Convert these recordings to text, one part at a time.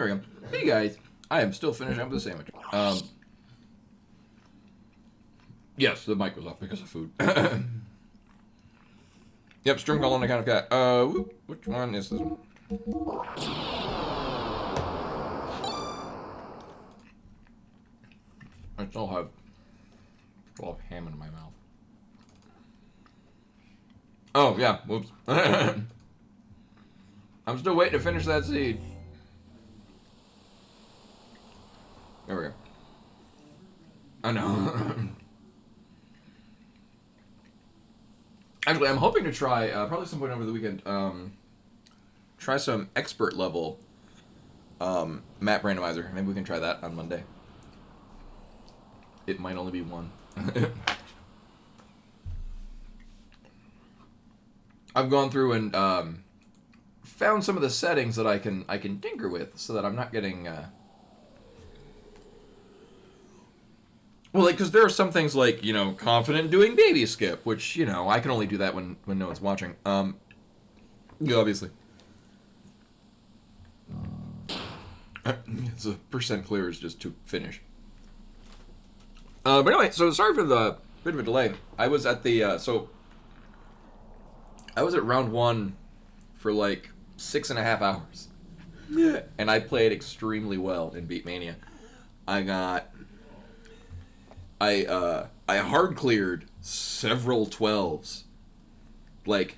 There we go. Hey guys, I am still finishing up with the sandwich. Yes, the mic was off because of food. Yep, string calling kind of cat. Which one is this one? I still have ham in my mouth. Oh, yeah, whoops. I'm still waiting to finish that seed. There we go. I know. Actually, I'm hoping to try, probably some point over the weekend, try some expert level map randomizer. Maybe we can try that on Monday. It might only be one. I've gone through and found some of the settings that I can tinker with so that I'm not getting... Well, like, because there are some things like, you know, confident doing baby skip, which, you know, I can only do that when no one's watching. Yeah, obviously. So percent clear is just to finish. But anyway, so sorry for the bit of a delay. I was at the, I was at round 1 for like 6.5 hours. Yeah. And I played extremely well in Beatmania. I hard cleared several 12s. Like,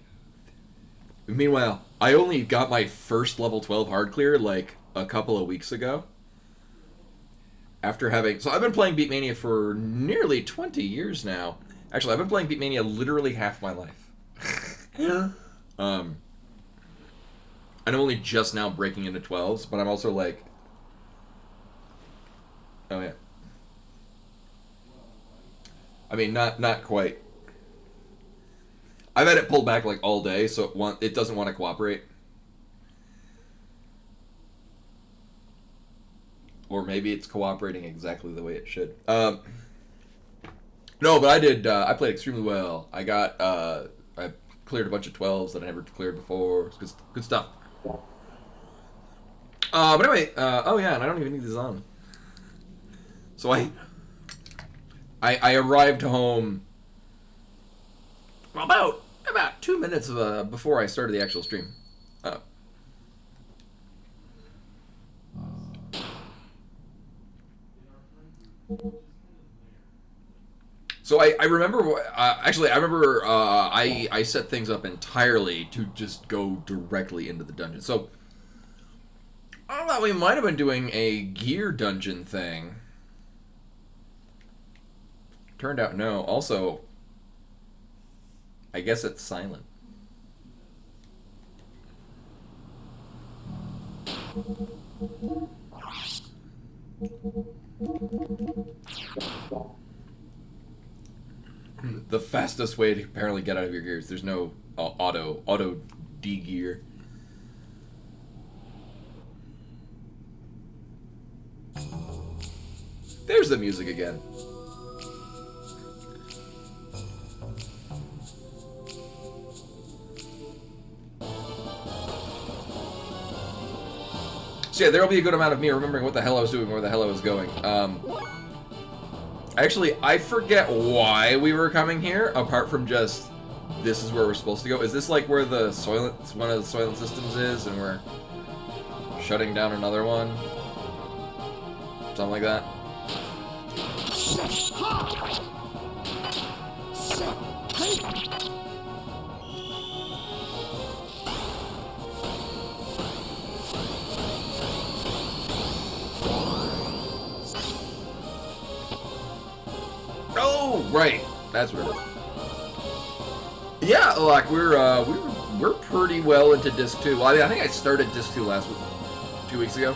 meanwhile, I only got my first level 12 hard clear like a couple of weeks ago. After having... So I've been playing Beatmania for nearly 20 years now. Actually, I've been playing Beatmania literally half my life. Yeah. And I'm only just now breaking into 12s, but I'm also like... Oh, yeah. I mean, not quite. I've had it pulled back like all day, so it doesn't want to cooperate. Or maybe it's cooperating exactly the way it should. No, but I did. I played extremely well. I cleared a bunch of 12s that I never cleared before. It's good stuff. But anyway, oh yeah, and I don't even need these on. So I arrived home about 2 minutes before I started the actual stream. So I remember, actually, I remember I set things up entirely to just go directly into the dungeon. So I thought we might have been doing a gear dungeon thing. Turned out no. Also, I guess it's silent. The fastest way to apparently get out of your gears. There's no auto de-gear. There's the music again. So yeah, there'll be a good amount of me remembering what the hell I was doing, where the hell I was going. Actually, I forget why we were coming here, apart from just, this is where we're supposed to go. Is this like where the Soylent, one of the Soylent systems is, and we're shutting down another one? Something like that? Oh, right. That's what it is. Yeah, like we're pretty well into disc 2. Well, I think I started disc 2 last week, 2 weeks ago.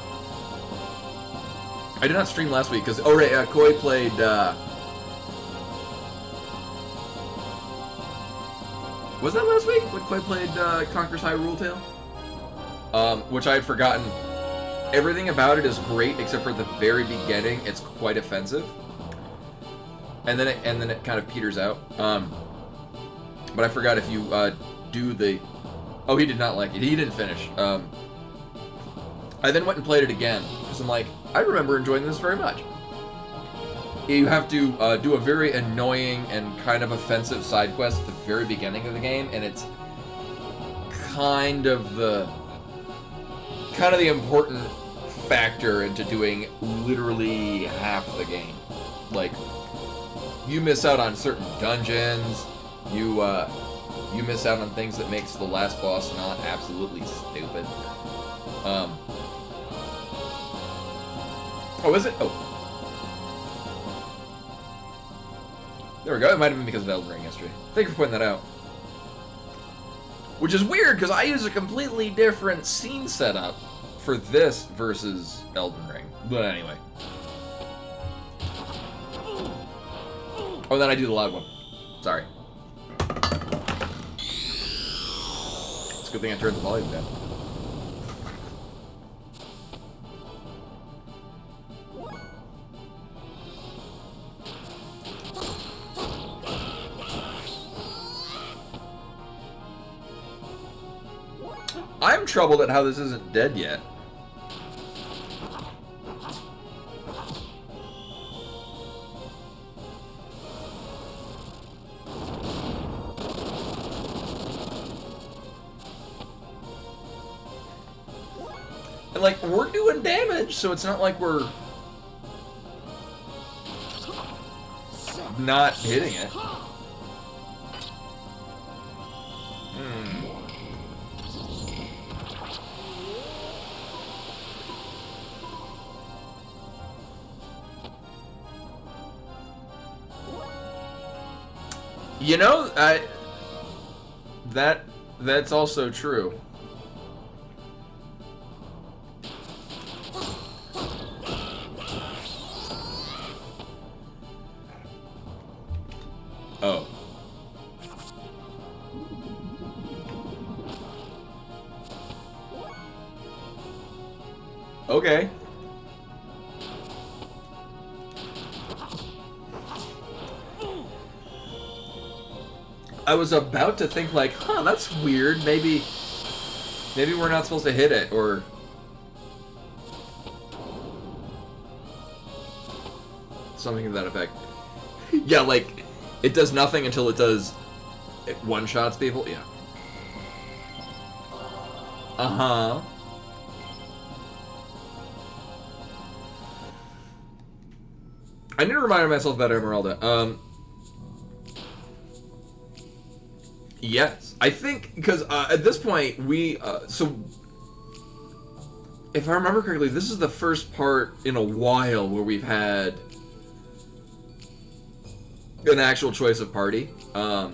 I did not stream last week because Koi played. Was that last week when Koi played Conquer's Hyrule Tale? Which I had forgotten. Everything about it is great except for the very beginning. It's quite offensive. And then it kind of peters out. But I forgot if you do the... Oh, he did not like it. He didn't finish. I I then went and played it again, because I'm like, I remember enjoying this very much. You have to do a very annoying and kind of offensive side quest at the very beginning of the game, and it's kind of the important factor into doing literally half the game. Like, you miss out on certain dungeons, you miss out on things that makes the last boss not absolutely stupid. Oh, is it? Oh. There we go. It might have been because of Elden Ring history. Thank you for pointing that out. Which is weird, because I use a completely different scene setup for this versus Elden Ring. But anyway. Oh, then I do the loud one. Sorry. It's a good thing I turned the volume down. I'm troubled at how this isn't dead yet. And like, we're doing damage, so it's not like we're not hitting it. You know, that's also true. Oh. Okay. I was about to think like, huh, that's weird. Maybe we're not supposed to hit it, or something to that effect. Yeah, like, it does nothing until it does, it one-shots people. Yeah. Uh-huh. I need to remind myself about Emeralda. Yes, I think, because at this point, so, if I remember correctly, this is the first part in a while where we've had an actual choice of party. Because,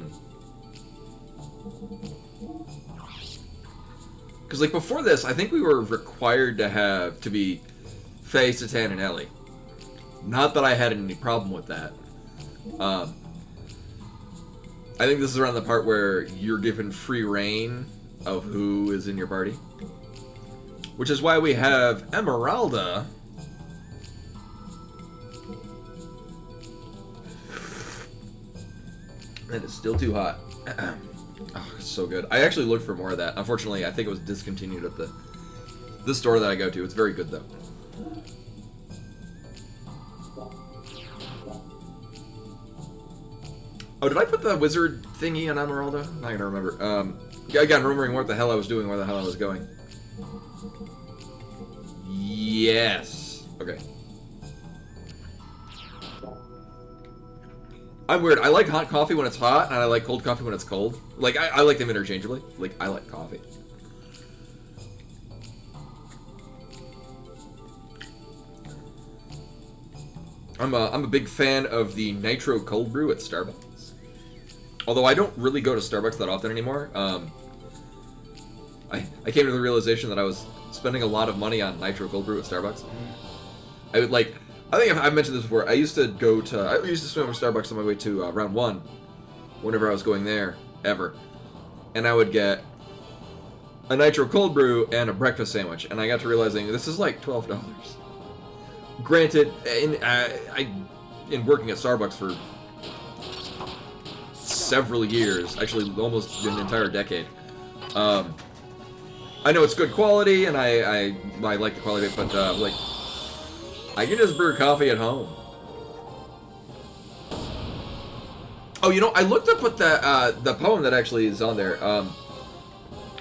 like, before this, I think we were required to be Faye, Satan, and Ellie. Not that I had any problem with that. I think this is around the part where you're given free reign of who is in your party. Which is why we have Emeralda. And it's still too hot. Oh, it's so good. I actually looked for more of that. Unfortunately, I think it was discontinued at the store that I go to. It's very good, though. Oh, did I put the wizard thingy on Emeralda? I'm not gonna remember. Again, remembering what the hell I was doing, where the hell I was going. Yes. Okay. I'm weird. I like hot coffee when it's hot, and I like cold coffee when it's cold. Like, I like them interchangeably. Like, I like coffee. I'm a big fan of the Nitro Cold Brew at Starbucks. Although I don't really go to Starbucks that often anymore. I came to the realization that I was spending a lot of money on Nitro Cold Brew at Starbucks. I would like, I think I've mentioned this before. I used to swim with Starbucks on my way to round one, whenever I was going there, ever. And I would get a Nitro Cold Brew and a breakfast sandwich. And I got to realizing this is like $12. Granted, in working at Starbucks for several years, actually almost an entire decade, I know it's good quality, and I like the quality of it, but like, I can just brew coffee at home. Oh, you know, I looked up what the poem that actually is on there.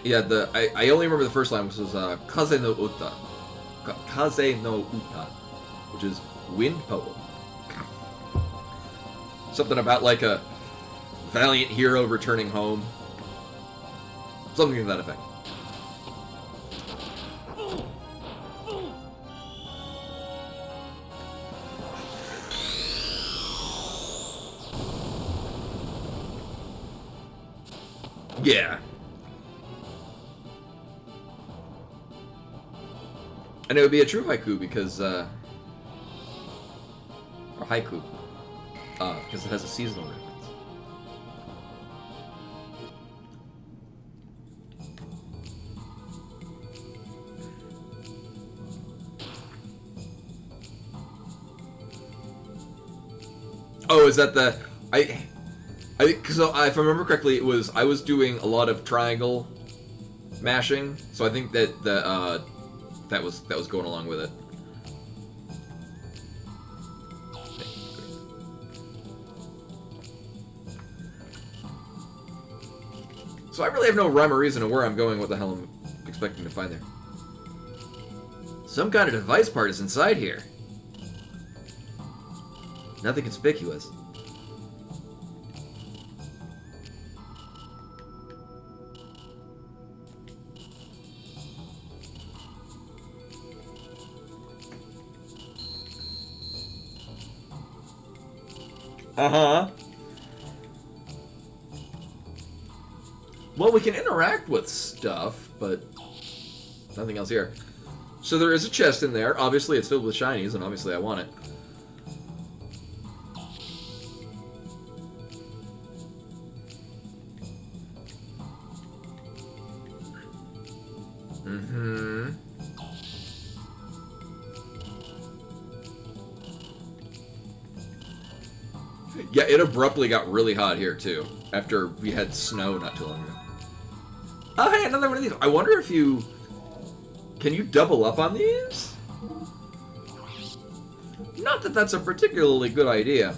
Yeah, I only remember the first line, which was Kaze no Uta. Kaze no Uta, which is wind poem. Something about like a valiant hero returning home. Something to that effect. Yeah. And it would be a true haiku because, or haiku, because it has a seasonal reference. Oh, is that the, because if I remember correctly, it was, I was doing a lot of triangle mashing, so I think that that was going along with it. So I really have no rhyme or reason to where I'm going, what the hell I'm expecting to find there. Some kind of device part is inside here. Nothing conspicuous. Uh-huh. Well, we can interact with stuff, but nothing else here. So there is a chest in there. Obviously, it's filled with shinies, and obviously I want it. Mm-hmm. Yeah, it abruptly got really hot here, too, after we had snow not too long ago. Oh, hey, another one of these. I wonder if you... Can you double up on these? Not that that's a particularly good idea.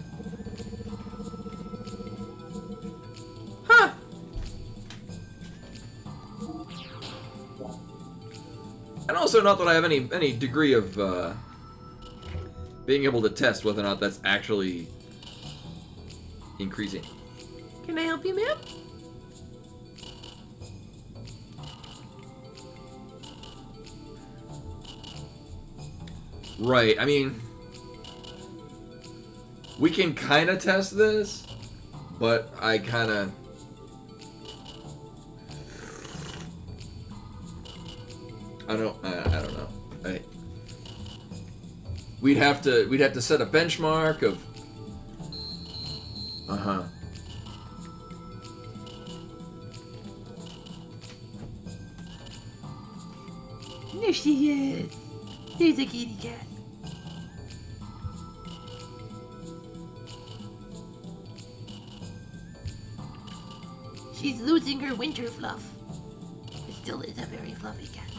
Huh. And also not that I have any degree of being able to test whether or not that's actually increasing. Can I help you, ma'am? Right, I mean, we can kind of test this, but I kind of... I don't know. We'd have to set a benchmark of... Uh-huh. There she is. There's a kitty cat. She's losing her winter fluff. But still is a very fluffy cat.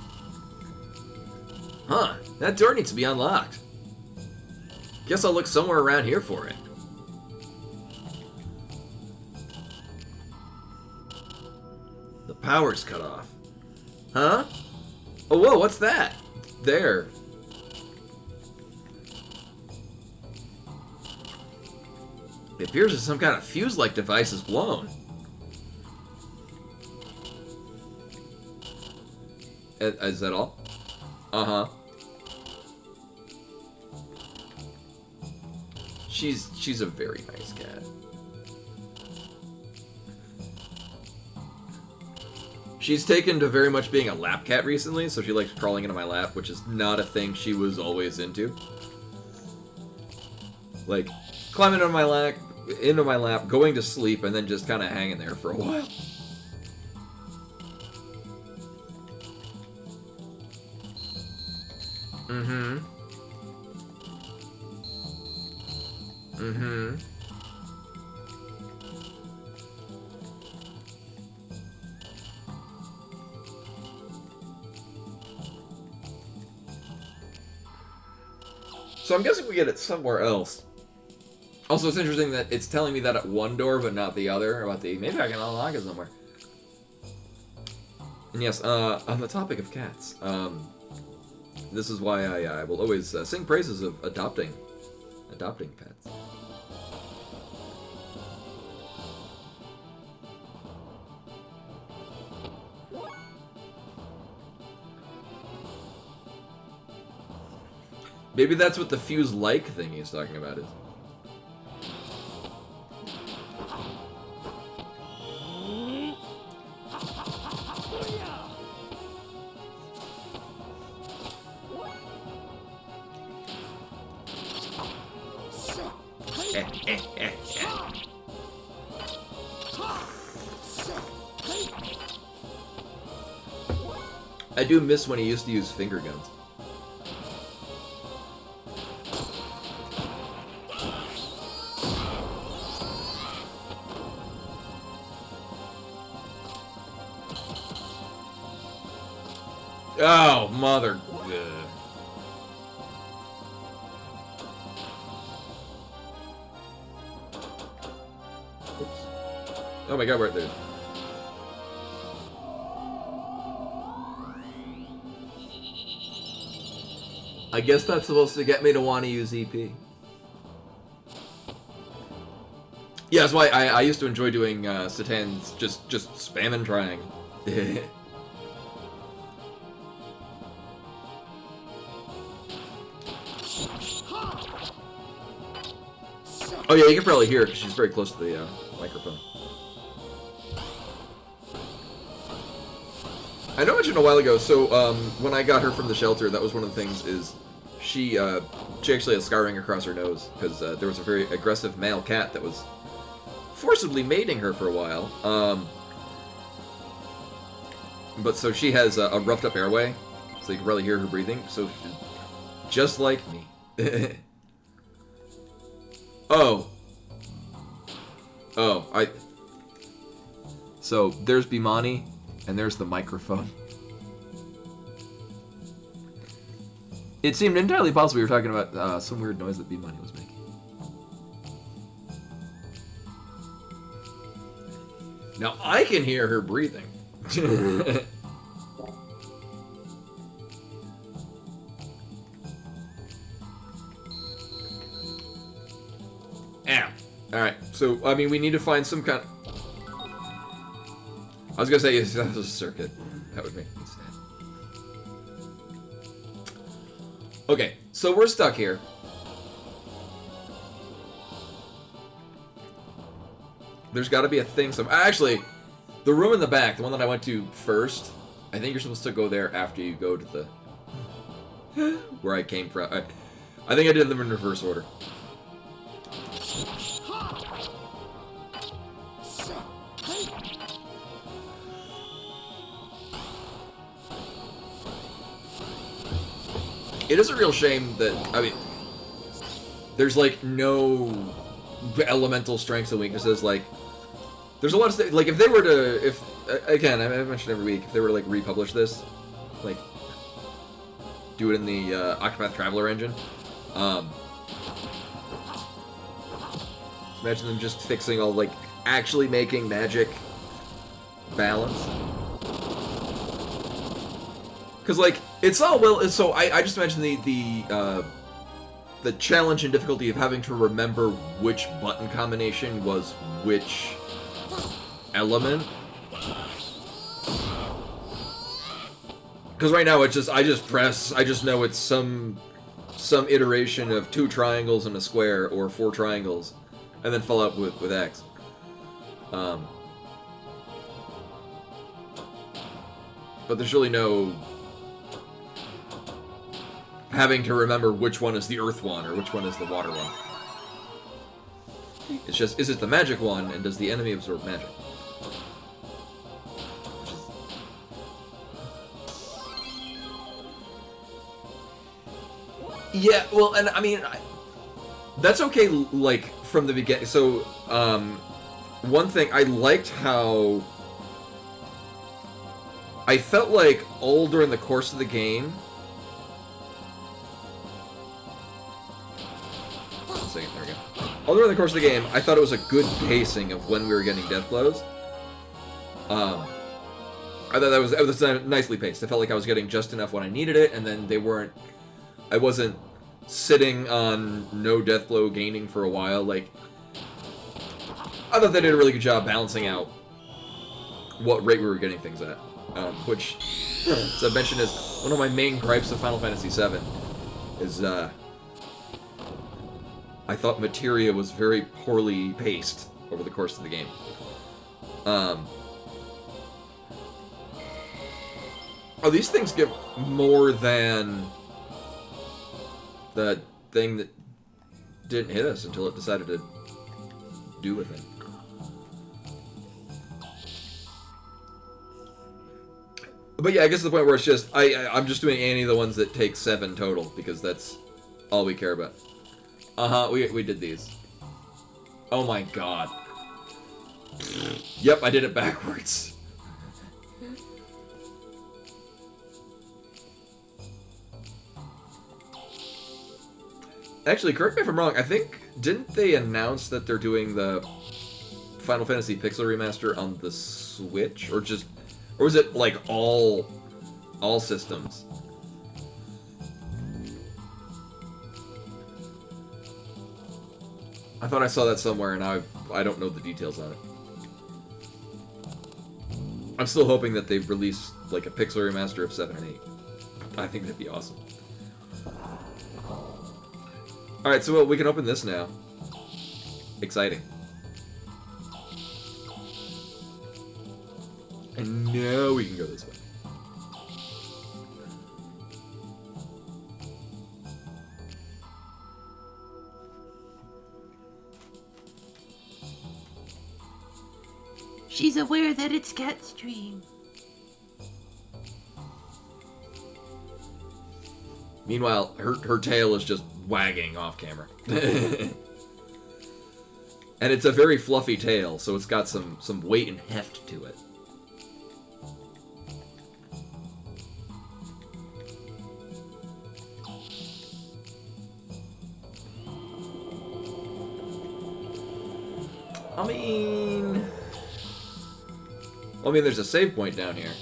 Huh, that door needs to be unlocked. Guess I'll look somewhere around here for it. The power's cut off. Huh? Oh, whoa, what's that? There. It appears that some kind of fuse-like device is blown. Is that all? Uh-huh. She's a very nice cat. She's taken to very much being a lap cat recently, so she likes crawling into my lap, which is not a thing she was always into. Like, climbing into my lap, going to sleep, and then just kind of hanging there for a while. Mm-hmm. Mm-hmm. So I'm guessing we get it somewhere else. Also, it's interesting that it's telling me that at one door, but not the other. Maybe I can unlock it somewhere. And yes, on the topic of cats, this is why I will always sing praises of adopting pets. Maybe that's what the fuse-like thing he's talking about is. I do miss when he used to use finger guns. Oh, mother. Oops. Oh my god, we're there. I guess that's supposed to get me to want to use EP. Yeah, that's why I used to enjoy doing Satan's just spamming triangle. Oh yeah, you can probably hear her because she's very close to the microphone. I know I mentioned a while ago, so when I got her from the shelter, that was one of the things is she actually had scarring across her nose because there was a very aggressive male cat that was forcibly mating her for a while. But so she has a roughed up airway, so you can probably hear her breathing, so she's just like me. Oh, so there's Bimani, and there's the microphone. It seemed entirely possible we were talking about some weird noise that Bimani was making. Now I can hear her breathing. Ow. Alright, so, I mean, we need to find some kind of... I was gonna say, if that was a circuit, that would make me sad. Okay, so we're stuck here. There's gotta be a thing actually, the room in the back, the one that I went to first, I think you're supposed to go there after you go to the... where I came from. I think I did them in reverse order. It is a real shame that, I mean, there's, like, no elemental strengths and weaknesses. Like, there's a lot of stuff, like, if they were to, again, I mention every week, if they were to, like, republish this, like, do it in the Octopath Traveler engine, imagine them just fixing all, like, actually making magic balance. Because, like, it's all well. So I just mentioned the challenge and difficulty of having to remember which button combination was which element. Because right now it's just I just know it's some iteration of 2 triangles and a square or 4 triangles, and then follow up with X. But there's really no having to remember which one is the earth one or which one is the water one. It's just, is it the magic one, and does the enemy absorb magic? Yeah, well, and I mean, that's okay, like, from the beginning. So, one thing, I liked how I felt like all during the course of the game, all during the course of the game, I thought it was a good pacing of when we were getting death blows. I thought it was nicely paced. I felt like I was getting just enough when I needed it, and then I wasn't sitting on no death blow gaining for a while. Like, I thought they did a really good job balancing out what rate we were getting things at. Which, as I mentioned, is one of my main gripes of Final Fantasy VII, is, I thought materia was very poorly paced over the course of the game. Oh, these things give more than the thing that didn't hit us until it decided to do a thing. But yeah, I guess the point where it's just, I'm just doing any of the ones that take 7 total, because that's all we care about. We did these. Oh my god. Yep, I did it backwards. Actually, correct me if I'm wrong, I think, didn't they announce that they're doing the Final Fantasy Pixel Remaster on the Switch? Or was it, like, all systems? I thought I saw that somewhere, and I don't know the details on it. I'm still hoping that they release, like, a Pixel Remaster of 7 and 8. I think that'd be awesome. Alright, so we can open this now. Exciting. And now we can go this way. She's aware that it's Cat's dream. Meanwhile, her tail is just wagging off camera. And it's a very fluffy tail, so it's got some weight and heft to it. I mean, there's a save point down here.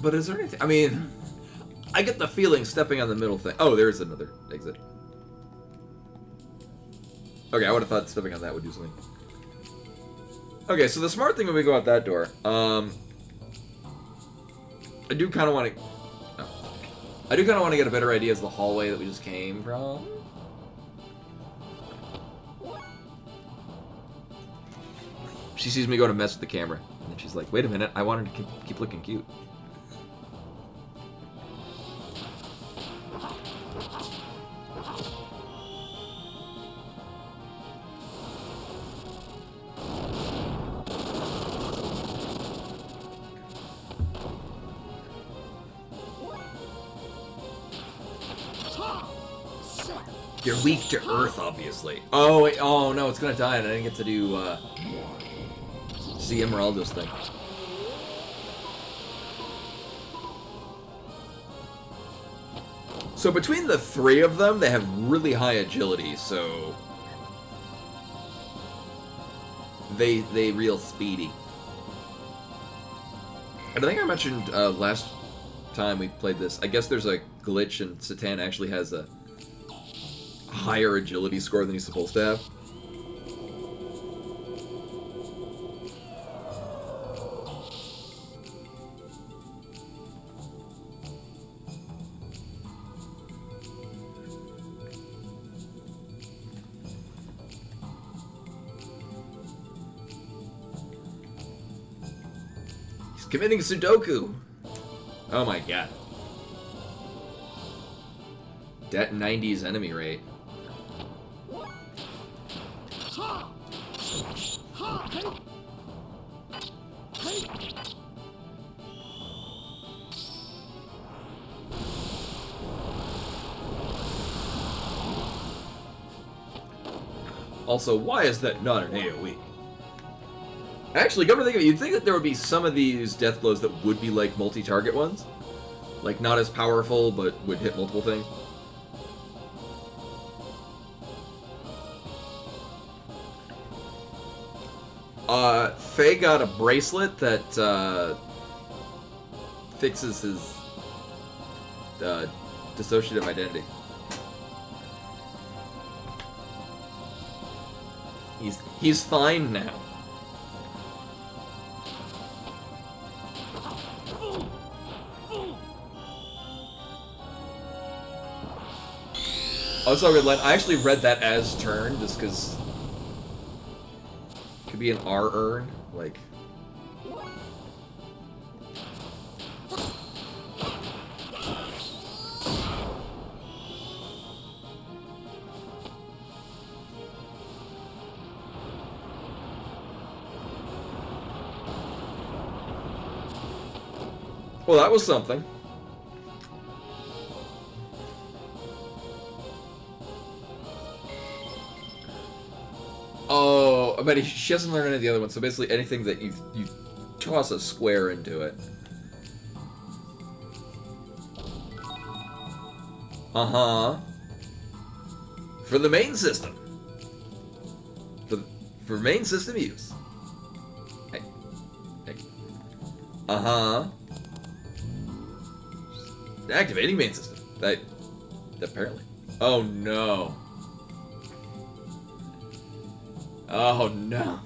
But is there anything... I mean, I get the feeling stepping on the middle thing... Oh, there's another exit. Okay, I would have thought stepping on that would do something. Okay, so the smart thing when we go out that door... I do kind of want to... Oh. I do kind of want to get a better idea of the hallway that we just came from. She sees me go to mess with the camera. And then she's like, wait a minute, I wanted to keep looking cute. You're weak to Earth, obviously. Oh, wait, oh no, it's gonna die, and I didn't get to do, see Emeraldo's thing. So between the 3 of them, they have really high agility, so... They real speedy. And I think I mentioned, last time we played this, I guess there's a glitch and Satan actually has a higher agility score than he's supposed to have. He's committing Sudoku! Oh my god. Dat 90's enemy rate. Also, why is that not an AoE? Actually, come to think of it, you'd think that there would be some of these death blows that would be like multi-target ones. Like, not as powerful, but would hit multiple things. Faye got a bracelet that, fixes his, dissociative identity. He's fine now. Oh, sorry, Len. I actually read that as turn, just because it could be an R urn, like. Well, that was something. Oh, but she hasn't learned any of the other ones. So basically, anything that you toss a square into it. For the main system. For main system use. Hey. Activating main system. That apparently. Oh no. Oh no.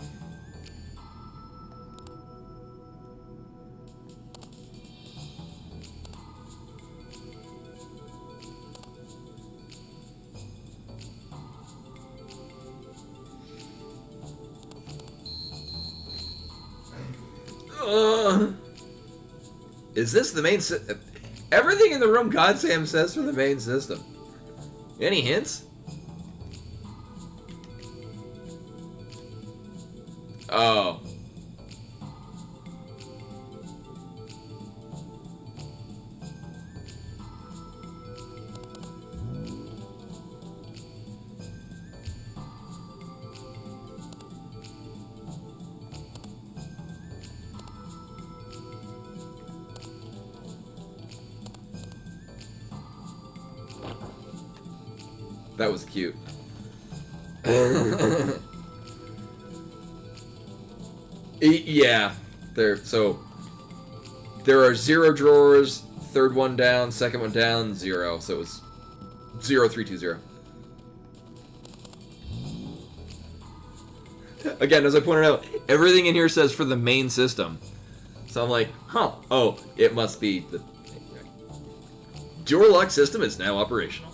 Is this the main system? Everything in the room Godsam says for the main system. Any hints? Oh. That was cute. Yeah, there are 0 drawers, third one down, second one down, 0. So it was 0, 3, 2, 0. Again, as I pointed out, everything in here says for the main system. So I'm like, huh, oh, it must be the door lock system is now operational.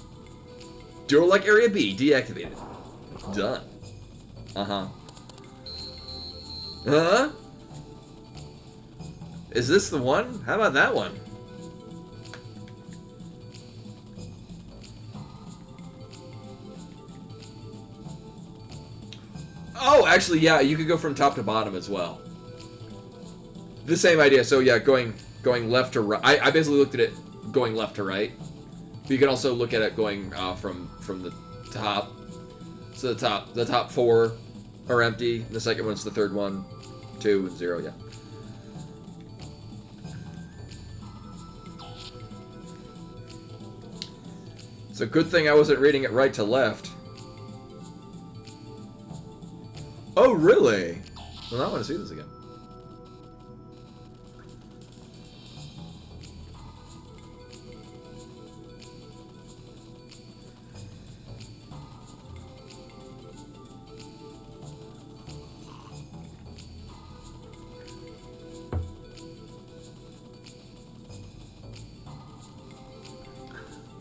Door lock area B deactivated. Done. Is this the one? How about that one? Oh, actually, yeah, you could go from top to bottom as well. The same idea. So yeah, going left to right. I basically looked at it going left to right. But you can also look at it going from the top. So the top 4 are empty. The second one's the third one, 2 and 0. Yeah. It's a good thing I wasn't reading it right to left. Oh, really? Well, I want to see this again.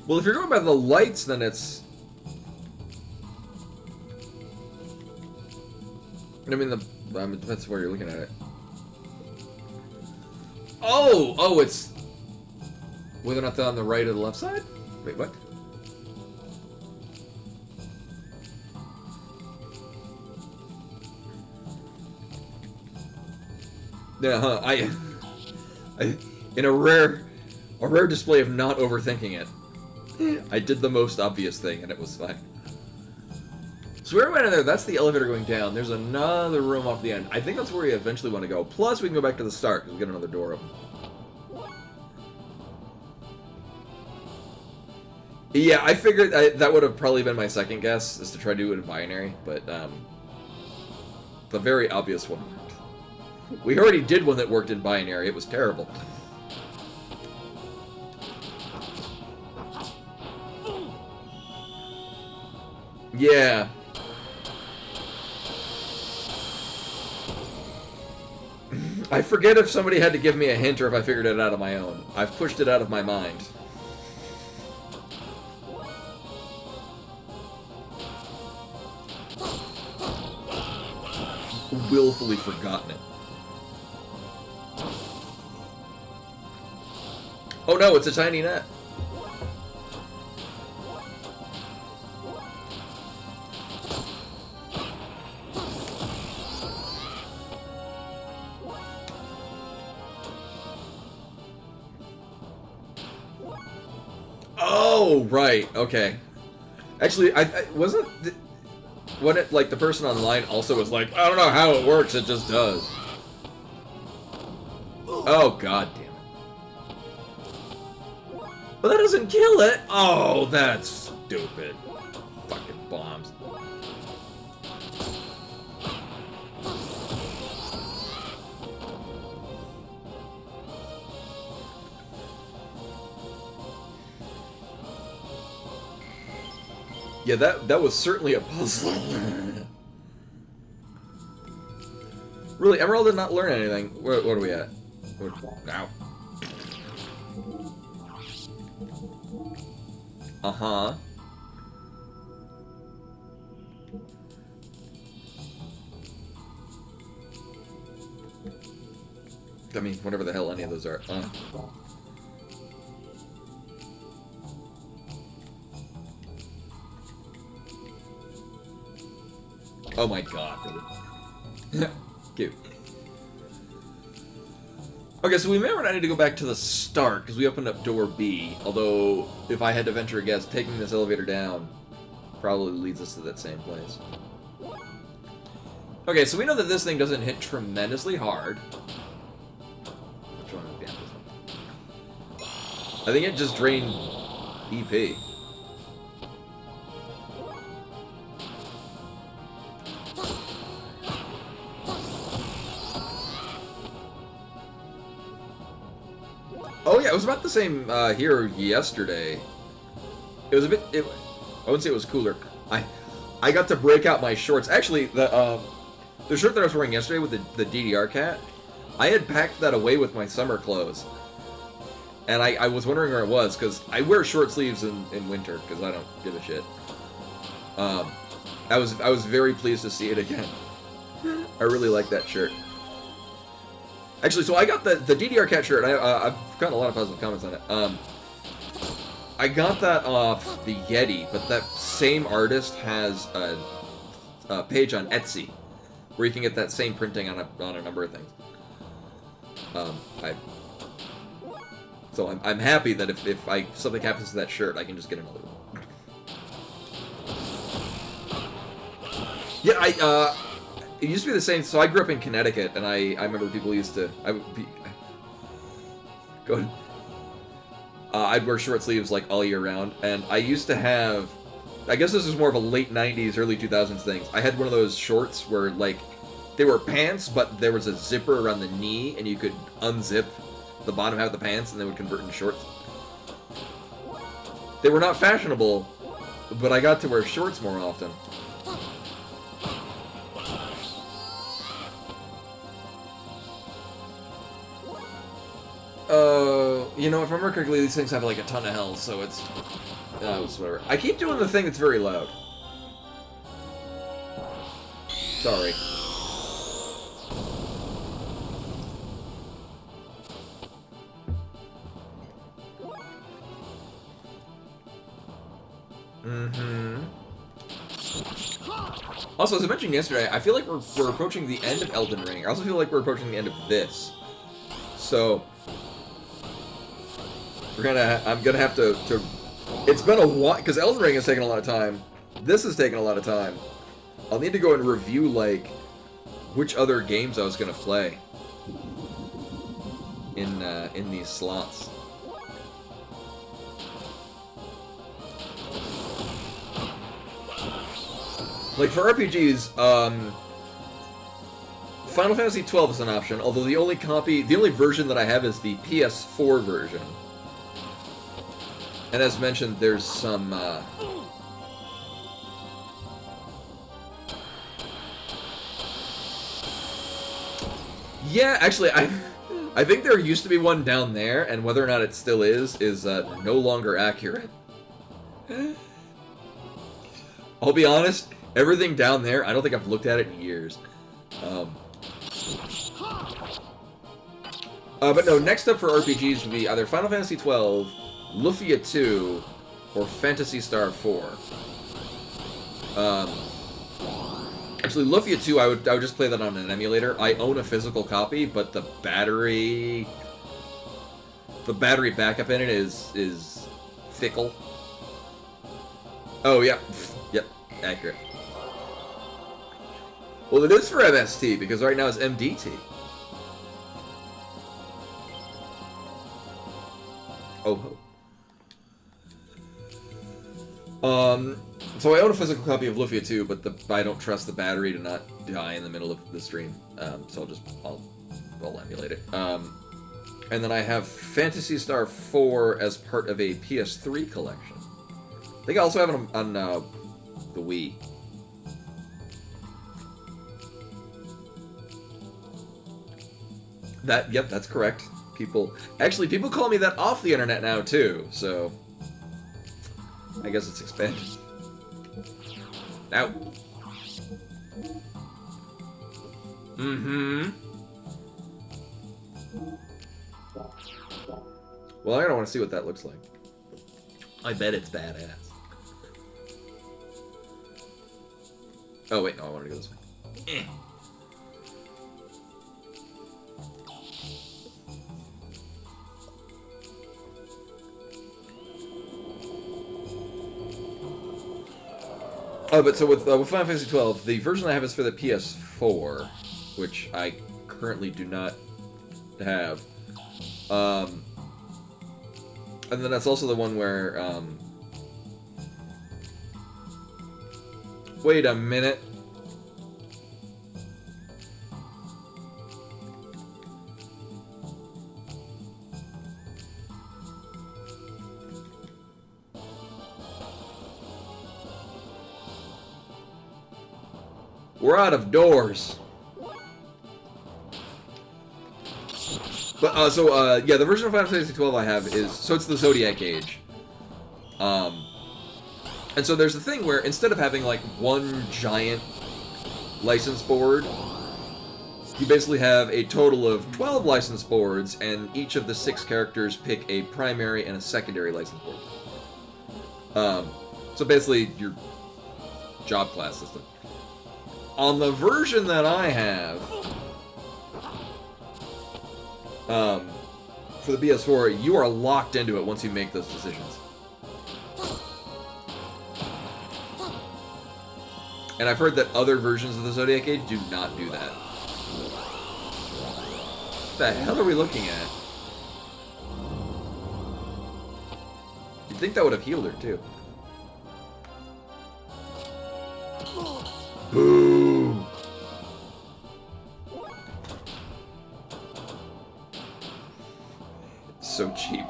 Well, if you're going by the lights, then it's... I mean, that's where you're looking at it. Oh, it's... Whether or not they're on the right or the left side? Wait, what? Yeah, I in a rare display of not overthinking it, I did the most obvious thing, and it was fine. So we went in there, that's the elevator going down. There's another room off the end. I think that's where we eventually want to go. Plus, we can go back to the start, because we get another door open. Yeah, I figured that would have probably been my second guess, is to try to do it in binary, but, the very obvious one worked. We already did one that worked in binary, it was terrible. Yeah. I forget if somebody had to give me a hint or if I figured it out on my own. I've pushed it out of my mind. Willfully forgotten it. Oh no, it's a tiny net. Oh, right, okay. Actually, I wasn't... When it, like, the person online also was like, I don't know how it works, it just does. Oh, god damn it. Well, that doesn't kill it! Oh, that's stupid. Fucking bombs. Yeah, that was certainly a puzzle. Really, Emerald did not learn anything. What are we at? Now. Uh-huh. I mean, whatever the hell any of those are. Oh my god, really? Cute. Okay, so we may or not need to go back to the start, because we opened up door B, although, if I had to venture a guess, taking this elevator down probably leads us to that same place. Okay, so we know that this thing doesn't hit tremendously hard. Which one? Damn, this one. I think it just drained EP. Oh yeah, it was about the same here yesterday. It was a bit. I wouldn't say it was cooler. I got to break out my shorts. Actually, the shirt that I was wearing yesterday with the DDR cat, I had packed that away with my summer clothes, and I was wondering where it was because I wear short sleeves in winter because I don't give a shit. I was very pleased to see it again. I really like that shirt. Actually, so I got the DDR Cat shirt. I've gotten a lot of positive comments on it. I got that off the Yeti, but that same artist has a page on Etsy where you can get that same printing on a number of things. So I'm happy that if something happens to that shirt, I can just get another one. Yeah, it used to be the same. So I grew up in Connecticut, and I remember people used to. I'd wear short sleeves like all year round, and I used to have. I guess this is more of a late '90s, early 2000s thing. I had one of those shorts where like they were pants, but there was a zipper around the knee, and you could unzip the bottom half of the pants, and they would convert into shorts. They were not fashionable, but I got to wear shorts more often. You know, if I remember correctly, these things have like a ton of health, so it's whatever. I keep doing the thing that's very loud. Sorry. Also, as I mentioned yesterday, I feel like we're approaching the end of Elden Ring. I also feel like we're approaching the end of this. So I'm gonna have to it's been a while because Elden Ring has taken a lot of time. This has taken a lot of time. I'll need to go and review, like, which other games I was gonna play in these slots. Like, for RPGs, Final Fantasy XII is an option, although the only version that I have is the PS4 version. And as mentioned, there's some, yeah, actually, I think there used to be one down there, and whether or not it still is no longer accurate. I'll be honest, everything down there, I don't think I've looked at it in years. But no, next up for RPGs would be either Final Fantasy XII, Lufia 2, or Phantasy Star 4. Actually, Lufia 2, I would just play that on an emulator. I own a physical copy, but the battery backup in it is fickle. Oh, yeah. Yep, accurate. Well, it is for MST, because right now it's MDT. Oh. So I own a physical copy of Lufia 2, but I don't trust the battery to not die in the middle of the stream. So I'll emulate it. And then I have Phantasy Star 4 as part of a PS3 collection. I think I also have it on the Wii. Yep, that's correct. People call me that off the internet now too, so I guess it's expanded. Now. Mm-hmm. Well, I don't want to see what that looks like. I bet it's badass. Oh, wait, no, I want to go this way. Eh. Oh, but so with Final Fantasy XII, the version I have is for the PS4, which I currently do not have. And then that's also the one where, wait a minute. We're out of doors. But, yeah, the version of Final Fantasy XII I have is, so it's the Zodiac Age. And so there's the thing where instead of having, like, one giant license board, you basically have a total of 12 license boards, and each of the 6 characters pick a primary and a secondary license board. So basically, your job class system. On the version that I have, for the PS4, you are locked into it once you make those decisions. And I've heard that other versions of the Zodiac Age do not do that. What the hell are we looking at? You'd think that would have healed her, too. Boo! So cheap.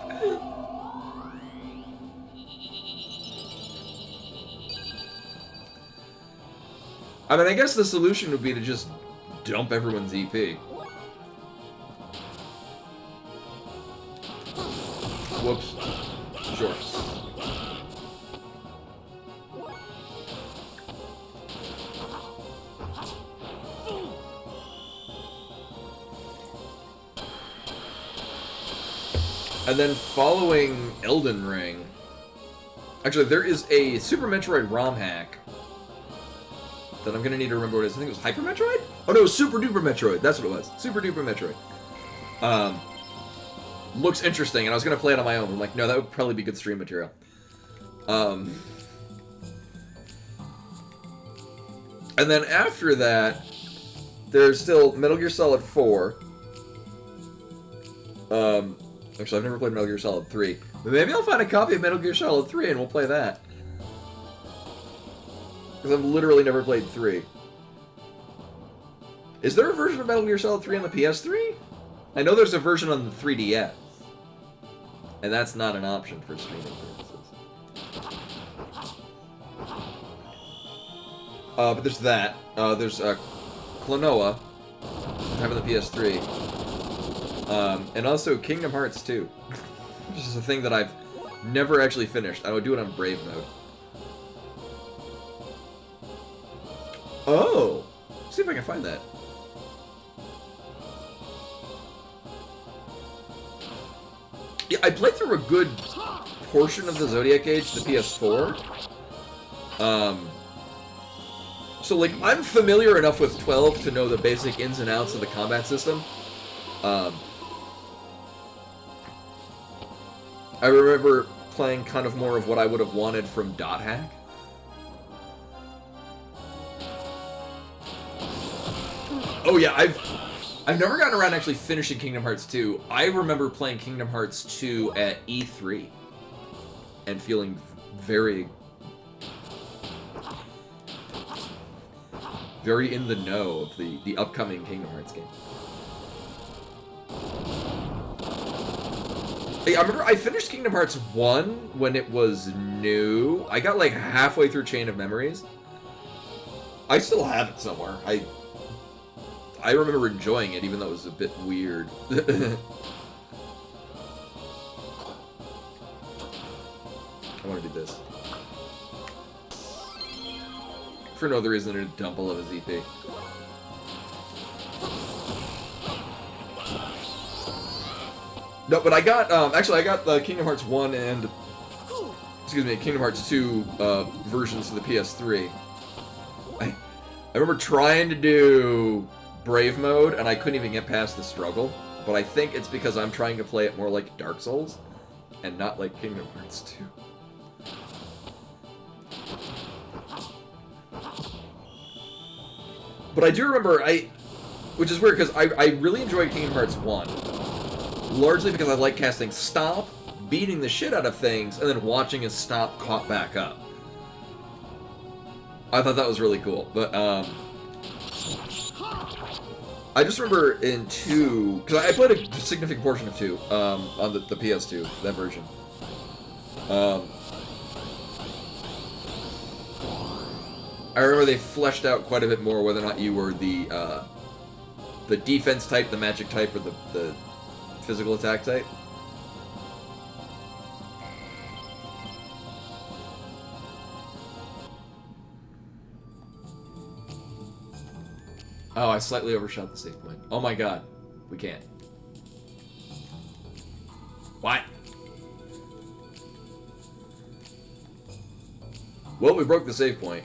I mean, I guess the solution would be to just dump everyone's EP. Whoops. Sure. And then following Elden Ring... Actually, there is a Super Metroid ROM hack that I'm going to need to remember what it is. I think it was Hyper Metroid? Oh no, Super Duper Metroid. That's what it was. Super Duper Metroid. Looks interesting, and I was going to play it on my own. I'm like, no, that would probably be good stream material. And then after that, there's still Metal Gear Solid 4. Actually, I've never played Metal Gear Solid 3. But maybe I'll find a copy of Metal Gear Solid 3 and we'll play that. Because I've literally never played 3. Is there a version of Metal Gear Solid 3 on the PS3? I know there's a version on the 3DS. And that's not an option for streaming purposes. But there's that. There's Klonoa. I have on the PS3. And also Kingdom Hearts 2. Which is a thing that I've never actually finished. I would do it on Brave mode. Oh! Let's see if I can find that. Yeah, I played through a good portion of the Zodiac Age, the PS4. So, like, I'm familiar enough with 12 to know the basic ins and outs of the combat system. I remember playing kind of more of what I would have wanted from Dot Hack. Oh yeah, I've never gotten around to actually finishing Kingdom Hearts 2. I remember playing Kingdom Hearts 2 at E3 and feeling very in the know of the upcoming Kingdom Hearts game. Hey, I remember I finished Kingdom Hearts 1 when it was new. I got like halfway through Chain of Memories. I still have it somewhere. I remember enjoying it, even though it was a bit weird. I want to do this. For no other reason than to dump all of his EP. No, but I got, actually I got the Kingdom Hearts 1 and, excuse me, Kingdom Hearts 2 versions of the PS3. I remember trying to do Brave mode, and I couldn't even get past the struggle. But I think it's because I'm trying to play it more like Dark Souls, and not like Kingdom Hearts 2. But I do remember, which is weird, because I really enjoyed Kingdom Hearts 1. Largely because I like casting Stomp, beating the shit out of things, and then watching his Stomp caught back up. I thought that was really cool. But, I just remember in 2, because I played a significant portion of 2 on the PS2, that version. I remember they fleshed out quite a bit more whether or not you were the defense type, the magic type, or the physical attack type. Oh, I slightly overshot the save point. Oh my god. We can't. What? Well, we broke the save point.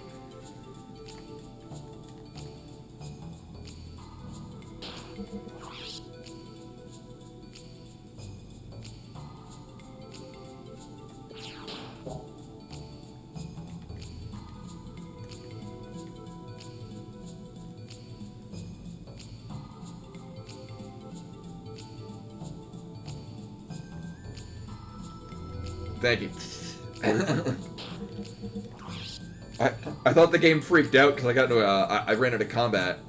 Thank you. I thought the game freaked out because I got into I ran into combat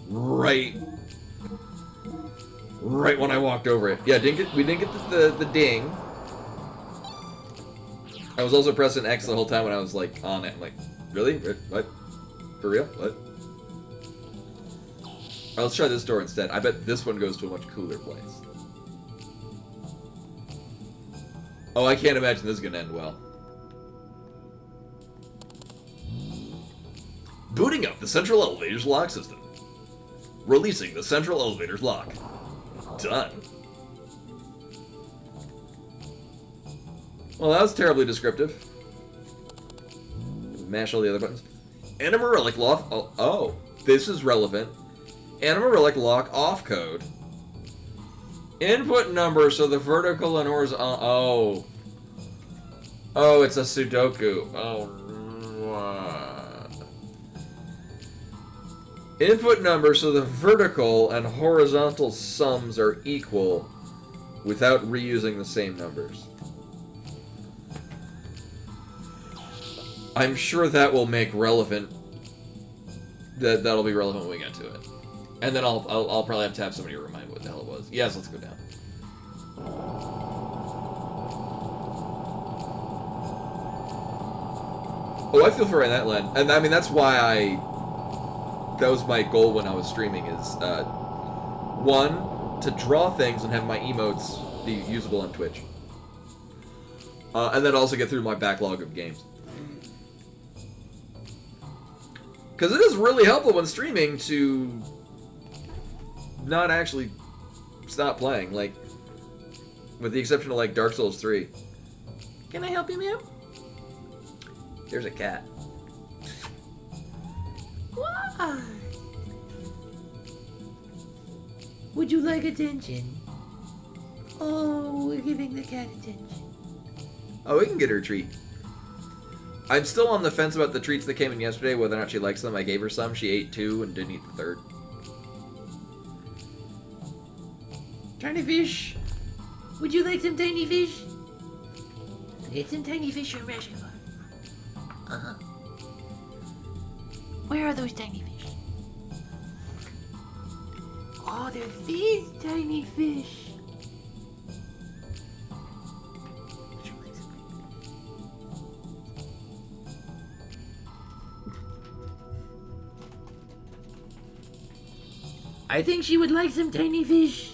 right when I walked over it. Yeah, we didn't get the ding. I was also pressing X the whole time when I was like on it. I'm like, really? What? For real? What? Alright, let's try this door instead. I bet this one goes to a much cooler place. Oh, I can't imagine this is gonna end well. Booting up the central elevator's lock system. Releasing the central elevator's lock. Done. Well, that was terribly descriptive. Mash all the other buttons. Anima Relic lock. Oh, this is relevant. Anima Relic lock off code. Input number so the vertical and horizontal. Oh. Oh, it's a Sudoku. Oh. Input number so the vertical and horizontal sums are equal without reusing the same numbers. I'm sure that will make relevant. That'll be relevant when we get to it. And then I'll probably have to have somebody remind me what the hell it was. Yes, let's go down. Oh, I feel for right that, Len. And I mean, that's why that was my goal when I was streaming is, one, to draw things and have my emotes be usable on Twitch. And then also get through my backlog of games. Because it is really helpful when streaming to not actually stop playing, like, with the exception of, like, Dark Souls 3. Can I help you, ma'am? There's a cat. Why? Would you like attention? Oh, we're giving the cat attention. Oh, we can get her a treat. I'm still on the fence about the treats that came in yesterday, whether or not she likes them. I gave her some, she ate 2 and didn't eat the 3rd. Tiny fish. Would you like some tiny fish? Get some tiny fish from Rashomon. Uh-huh. Where are those tiny fish? Oh, they're these tiny fish. Would you like some? I think she would like some tiny fish.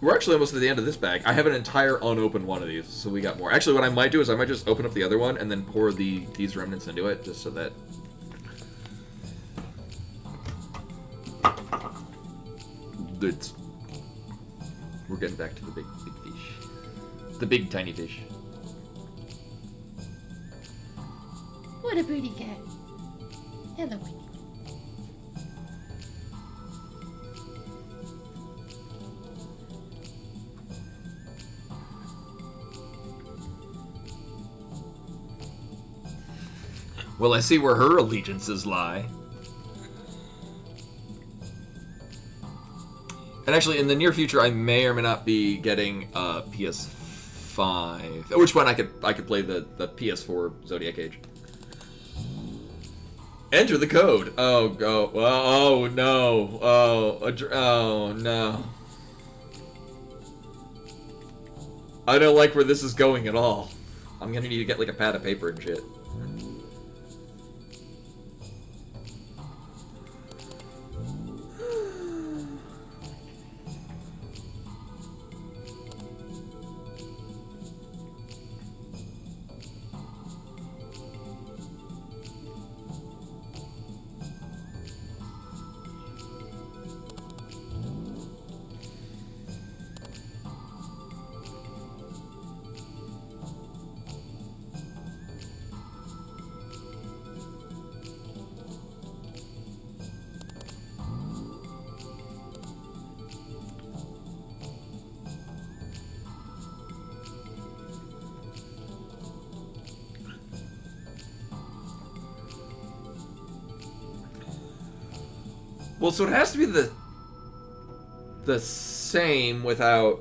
We're actually almost at the end of this bag. I have an entire unopened one of these, so we got more. Actually, what I might do is I might just open up the other one and then pour these remnants into it, just so that... We're getting back to the big fish. The big tiny fish. What a pretty cat. Hello, Wendy. Well, I see where her allegiances lie. And actually, in the near future, I may or may not be getting a PS5. At which point I could play the PS4 Zodiac Age. Enter the code. Oh, go. Oh no. Oh no. I don't like where this is going at all. I'm gonna need to get like a pad of paper and shit. Well, so it has to be the same without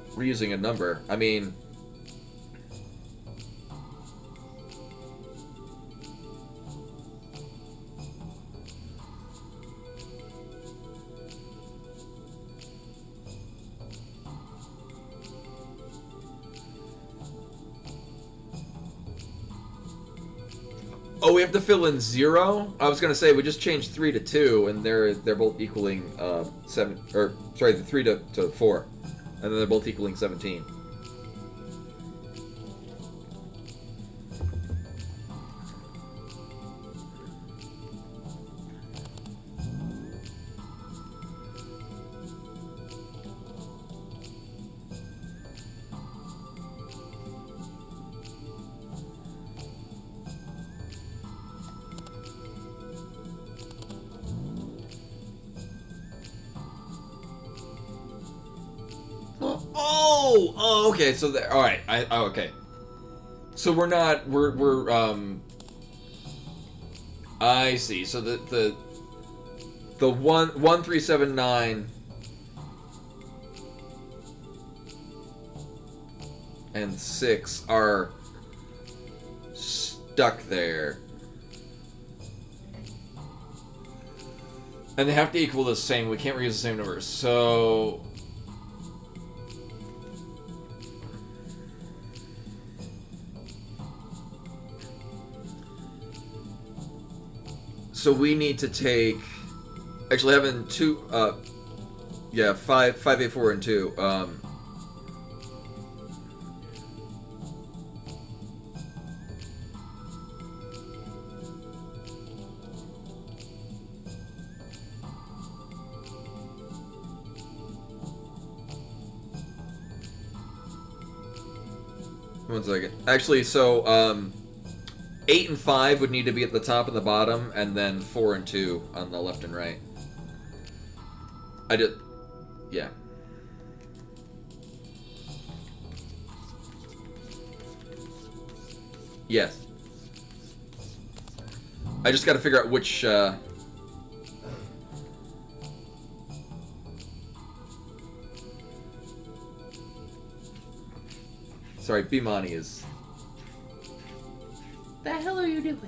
reusing a number. I mean, oh, we have to fill in 0? I was gonna say we just changed 3 to 2, and they're both equaling 7. Or sorry, the 3 to 4, and then they're both equaling 17. Oh, okay. So all right. Okay. So we're not. We're. I see. So the 1379 and 6 are stuck there. And they have to equal the same. We can't reuse the same numbers. So we need to take, actually having two, yeah, 5, 8, 4, and 2. One second. Actually, so 8 and 5 would need to be at the top and the bottom, and then 4 and 2 on the left and right. I did, yeah. Yes. I just got to figure out which. Sorry, Bimani is. The hell are you doing?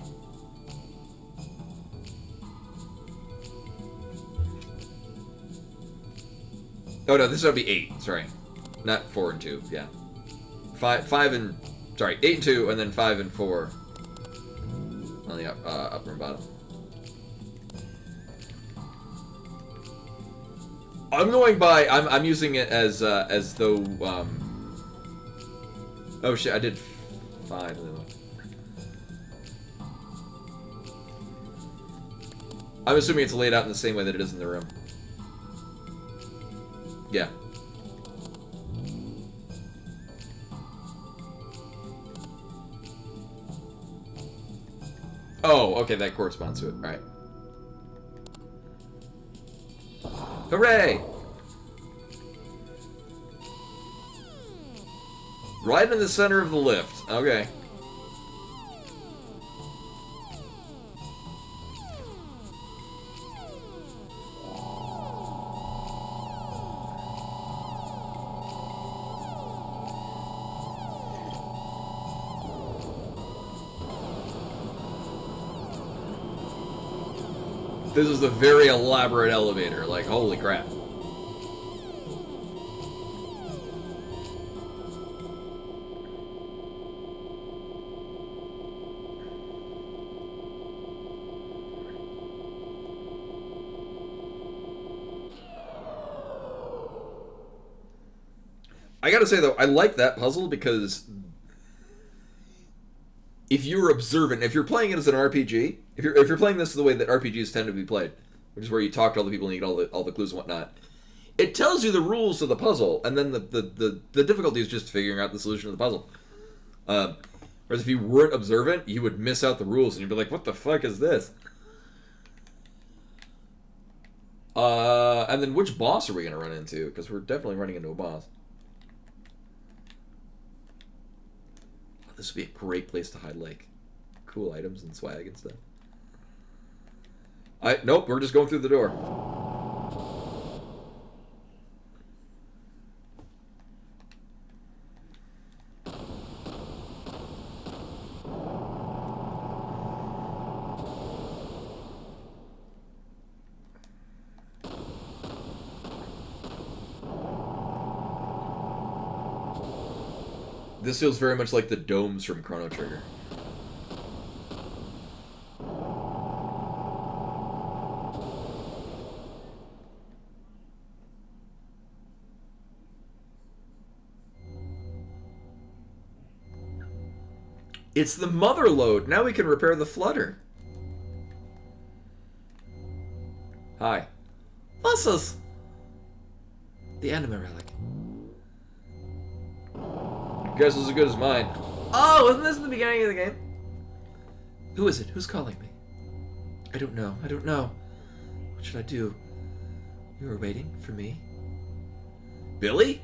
Oh no, this would be 8. Sorry, not 4 and 2. Yeah, 5 and sorry, 8 and 2, and then 5 and 4 on the upper and bottom. I'm going by. I'm using it as though. Oh shit! I did 5. I'm assuming it's laid out in the same way that it is in the room. Yeah. Oh, okay, that corresponds to it. Alright. Hooray! Right in the center of the lift. Okay. This is a very elaborate elevator, like, holy crap. I gotta say, though, I like that puzzle because if you're observant, if you're playing it as an RPG, if you're playing this the way that RPGs tend to be played, which is where you talk to all the people and you get all the clues and whatnot, it tells you the rules of the puzzle, and then the difficulty is just figuring out the solution to the puzzle. Whereas if you weren't observant, you would miss out the rules and you'd be like, "What the fuck is this?" And then which boss are we gonna run into? Because we're definitely running into a boss. This would be a great place to hide, like, cool items and swag and stuff. Nope, we're just going through the door. This feels very much like the domes from Chrono Trigger. It's the mother lode. Now we can repair the flutter. Hi. Muscles. The anime relic. Guess it's as good as mine. Oh, wasn't this in the beginning of the game? Who is it? Who's calling me? I don't know. I don't know. What should I do? You were waiting for me? Billy?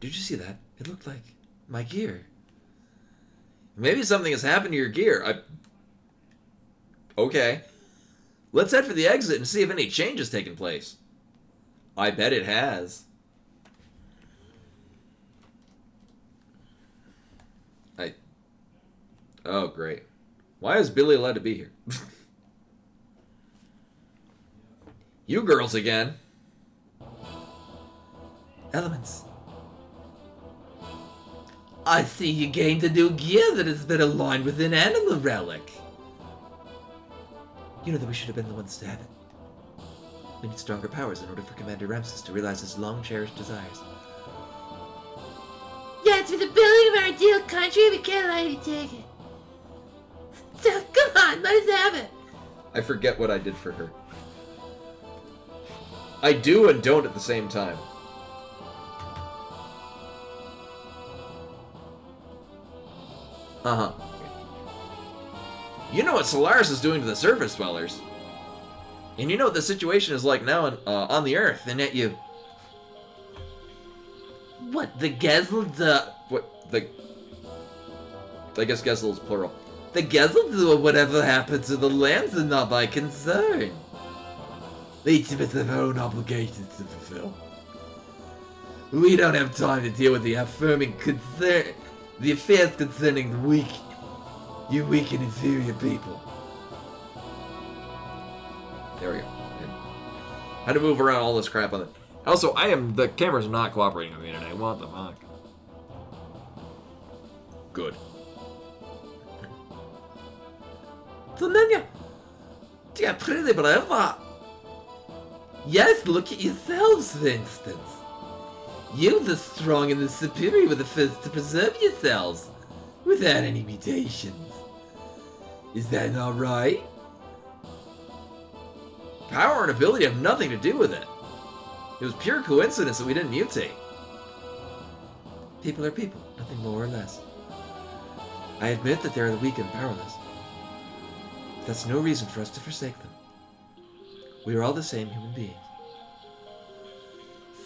Did you see that? It looked like my gear. Maybe something has happened to your gear. Okay. Let's head for the exit and see if any change has taken place. I bet it has. Oh, great. Why is Billy allowed to be here? You girls again. Elements. I see you gained a new gear that has been aligned with an animal relic. You know that we should have been the ones to have it. We need stronger powers in order for Commander Ramses to realize his long-cherished desires. Yeah, it's for the building of our ideal country. We can't allow you to take it. So, come on, let us have it. I forget what I did for her. I do and don't at the same time. Uh-huh. You know what Solaris is doing to the surface dwellers. And you know what the situation is like now on the Earth, and yet you... What, the Gezel, What, the... I guess Gezel is plural. The Gezel do whatever happened to the lands are not my concern. Each of us have our own obligations to fulfill. We don't have time to deal with the affirming concern... the affairs concerning the weak. You weak and inferior people. There we go. How to move around all this crap on it. Also, the camera's not cooperating with me today. What the fuck? Good. Familiar? Do you pretty believe that? Yes, look at yourselves, for instance. You, the strong and the superior, were the first to preserve yourselves, without any mutations. Is that not right? Power and ability have nothing to do with it. It was pure coincidence that we didn't mutate. People are people, nothing more or less. I admit that they are the weak and powerless. But that's no reason for us to forsake them. We are all the same human beings.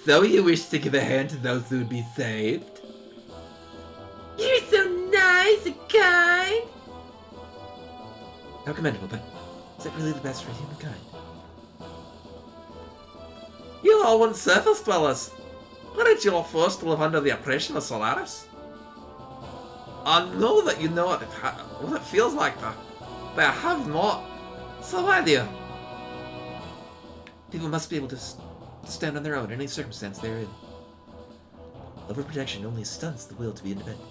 So you wish to give a hand to those who would be saved? You're so nice and kind! How commendable, but is it really the best for humankind? You all want surface dwellers. Weren't you all forced to live under the oppression of Solaris? I know that you know what it feels like, but I have not. So why do you? People must be able to stand on their own in any circumstance they're in. Overprotection only stunts the will to be independent.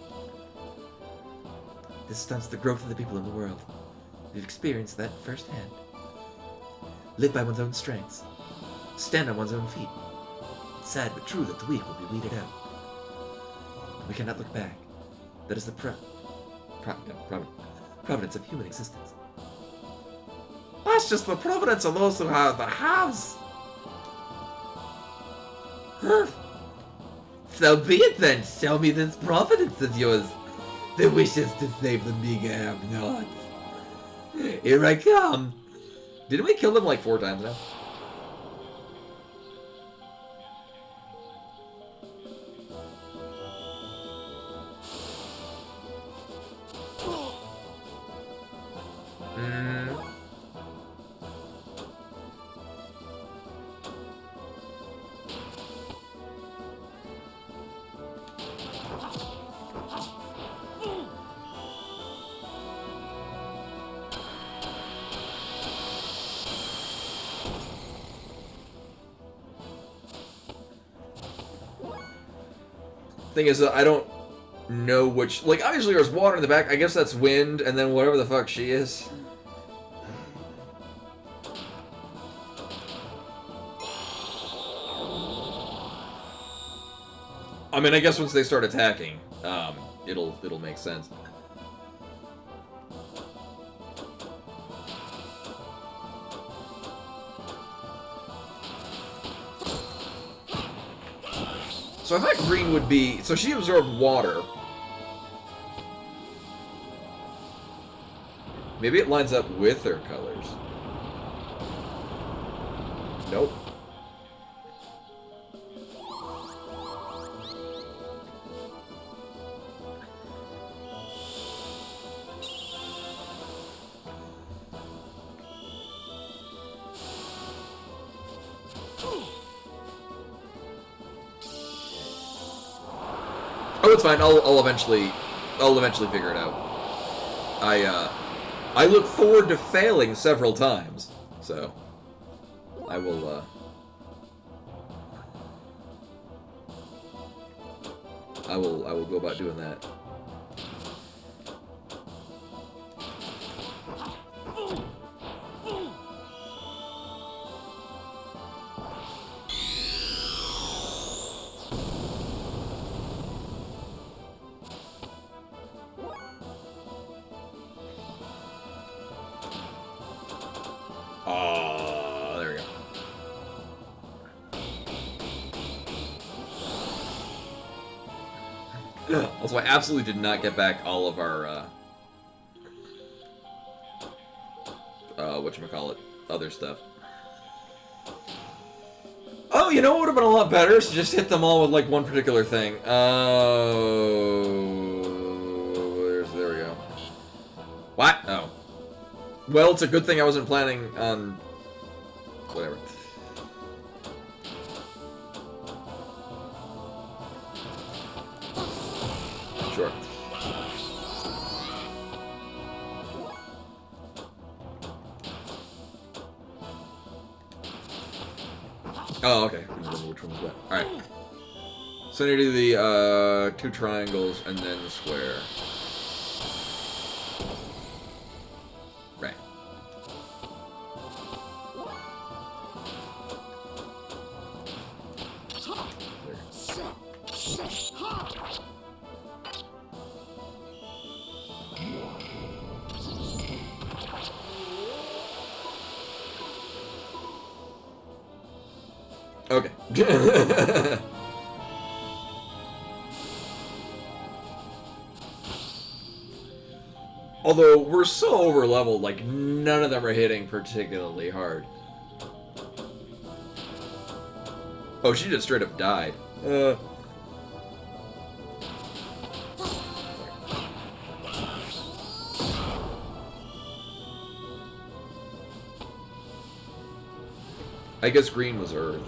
This stunts the growth of the people in the world. We've experienced that firsthand. Live by one's own strengths. Stand on one's own feet. It's sad but true that the weak will be weeded out. We cannot look back. That is the providence of human existence. That's just the providence of those who have the haves. Huh. So be it then. Show me this providence of yours that wishes to save the meager have-nots. Here I come. Didn't we kill them like 4 times now? Thing is that I don't know which... Like, obviously there's water in the back. I guess that's wind, and then whatever the fuck she is. I mean, I guess once they start attacking, it'll make sense. So I thought green would be... So she absorbed water. Maybe it lines up with her colors. Nope. Oh, it's fine. I'll eventually figure it out. I look forward to failing several times, so I will go about doing that. There we go. Also, I absolutely did not get back all of our, whatchamacallit, other stuff. Oh, you know what would have been a lot better? Is to just hit them all with, like, one particular thing. There we go. What? Oh. Well, it's a good thing I wasn't planning on... whatever. Sure. Oh, okay. I couldn't remember which one was what. Alright. So I need to do the, 2 triangles and then the square. Right. Okay. Although, we're so over-leveled, like, none of them are hitting particularly hard. Oh, she just straight up died. I guess green was Earth.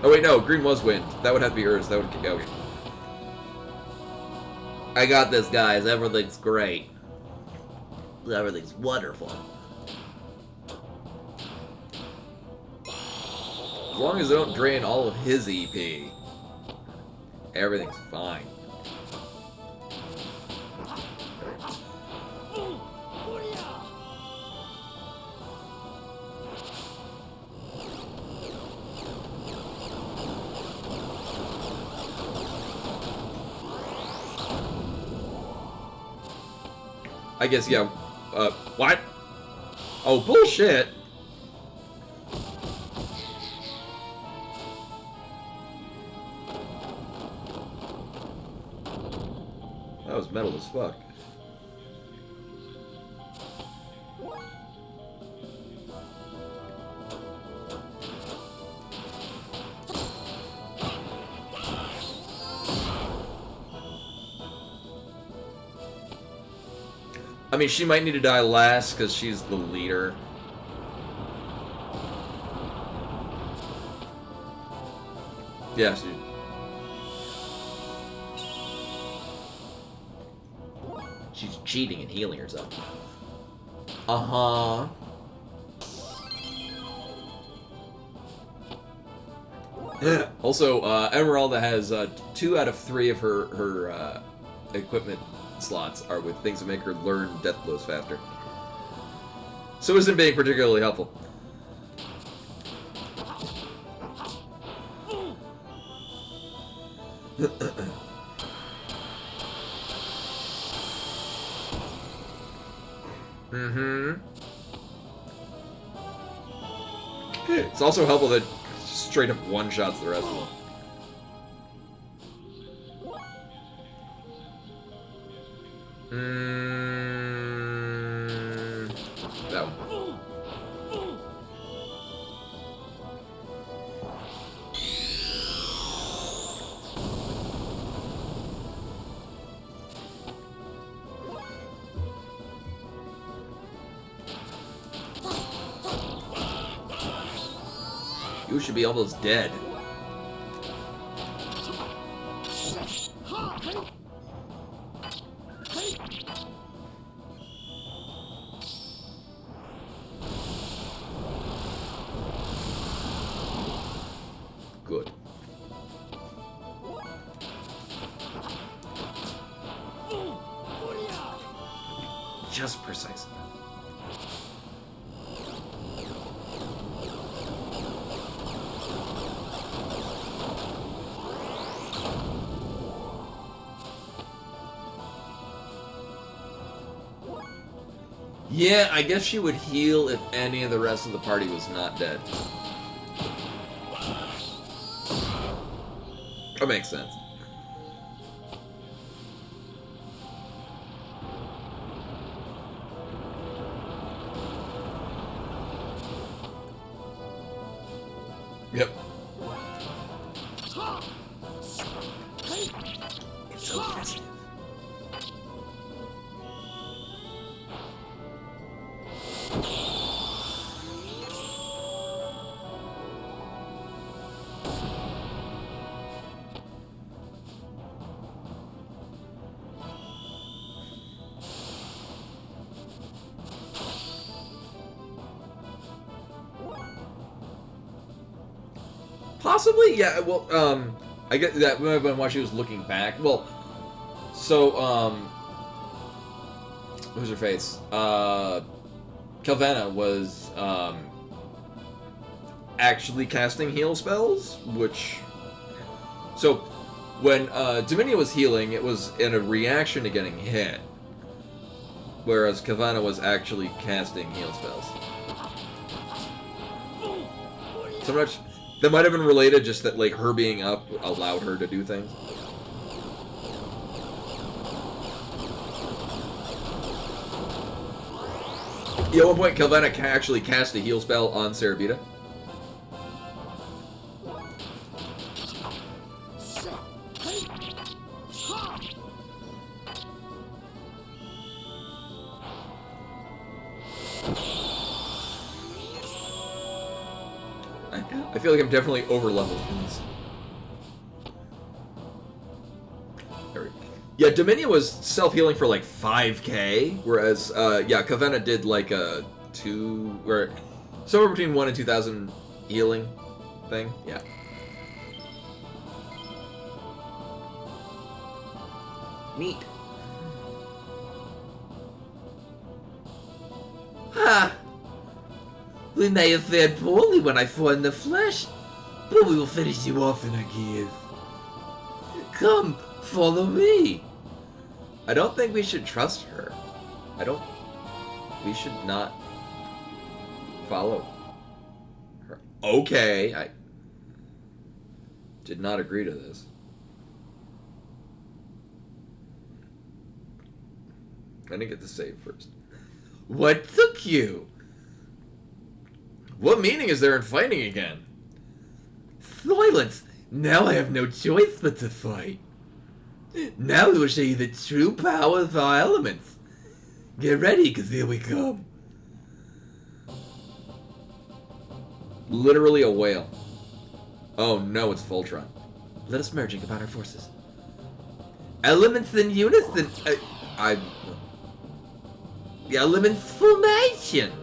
Oh wait, no, green was wind. That would have to be Earth. That would okay. I got this, guys. Everything's great. Everything's wonderful. As long as I don't drain all of his EP, everything's fine. I guess, yeah. What? Oh, bullshit! That was metal as fuck. I mean, she might need to die last because she's the leader. Yeah, she's cheating and healing herself. Uh-huh. Also, Emeralda has 2 out of 3 of her equipment slots are with things that make her learn death blows faster. So isn't being particularly helpful. It's also helpful that straight up one-shots the rest of them. That one. You should be almost dead. just precise enough. Yeah, I guess she would heal if any of the rest of the party was not dead. That makes sense. Yep. It's so festive. Possibly, yeah. Well, I get that when she was looking back. Well, so who's her face? Calvana was actually casting heal spells, which so when Dominia was healing, it was in a reaction to getting hit, whereas Calvana was actually casting heal spells. So much. That might have been related, just that like her being up allowed her to do things. Yeah, at one point, Calvana actually cast a heal spell on Cerebita. I feel like I'm definitely over-leveled in this. Yeah, Dominia was self-healing for like 5k, whereas, yeah, Calvana did like a 2, or somewhere between 1 and 2,000 healing thing, yeah. Neat. Ha! We may have fared poorly when I fought in the flesh, but we will finish you off in a gears. Come, follow me. I don't think we should trust her. We should not follow her. Okay, I did not agree to this. I didn't get to save first. What took you? What meaning is there in fighting again? Silence! Now I have no choice but to fight. Now we will show you the true power of our elements. Get ready, because here we come. Literally a whale. Oh no, it's Voltron. Let us merge and combine our forces. Elements in unison. The elements formation.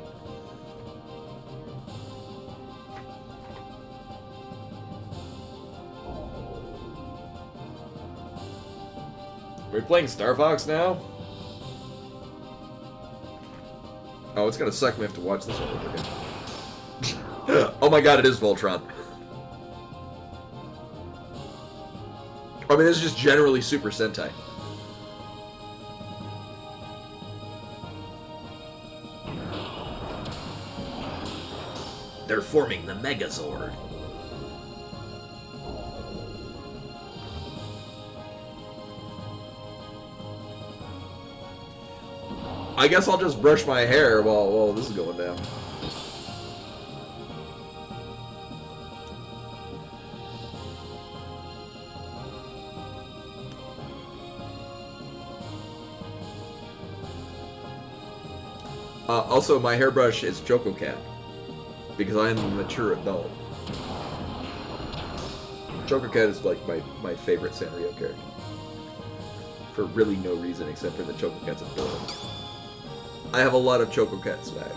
Are we playing Star Fox now? Oh, it's gonna suck. We have to watch this all over again. Oh my god, it is Voltron. I mean, this is just generally Super Sentai. They're forming the Megazord. I guess I'll just brush my hair while this is going down. Also, my hairbrush is Choco Cat, because I am a mature adult. Choco Cat is like my favorite Sanrio character. For really no reason except for the Choco Cat's adorable. I have a lot of Choco Cat swag.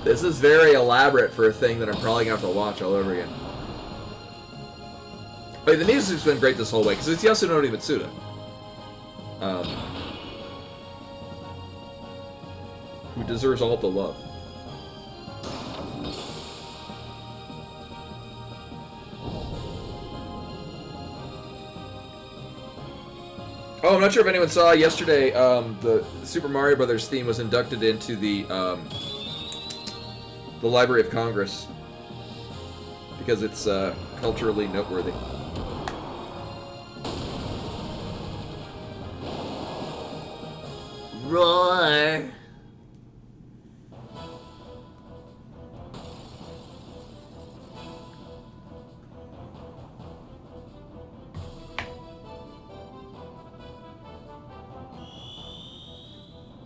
This is very elaborate for a thing that I'm probably going to have to watch all over again. Like, the music's been great this whole way, because it's Yasunori Mitsuda. Who deserves all the love. Oh, I'm not sure if anyone saw yesterday, the Super Mario Brothers theme was inducted into the Library of Congress. Because it's, culturally noteworthy. Roar.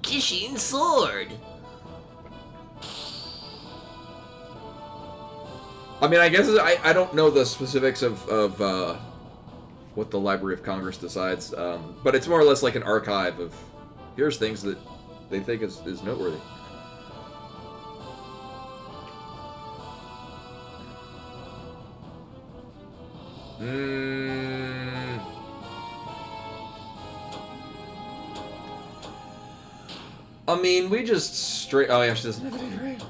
Kishin sword. I mean, I guess I don't know the specifics of what the Library of Congress decides, but it's more or less like an archive of here's things that they think is noteworthy. I mean, we just straight. Oh, yeah, she doesn't have any, right?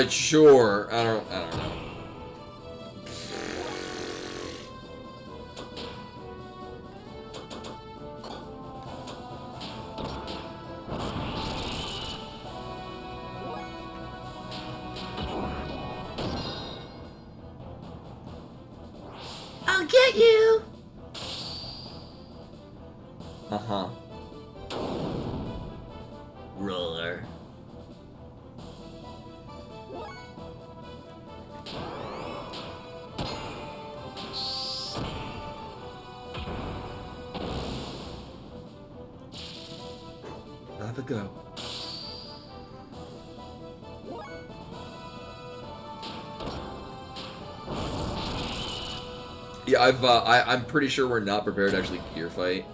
Sure. I don't know. I'll get you. Uh-huh. Roar. Have a go. Yeah, I'm pretty sure we're not prepared to actually gear fight.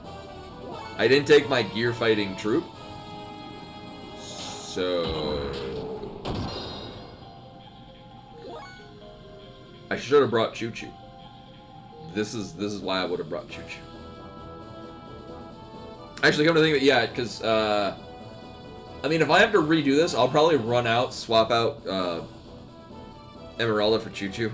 I didn't take my gear fighting troop, so I should have brought Choo Choo. This is why I would have brought Choo Choo. Actually, come to think of it, yeah, because I mean, if I have to redo this, I'll probably run out, swap out Emeralda for Choo Choo.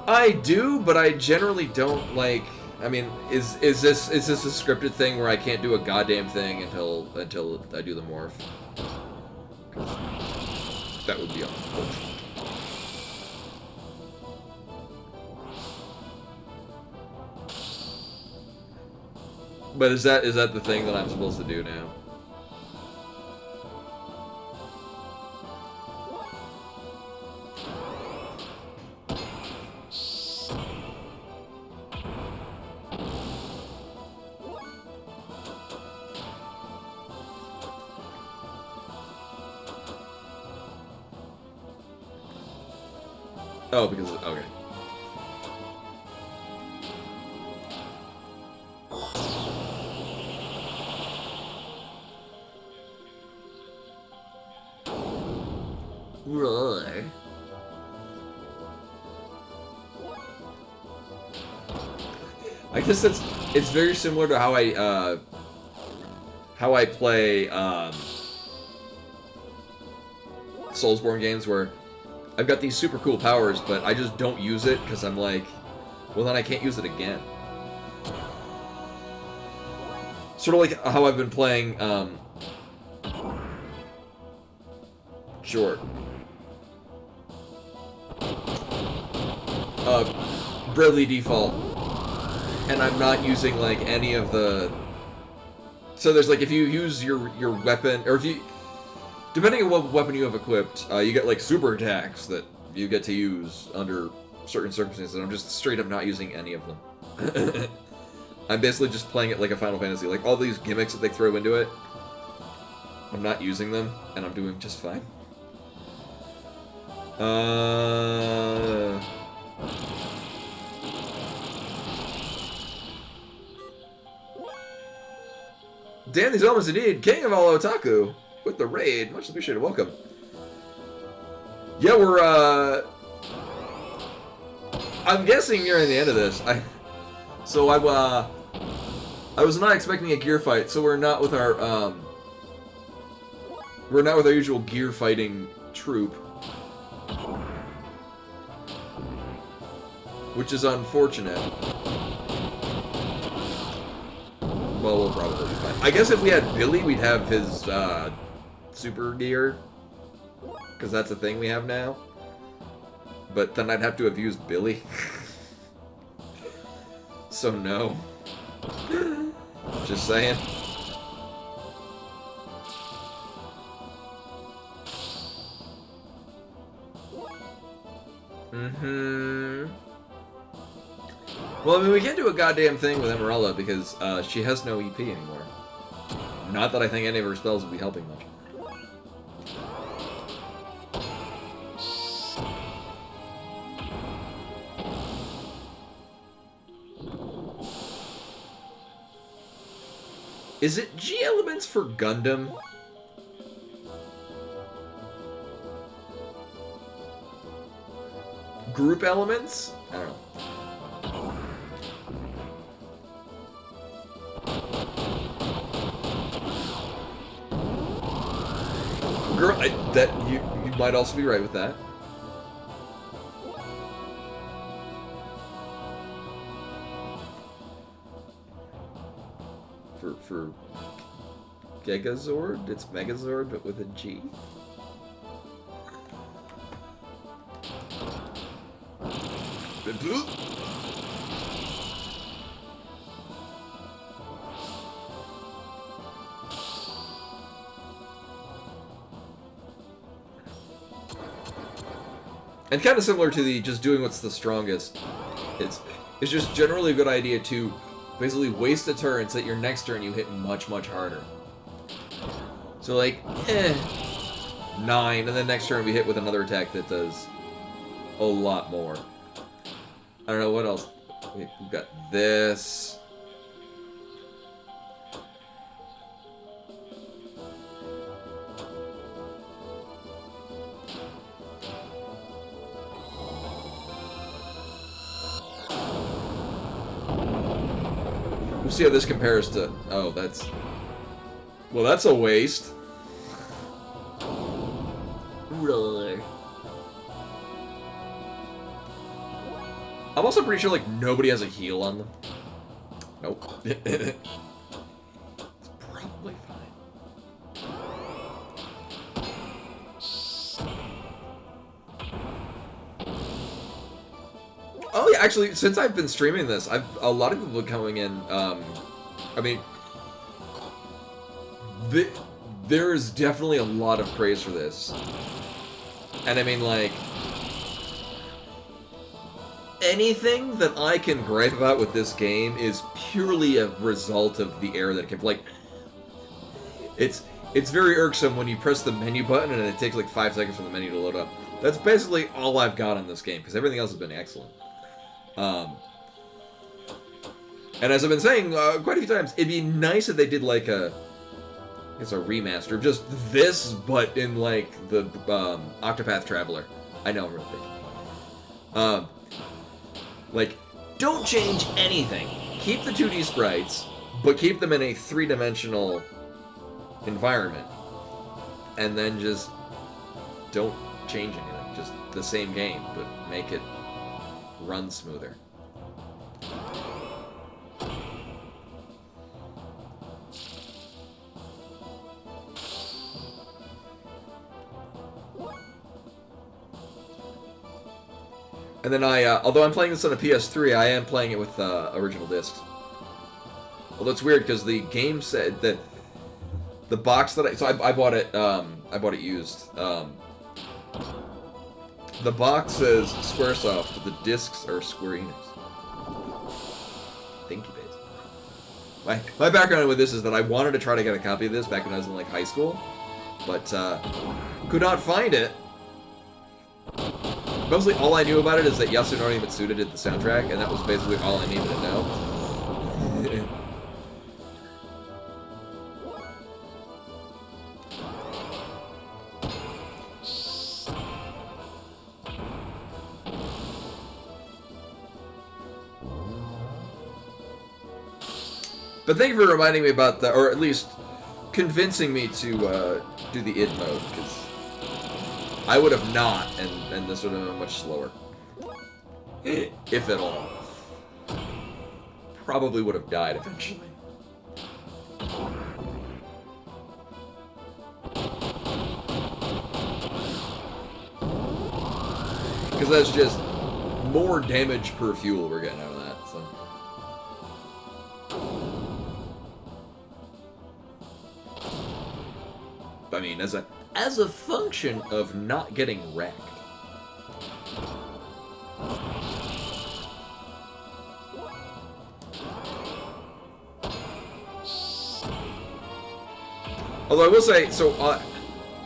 I do, but I generally don't like. I mean, is this a scripted thing where I can't do a goddamn thing until I do the morph? 'Cause that would be unfortunate. But is that the thing that I'm supposed to do now? Oh, because okay. Roar. I guess it's very similar to how I play Soulsborne games where I've got these super cool powers, but I just don't use it because I'm like, well, then I can't use it again. Sort of like how I've been playing Bravely Default, and I'm not using like any of the. So there's like if you use your weapon, or if you, depending on what weapon you have equipped, you get like super attacks that you get to use under certain circumstances. I'm just straight up not using any of them. I'm basically just playing it like a Final Fantasy. Like all these gimmicks that they throw into it, I'm not using them, and I'm doing just fine. Dan, these elements indeed. King of all otaku. With the raid. Much appreciated. Welcome. Yeah, we're, I'm guessing nearing the end of this. I was not expecting a gear fight, so we're not with our, usual gear fighting troop. Which is unfortunate. Well, we'll probably be fine. I guess if we had Billy, we'd have his, super gear. Because that's a thing we have now. But then I'd have to have used Billy. So no. Just saying. Well, I mean, we can't do a goddamn thing with Emerella because she has no EP anymore. Not that I think any of her spells would be helping much. Is it G elements for Gundam? Group elements? I don't know. Girl, you might also be right with that. For Gegazord, it's Megazord, but with a G. And kind of similar to the just doing what's the strongest. It's just generally a good idea to basically waste a turn so that your next turn you hit much, much harder. So like, 9, and then next turn we hit with another attack that does a lot more. I don't know, what else? We've got this. We'll see how this compares to... Oh, that's... Well, that's a waste. Roller. I'm also pretty sure, like, nobody has a heal on them. Nope. It's probably fine. Oh, yeah, actually, since I've been streaming this, a lot of people coming in, I mean... There's definitely a lot of praise for this. And I mean, like... Anything that I can gripe about with this game is purely a result of the error that it came. Like, it's very irksome when you press the menu button and it takes like 5 seconds for the menu to load up. That's basically all I've got on this game, because everything else has been excellent. And as I've been saying quite a few times, it'd be nice if they did like a remaster of just this, but in like the Octopath Traveler. I know I'm really big. Like, don't change anything. Keep the 2D sprites, but keep them in a 3-dimensional environment. And then just don't change anything. Just the same game, but make it run smoother. And then although I'm playing this on a PS3, I am playing it with original discs. Although it's weird because the game said that the box that I bought it used. The box says Squaresoft, but the discs are Square Enix. Thank you, Bates. My background with this is that I wanted to try to get a copy of this back when I was in like high school, but could not find it. Mostly all I knew about it is that Yasunori Mitsuda did the soundtrack, and that was basically all I needed to know. But thank you for reminding me about that, or at least convincing me to do the id mode, because I would have not, and this would have been much slower. If at all. Probably would have died eventually. Because that's just more damage per fuel we're getting out of that, so. I mean, as a function of not getting wrecked. Although I will say, so I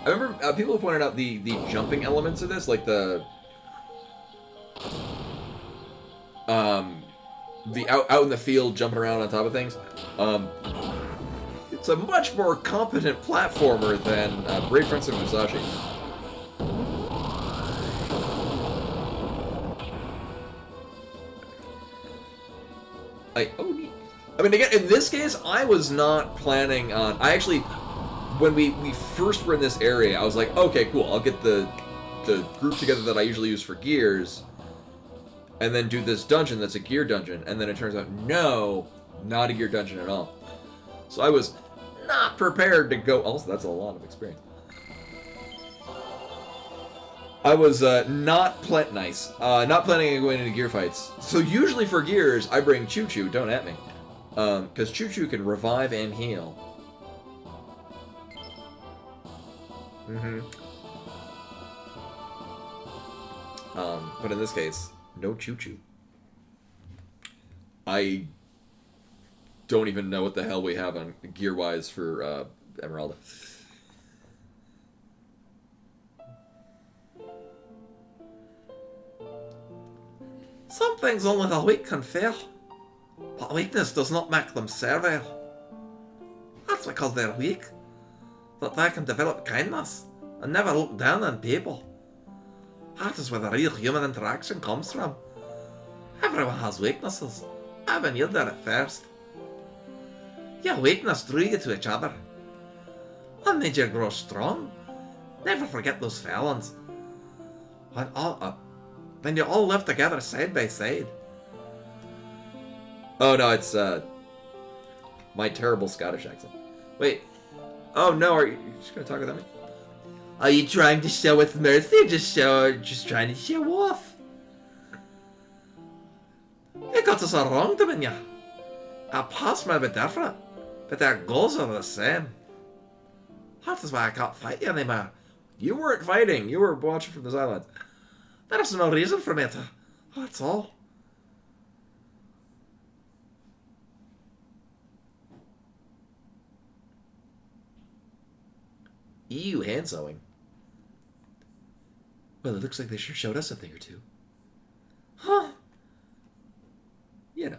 remember people have pointed out the jumping elements of this, like the out in the field jumping around on top of things. It's a much more competent platformer than Brave Fencer Musashi. Oh, neat. I mean, again, in this case, I was not planning on. I actually, when we first were in this area, I was like, okay, cool. I'll get the group together that I usually use for gears, and then do this dungeon that's a gear dungeon. And then it turns out, no, not a gear dungeon at all. So I was not prepared to go. Also, that's a lot of experience. I was not planning on going into gear fights. So usually for gears, I bring Choo Choo. Don't at me, because Choo Choo can revive and heal. But in this case, no Choo Choo. I don't even know what the hell we have on gear-wise for Emeralda. Some things only the weak can feel, but weakness does not make them servile. That's because they're weak, that they can develop kindness and never look down on people. That is where the real human interaction comes from. Everyone has weaknesses, even you did at first. Your weakness drew you to each other and made you grow strong. Never forget those felons. When you all live together side by side. Oh no, it's my terrible Scottish accent. Wait. Oh no, are you just gonna talk without me? Are you trying to show us mercy or just trying to show off? You got us all wrong, didn't you? Our paths may be different, but our goals are the same. That is why I can't fight you anymore. You weren't fighting, you were watching from the sidelines. There is no reason for me to. That's all. Ew, hand sewing. Well, it looks like they sure showed us a thing or two. Huh. You know,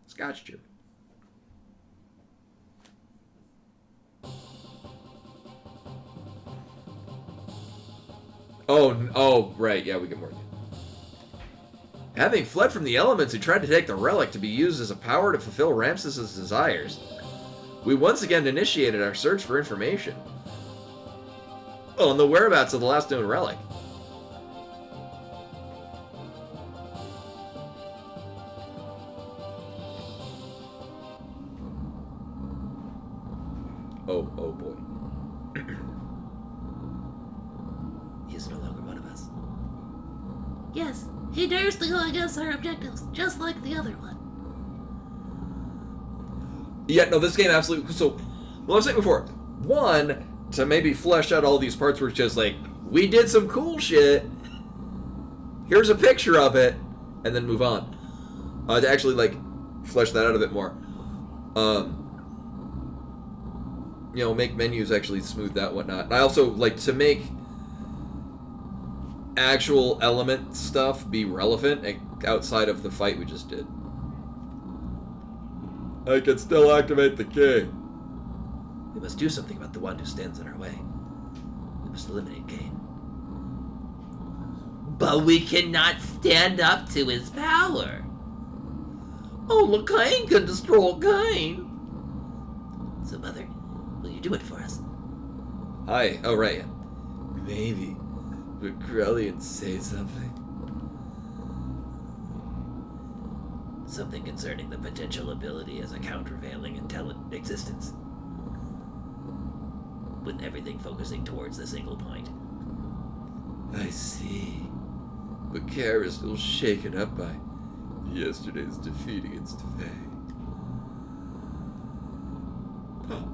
Scotch Jib. Oh, right, yeah, we get more. Having fled from the elements who tried to take the relic to be used as a power to fulfill Ramses' desires, we once again initiated our search for information. Oh, and the whereabouts of the last known relic. Oh boy. He is no longer one of us. Yes, he dares to go against our objectives, just like the other one. Yeah, no, this game absolutely... So, well, I was saying before, one, to maybe flesh out all these parts where it's just like, we did some cool shit, here's a picture of it, and then move on. To actually, like, flesh that out a bit more. You know, make menus actually smooth out and whatnot. And I also like to make actual element stuff be relevant outside of the fight we just did. I can still activate the key. We must do something about the one who stands in our way. We must eliminate Cain. But we cannot stand up to his power. Only Cain can destroy Cain. So, Mother, will you do it for us? Hi. Oh, right. Maybe. But Krellian say something. Something concerning the potential ability as a countervailing intelligent existence. With everything focusing towards the single point. I see. But Kara is still shaken up by yesterday's defeat against Faye.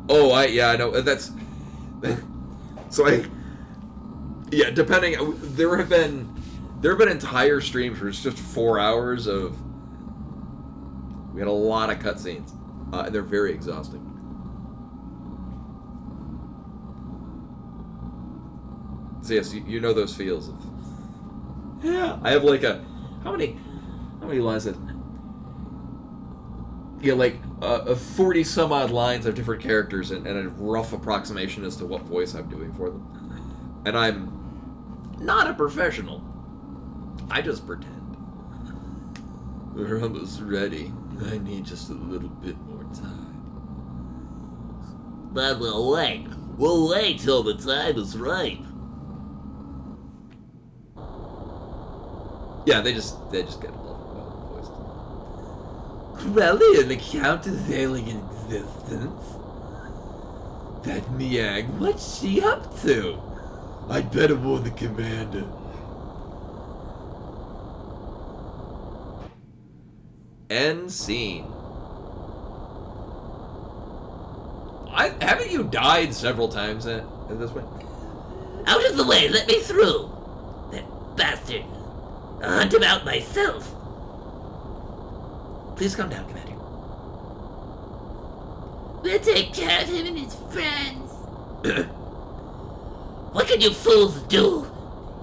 Oh, I know. That's... So yeah, depending... There have been entire streams where it's just 4 hours of... We had a lot of cutscenes. And they're very exhausting. So yes, you know those feels of... Yeah. I have like a... How many lines did... Yeah, like 40 some odd lines of different characters and a rough approximation as to what voice I'm doing for them. And I'm not a professional. I just pretend. We're almost ready. I need just a little bit more time. But we'll wait. We'll wait till the time is right. Yeah, they just get above voices. Krellian account is alien existence? That Miag, what's she up to? I'd better warn the commander. End scene. Haven't you died several times in this way? Out of the way, let me through. That bastard. I'll hunt him out myself. Please calm down, Commander. We'll take care of him and his friends. What can you fools do?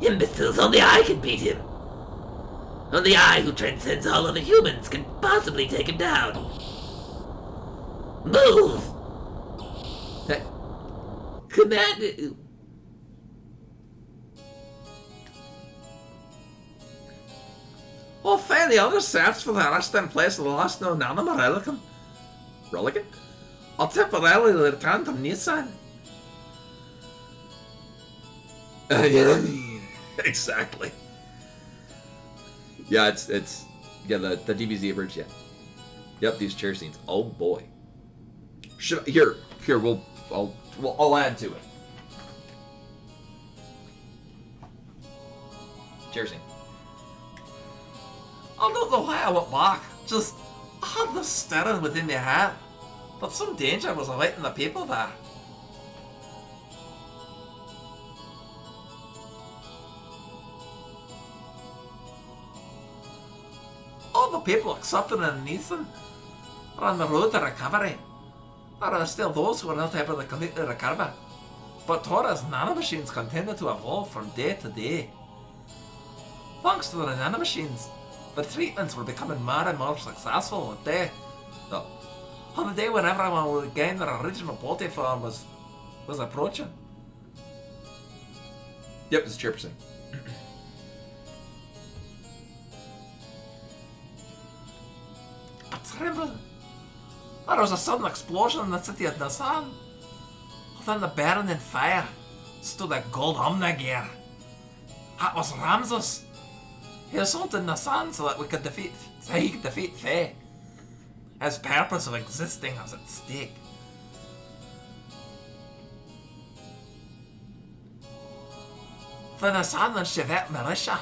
Imbeciles, only I can beat him. Only I, who transcends all other humans, can possibly take him down. Move! Commander... Well, fair, the other search for the resting place of the last known animal relican. Relican? I'll temporarily return to Nissan. Exactly. Yeah, it's yeah, the DBZ abridged, yeah. Yep, these chair scenes. Oh boy. Here, I'll add to it. Chair scene. I don't know why I went back. Just, I had this stirring within my head that some danger was awaiting the people there. All the people accepted in Nathan are on the road to recovery. There are still those who are not able to completely recover. But Torah's nanomachines continue to evolve from day to day. Thanks to the nanomachines, the treatments were becoming more and more successful on the day when everyone will regain their original body form was approaching. Yep, it's Chairperson. I trembled. There was a sudden explosion in the city of Nasan. Within the burning fire stood a gold Xenogear. That was Ramses. He assaulted Nasan so that he could defeat Faye. His purpose of existing was at stake. The Nasan and Chevet militia,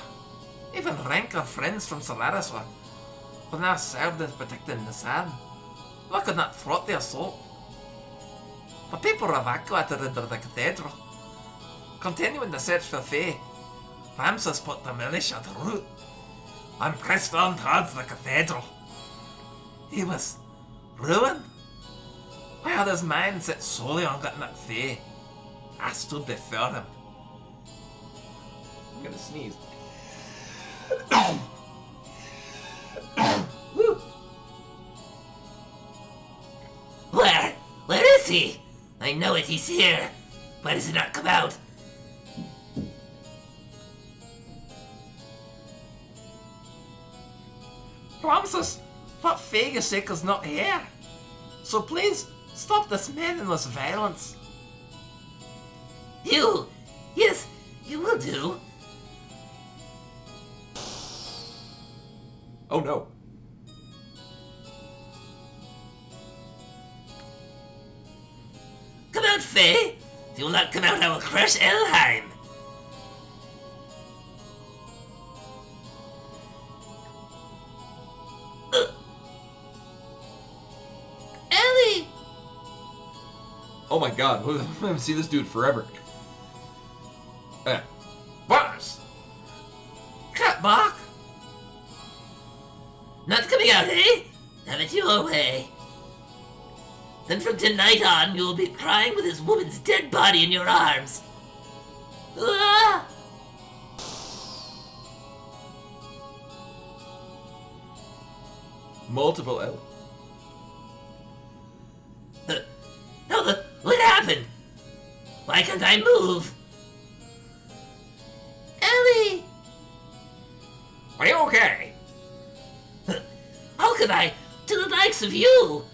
even ranker friends from Solaris were now served in protecting Nasan. We could not thwart the assault. The people were evacuated into the cathedral. Continuing the search for Faye, Ramses put the militia to rout and pressed on towards the cathedral. He was ruined. I had his mind set solely on getting at Faye. I stood before him. I'm gonna sneeze. Where is he? I know it, he's here. Why does he not come out? Ramses, that Faye you sake is not here. So please, Stop this meaningless violence. You! Yes, you will do. Oh no. Come out, Faye! If you will not come out, I will crush Elheim! Ellie! Oh my god, I haven't seen this dude forever. Boss! Cut, Mark! Not coming out, eh? Have it your way. Then from tonight on, you will be crying with this woman's dead body in your arms. Ah! Multiple L. What happened? Why can't I move? Ellie! Are you okay? How could I, to the likes of you?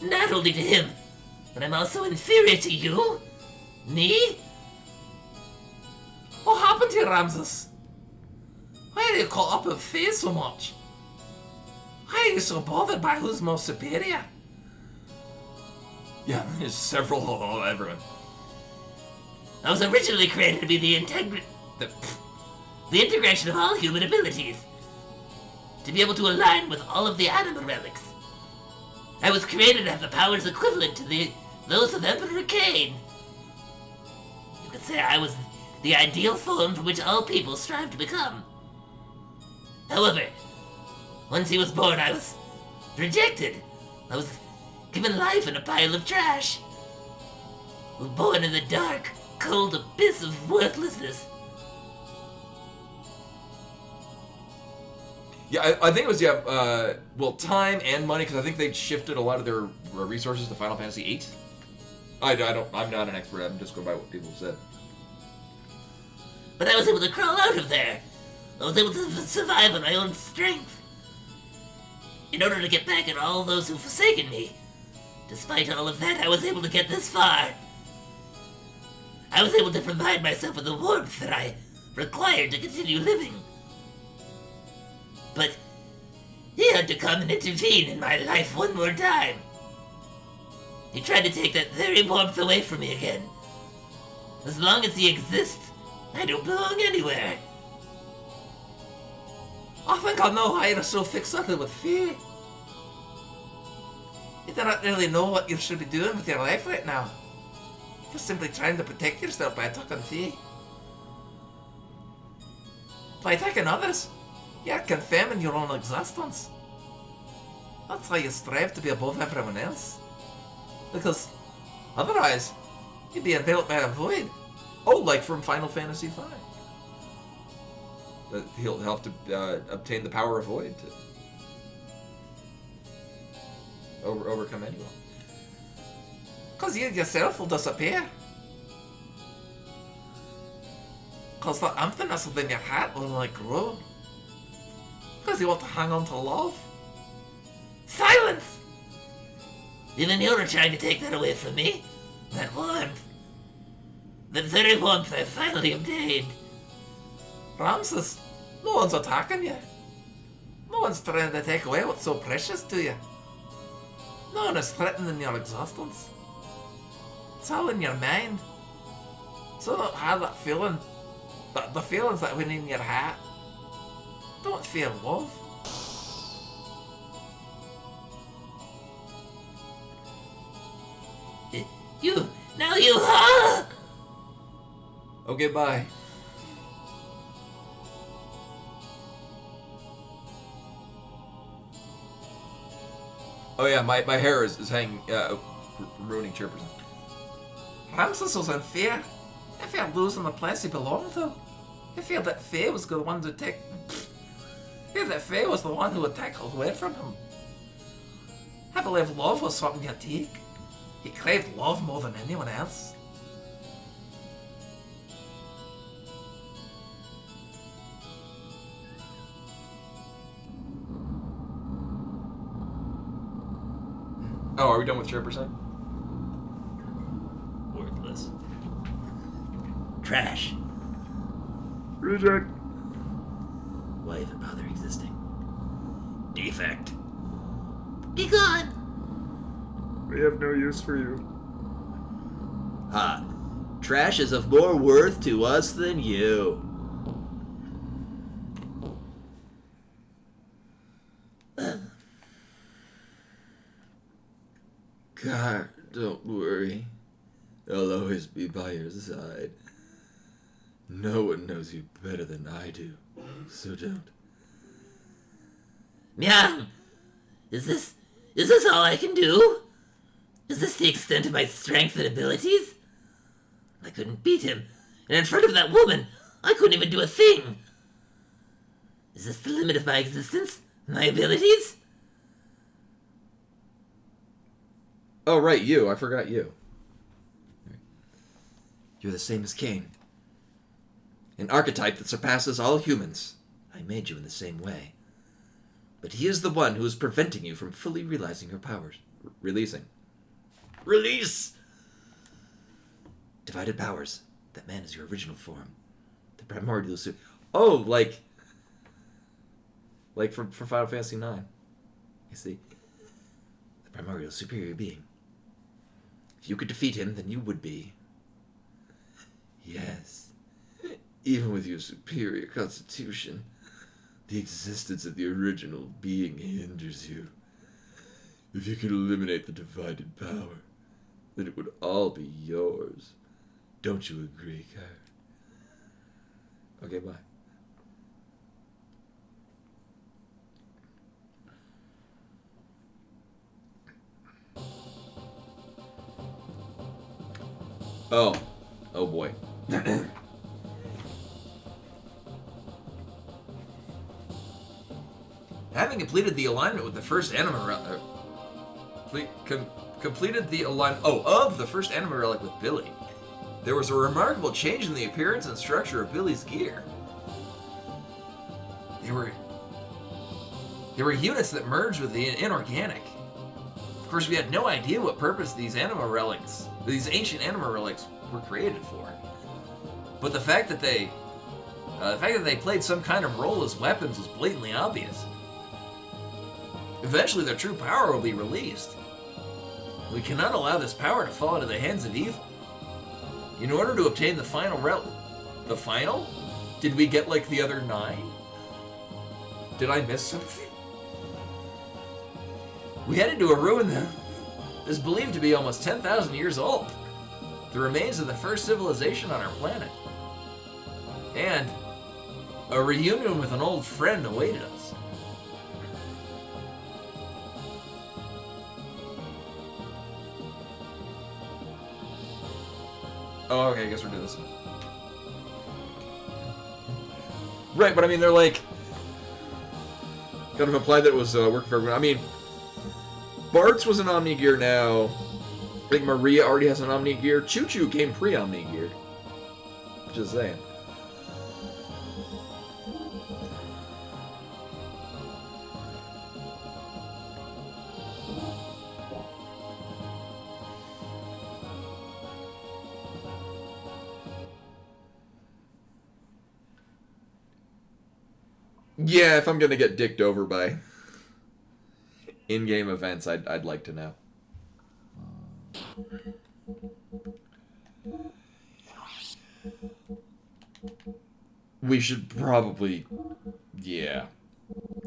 Not only to him, but I'm also inferior to you? Me? What happened to you, Ramses? Why are you caught up with Faye so much? Why are you so bothered by who's most superior? Yeah, there's several of everyone. I was originally created to be the integration of all human abilities. To be able to align with all of the animal relics. I was created to have the powers equivalent to those of Emperor Cain. You could say I was the ideal form for which all people strive to become. However, once he was born, I was rejected. I was given life in a pile of trash. Born in the dark, cold abyss of worthlessness. Yeah, I think it was, well, time and money, because I think they shifted a lot of their resources to Final Fantasy VIII. I'm not an expert, I'm just going by what people have said. But I was able to crawl out of there. I was able to survive on my own strength. In order to get back at all those who've forsaken me. Despite all of that, I was able to get this far. I was able to provide myself with the warmth that I required to continue living. But he had to come and intervene in my life one more time. He tried to take that very warmth away from me again. As long as he exists, I don't belong anywhere. I think I know why you're so fixated with Faye. You don't really know what you should be doing with your life right now. You're simply trying to protect yourself by attacking Faye. By attacking others, you're confirming your own existence. That's why you strive to be above everyone else. Because otherwise, you'd be enveloped by a void. Oh, like from Final Fantasy V. He'll have to obtain the power of Void to overcome anyone. Because you yourself will disappear. Because the emptiness within your heart will only grow. Because you want to hang on to love. Silence! Even you were trying to take that away from me. That warmth. That very warmth I finally obtained. Ramses, no one's attacking you. No one's trying to take away what's so precious to you. No one is threatening your existence. It's all in your mind. So don't have that feeling, the feelings that went in your heart. Don't fear love. Now you are! Okay, bye. Oh yeah, my hair is hanging, ruining Chirperson. Ramses was in fear. He feared losing the place he belonged to. He feared that Faye was the one to take. He feared that Faye was the one who would take it away from him. I believe love was something you'd take. He craved love more than anyone else. Oh, are we done with chairperson? Worthless. Trash. Reject. Why even bother existing? Defect. Be gone! We have no use for you. Ha! Trash is of more worth to us than you. God, don't worry. I'll always be by your side. No one knows you better than I do, so don't. Meow. Is this all I can do? Is this the extent of my strength and abilities? I couldn't beat him, and in front of that woman, I couldn't even do a thing. Is this the limit of my existence? My abilities? Oh, right, you. I forgot you. You're the same as Cain. An archetype that surpasses all humans. I made you in the same way. But he is the one who is preventing you from fully realizing your powers. Releasing. Release! Divided powers. That man is your original form. The primordial suit. Oh, like from Final Fantasy IX. I see. The primordial superior being. If you could defeat him, then you would be. Yes. Even with your superior constitution, the existence of the original being hinders you. If you could eliminate the divided power, then it would all be yours. Don't you agree, Kyra? Okay, bye. Oh. Oh boy. Having completed the alignment with the first anima relic, completed the alignment of the first anima relic with Billy, there was a remarkable change in the appearance and structure of Billy's gear. There were units that merged with the inorganic. Of course, we had no idea what purpose these ancient anima relics were created for. But the fact that they played some kind of role as weapons was blatantly obvious. Eventually, their true power will be released. We cannot allow this power to fall into the hands of evil. In order to obtain the final the final? Did we get like the other 9? Did I miss something? We headed to a ruin that is believed to be almost 10,000 years old. The remains of the first civilization on our planet. And a reunion with an old friend awaited us. Oh, okay, I guess we're doing this one. Right, but I mean, they're like kind of implied that it was working for everyone. I mean, Bart's was an Omni Gear now. I think Maria already has an Omni Gear. Choo Choo came pre-Omni Gear. Just saying. Yeah, if I'm gonna get dicked over by in-game events, I'd like to know. We should probably, yeah.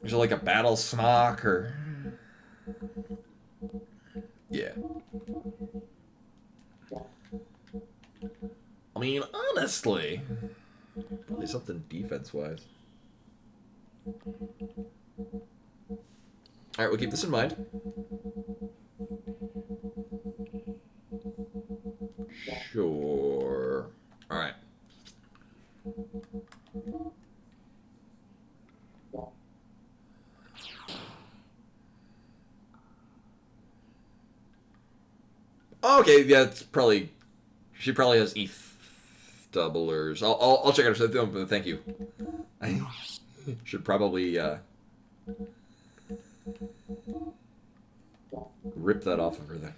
Is it like a battle smock or? Yeah. I mean, honestly, probably something defense-wise. Alright, we'll keep this in mind. Sure. Alright. Okay, yeah, it's probably... She probably has ETH doublers. I'll check out her stuff, but thank you. I should probably, Rip that off of her then.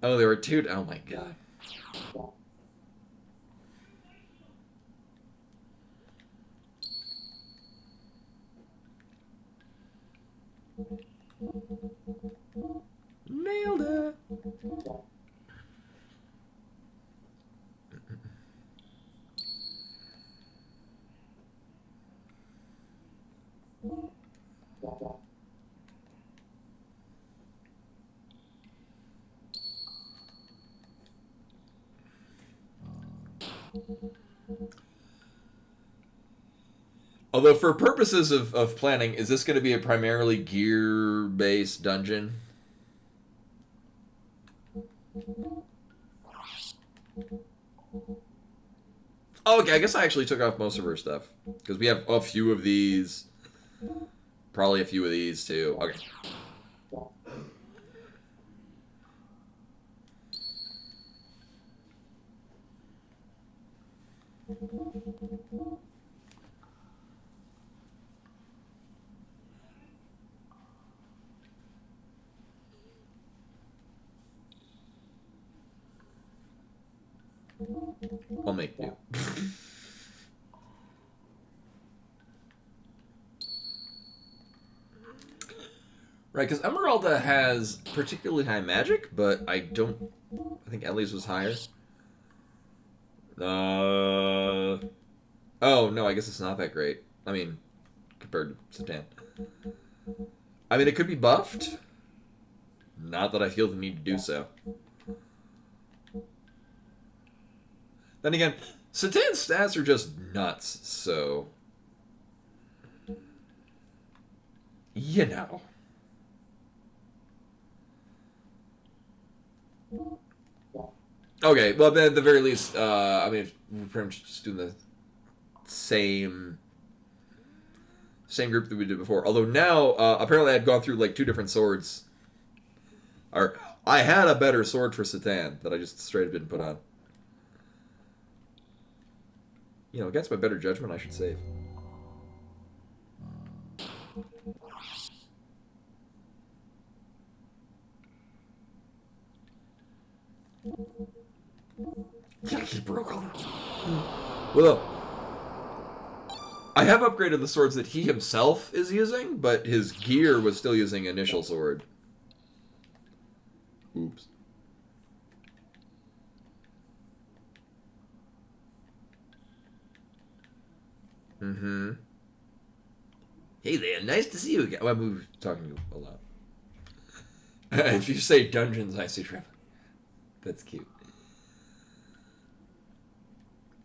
Oh, there were two. Oh my god. Nailed it. Although, for purposes of planning, is this going to be a primarily gear-based dungeon? Oh, okay, I guess I actually took off most of her stuff. Because we have a few of these. Probably a few of these, too. Okay. I'll make do. Right, because Emeralda has particularly high magic, but I think Ellie's was higher. Oh, no, I guess it's not that great. I mean, compared to Satan. I mean, it could be buffed. Not that I feel the need to do so. Then again, Satan's stats are just nuts, so... You know. Okay, well, at the very least, I mean, we're pretty much just doing the same group that we did before. Although now, apparently I'd gone through, like, 2 different swords. Or, I had a better sword for Satan that I just straight up didn't put on. You know, against my better judgment, I should save. Yeah, he broke all that. Well, I have upgraded the swords that he himself is using, but his gear was still using initial sword. Oops. Mm-hmm. Hey there, nice to see you again. Well, we were talking to you a lot. If you say dungeons, I see trip. That's cute.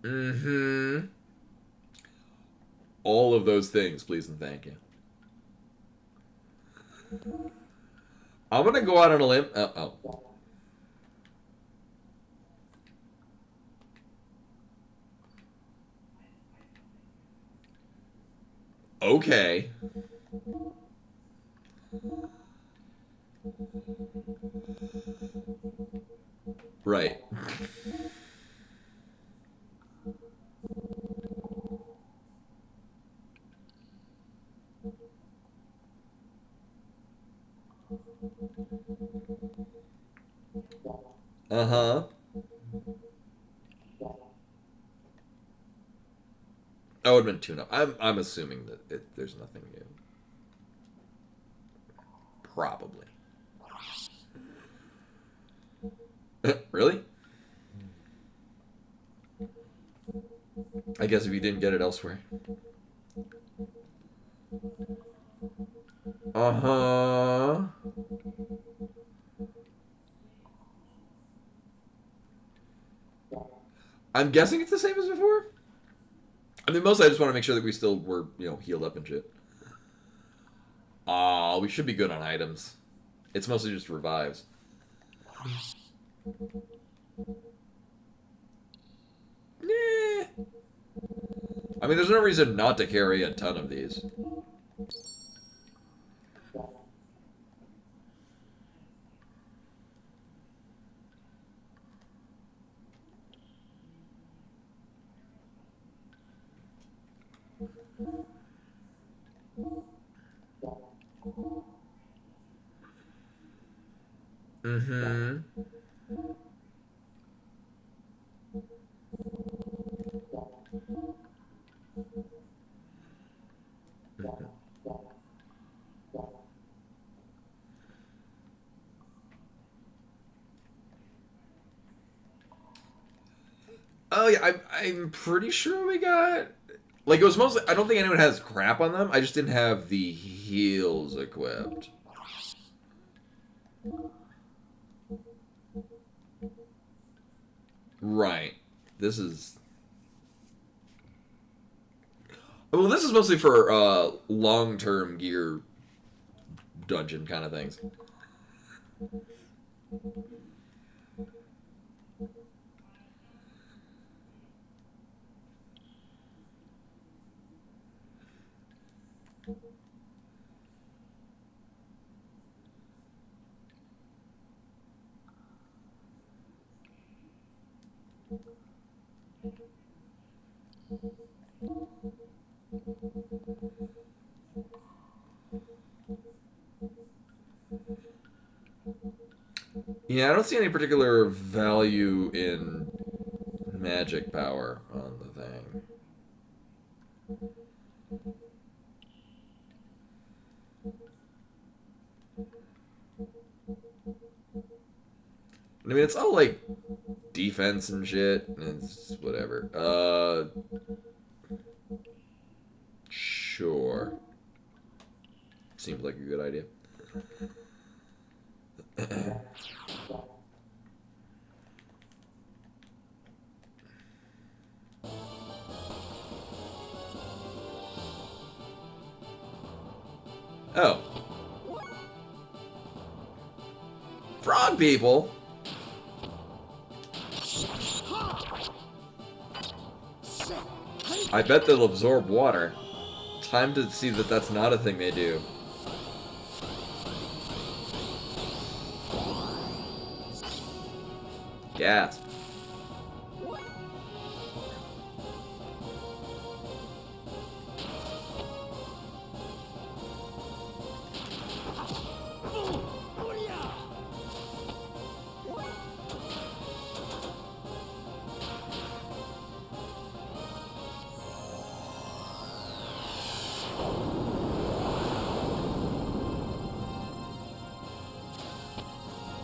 Mm-hmm. All of those things, please and thank you. I'm gonna go out on a limb. Oh. Okay. Right. Uh-huh. That would have been tune-up. I'm assuming that there's nothing new. Probably. Really? I guess if you didn't get it elsewhere. Uh-huh. I'm guessing it's the same as before? I mean, mostly I just want to make sure that we still were, healed up and shit. We should be good on items. It's mostly just revives. Nah. I mean, there's no reason not to carry a ton of these. Mm-hmm. Oh yeah, I'm pretty sure we got like it was mostly. I don't think anyone has crap on them. I just didn't have the heals equipped. Right. This is. Well, this is mostly for long-term gear dungeon kind of things. Yeah, I don't see any particular value in magic power on the thing. I mean, it's all like defense and shit. And it's whatever. Sure. Seems like a good idea. Oh. Frog people? I bet they'll absorb water. Time to see that that's not a thing they do. Gasp.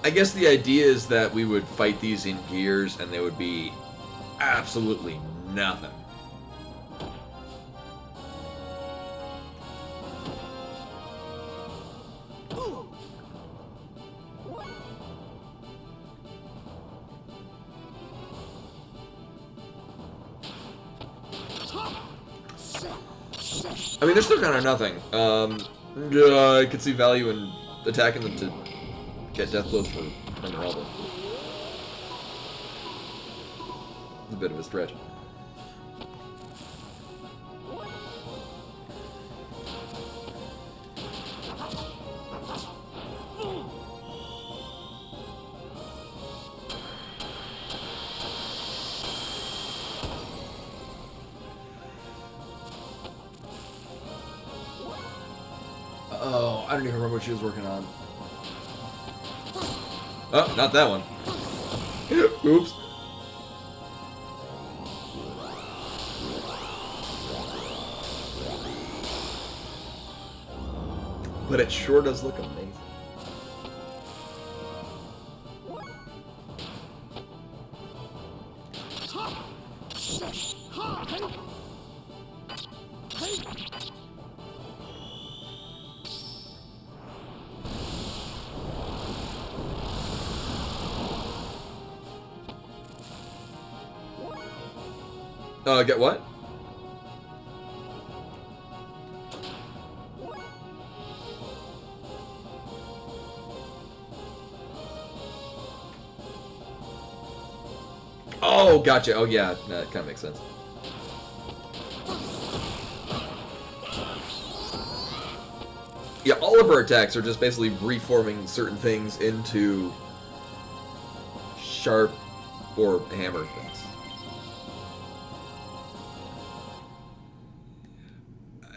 I guess the idea is that we would fight these in gears and they would be absolutely nothing. I mean, they're still kind of nothing. I could see value in attacking them to get death blows for Emeralda. It's a bit of a stretch. Oh, I don't even remember what she was working on. Oh, not that one. Oops. But it sure does look amazing. Get what? Oh, gotcha. Oh, yeah. That kind of makes sense. Yeah, all of her attacks are just basically reforming certain things into sharp or hammer things.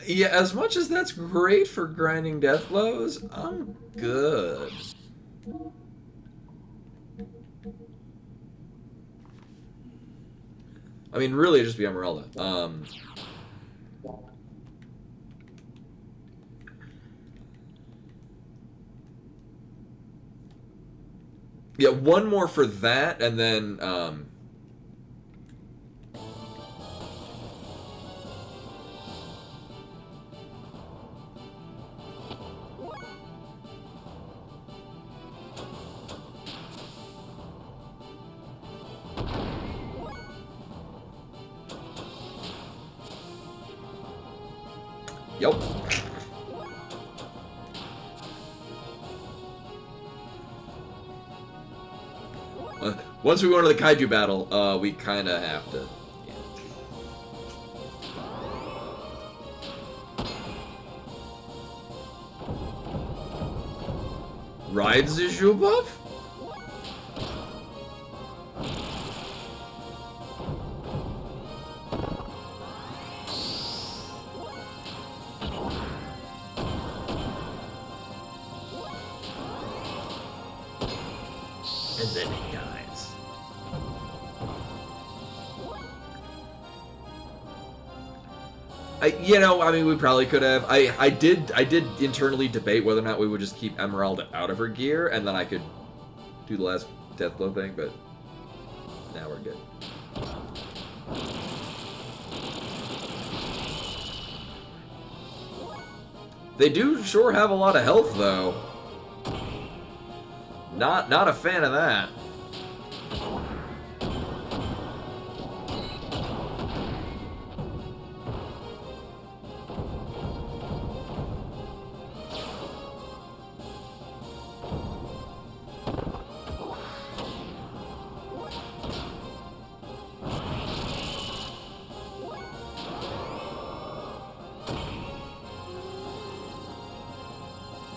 Yeah, as much as that's great for grinding death blows, I'm good. I mean, really, it'd just be Emeralda. Yeah, one more for that, and then, yep. Once we go into the kaiju battle, we kind of have to. Yeah. Rides the Zhubov? And then he dies. I mean, we probably could have. I did internally debate whether or not we would just keep Emeralda out of her gear, and then I could do the last death blow thing, but now we're good. They do sure have a lot of health, though. Not a fan of that.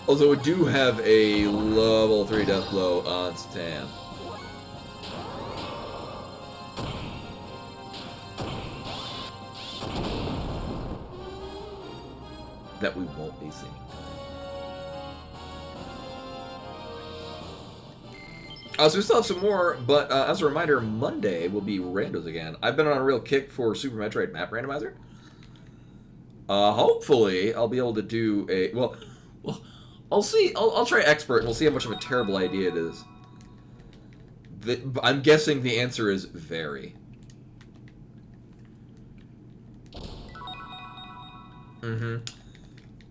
Although we do have a level 3 death blow on Satan. That we won't be seeing. So we still have some more, but as a reminder, Monday will be randos again. I've been on a real kick for Super Metroid Map Randomizer. Hopefully, I'll be able to do a... Well, I'll see. I'll try Expert, and we'll see how much of a terrible idea it is. I'm guessing the answer is very. Mm-hmm.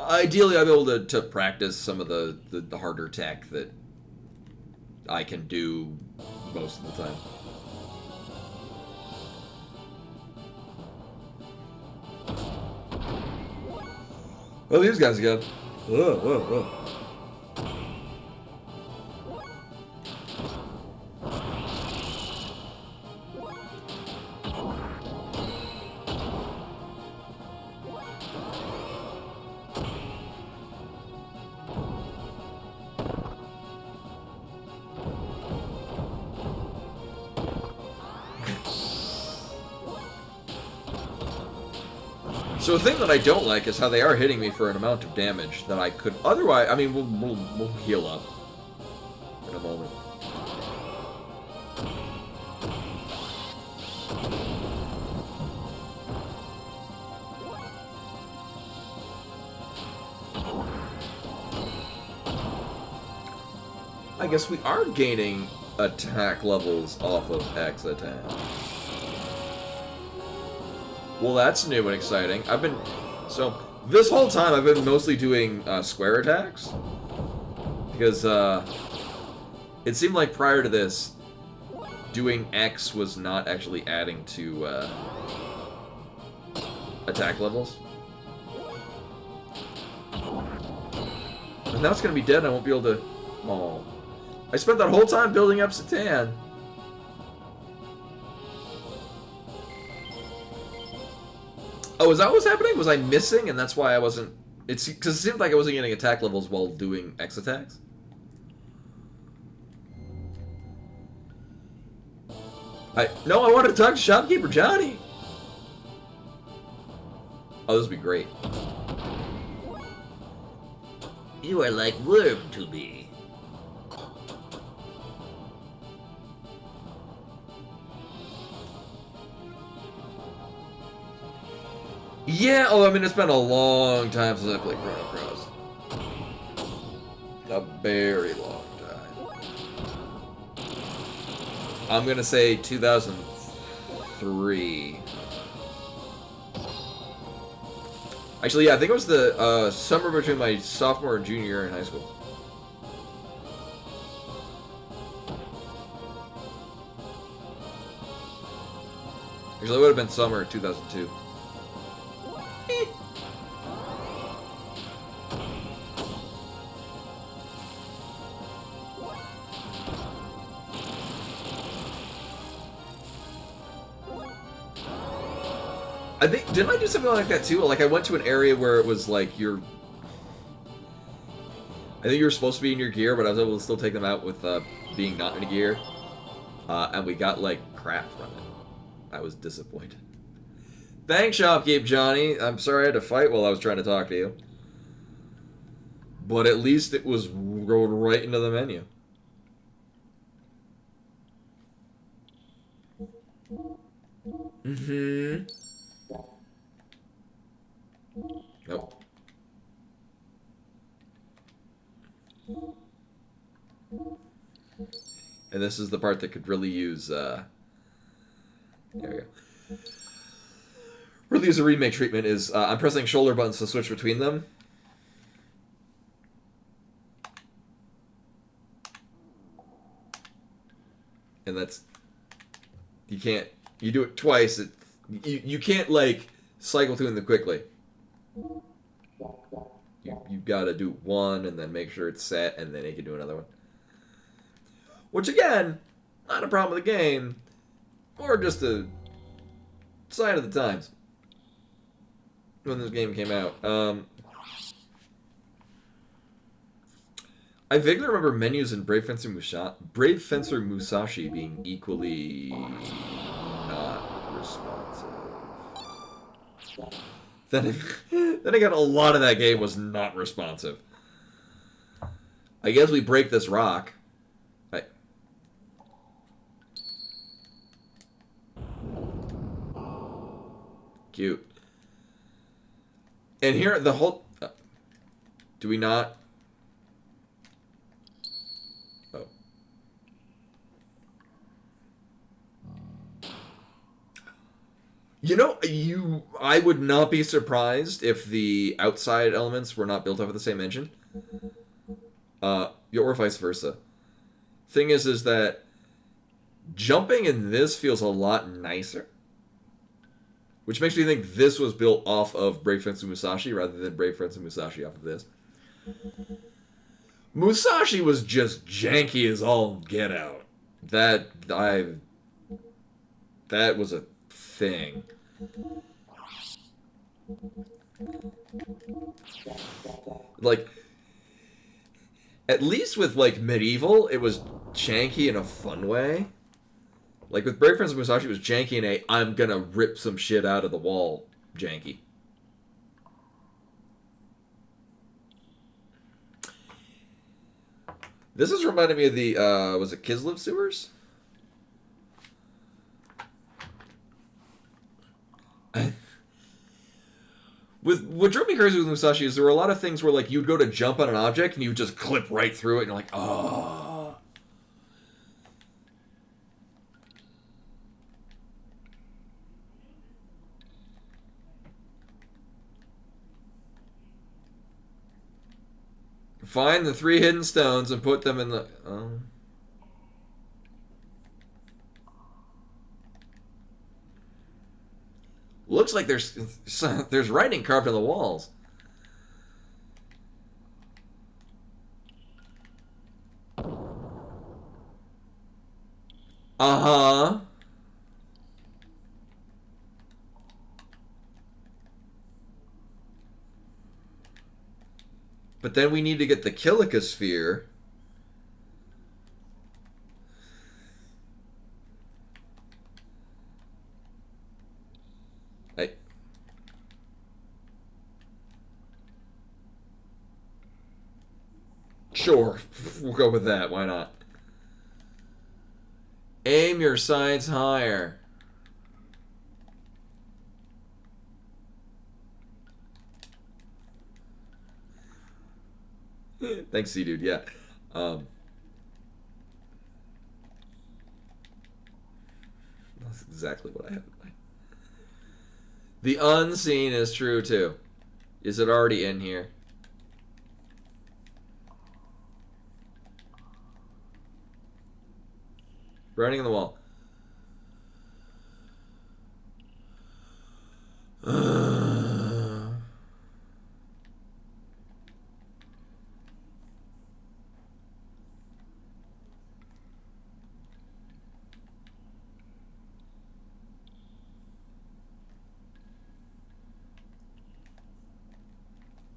Ideally, I'll be able to practice some of the harder tech that I can do most of the time. Well, these guys again. Whoa, whoa, whoa. So the thing that I don't like is how they are hitting me for an amount of damage that I could otherwise... I mean, we'll heal up in a moment. I guess we are gaining attack levels off of X attack. Well, that's new and exciting. So, this whole time I've been mostly doing square attacks. Because, it seemed like prior to this, doing X was not actually adding to, attack levels. And now it's gonna be dead and I won't be able to... Oh. I spent that whole time building up Satan. Oh, is that what was happening? Was I missing, and that's why I wasn't... It's because it seemed like I wasn't getting attack levels while doing X attacks. No, I wanted to talk to Shopkeeper Johnny. Oh, this would be great. You are like worm to me. Yeah, although I mean it's been a long time since I played Chrono Cross. A very long time. I'm gonna say 2003. Actually, yeah, I think it was the summer between my sophomore and junior year in high school. Actually, it would have been summer 2002. I think, didn't I do something like that too? Like I went to an area where it was like I think you were supposed to be in your gear, but I was able to still take them out with being not in a gear. And we got like crap from it. I was disappointed. Thanks, Shopkeep Johnny. I'm sorry I had to fight while I was trying to talk to you. But at least it was going right into the menu. Mm-hmm. Nope. And this is the part that could really use, there we go. Really use a remake treatment is, I'm pressing shoulder buttons to switch between them. And that's, you can't, you do it twice, you can't, like, cycle through them quickly. You gotta do one and then make sure it's set and then you can do another one. Which again, not a problem with the game, or just a sign of the times. When this game came out. I vaguely remember menus in Brave Fencer Musashi being equally not responsive. Then again, a lot of that game was not responsive. I guess we break this rock. Cute. And here, the whole... do we not... Oh. You know, I would not be surprised if the outside elements were not built off of the same engine. Or vice versa. Thing is that jumping in this feels a lot nicer. Which makes me think this was built off of Brave Fencer Musashi rather than Brave Fencer Musashi off of this. Musashi was just janky as all get out. That was a thing. Like, at least with, like, Medieval, it was janky in a fun way. Like, with Brave Fencer Musashi, it was janky in a, I'm gonna rip some shit out of the wall janky. This is reminding me of the, was it Kislev sewers? What drove me crazy with Musashi is there were a lot of things where, like, you'd go to jump on an object and you would just clip right through it and you're like, oh. Find the 3 hidden stones and put them in the... Looks like there's writing carved on the walls. Uh-huh. But then we need to get the Kilika sphere. Sure, we'll go with that. Why not? Aim your sights higher. Thanks, C dude. Yeah. That's exactly what I have in mind. The unseen is true too. Is it already in here? Writing on the wall.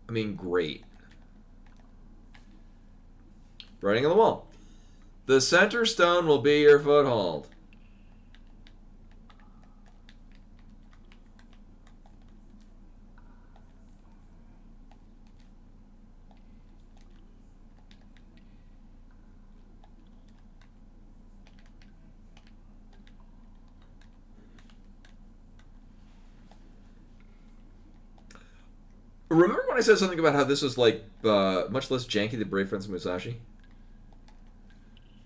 I mean, great. Writing on the wall. The center stone will be your foothold. Remember when I said something about how this was like much less janky than Brave Friends of Musashi?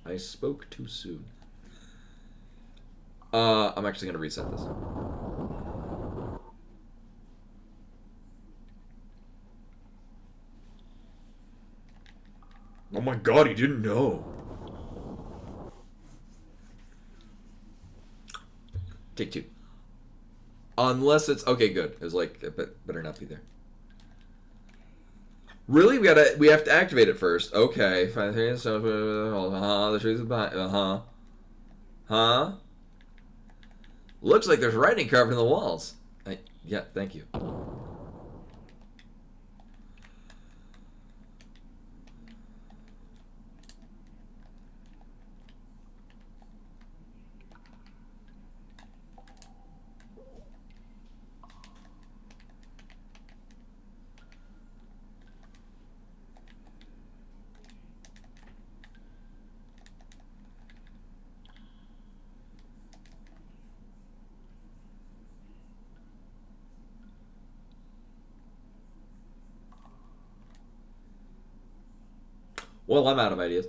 I spoke too soon. I'm actually gonna reset this. Oh my god, he didn't know. Take two. Unless it's okay, good. It was like it better not be there. Really? We have to activate it first. Okay. The truth is behind. Huh? Looks like there's writing carved in the walls. Yeah, thank you. Well, I'm out of ideas.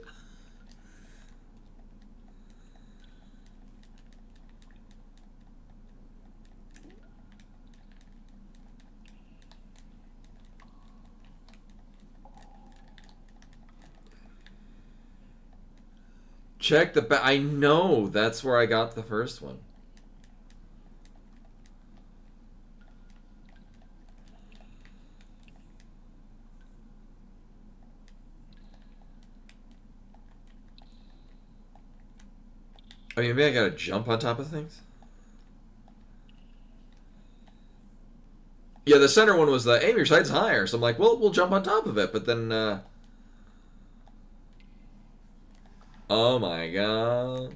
Check the back. I know. That's where I got the first one. I mean, maybe I gotta jump on top of things? Yeah, the center one was the aim your sights higher. So I'm like, well, we'll jump on top of it. But then, oh my god.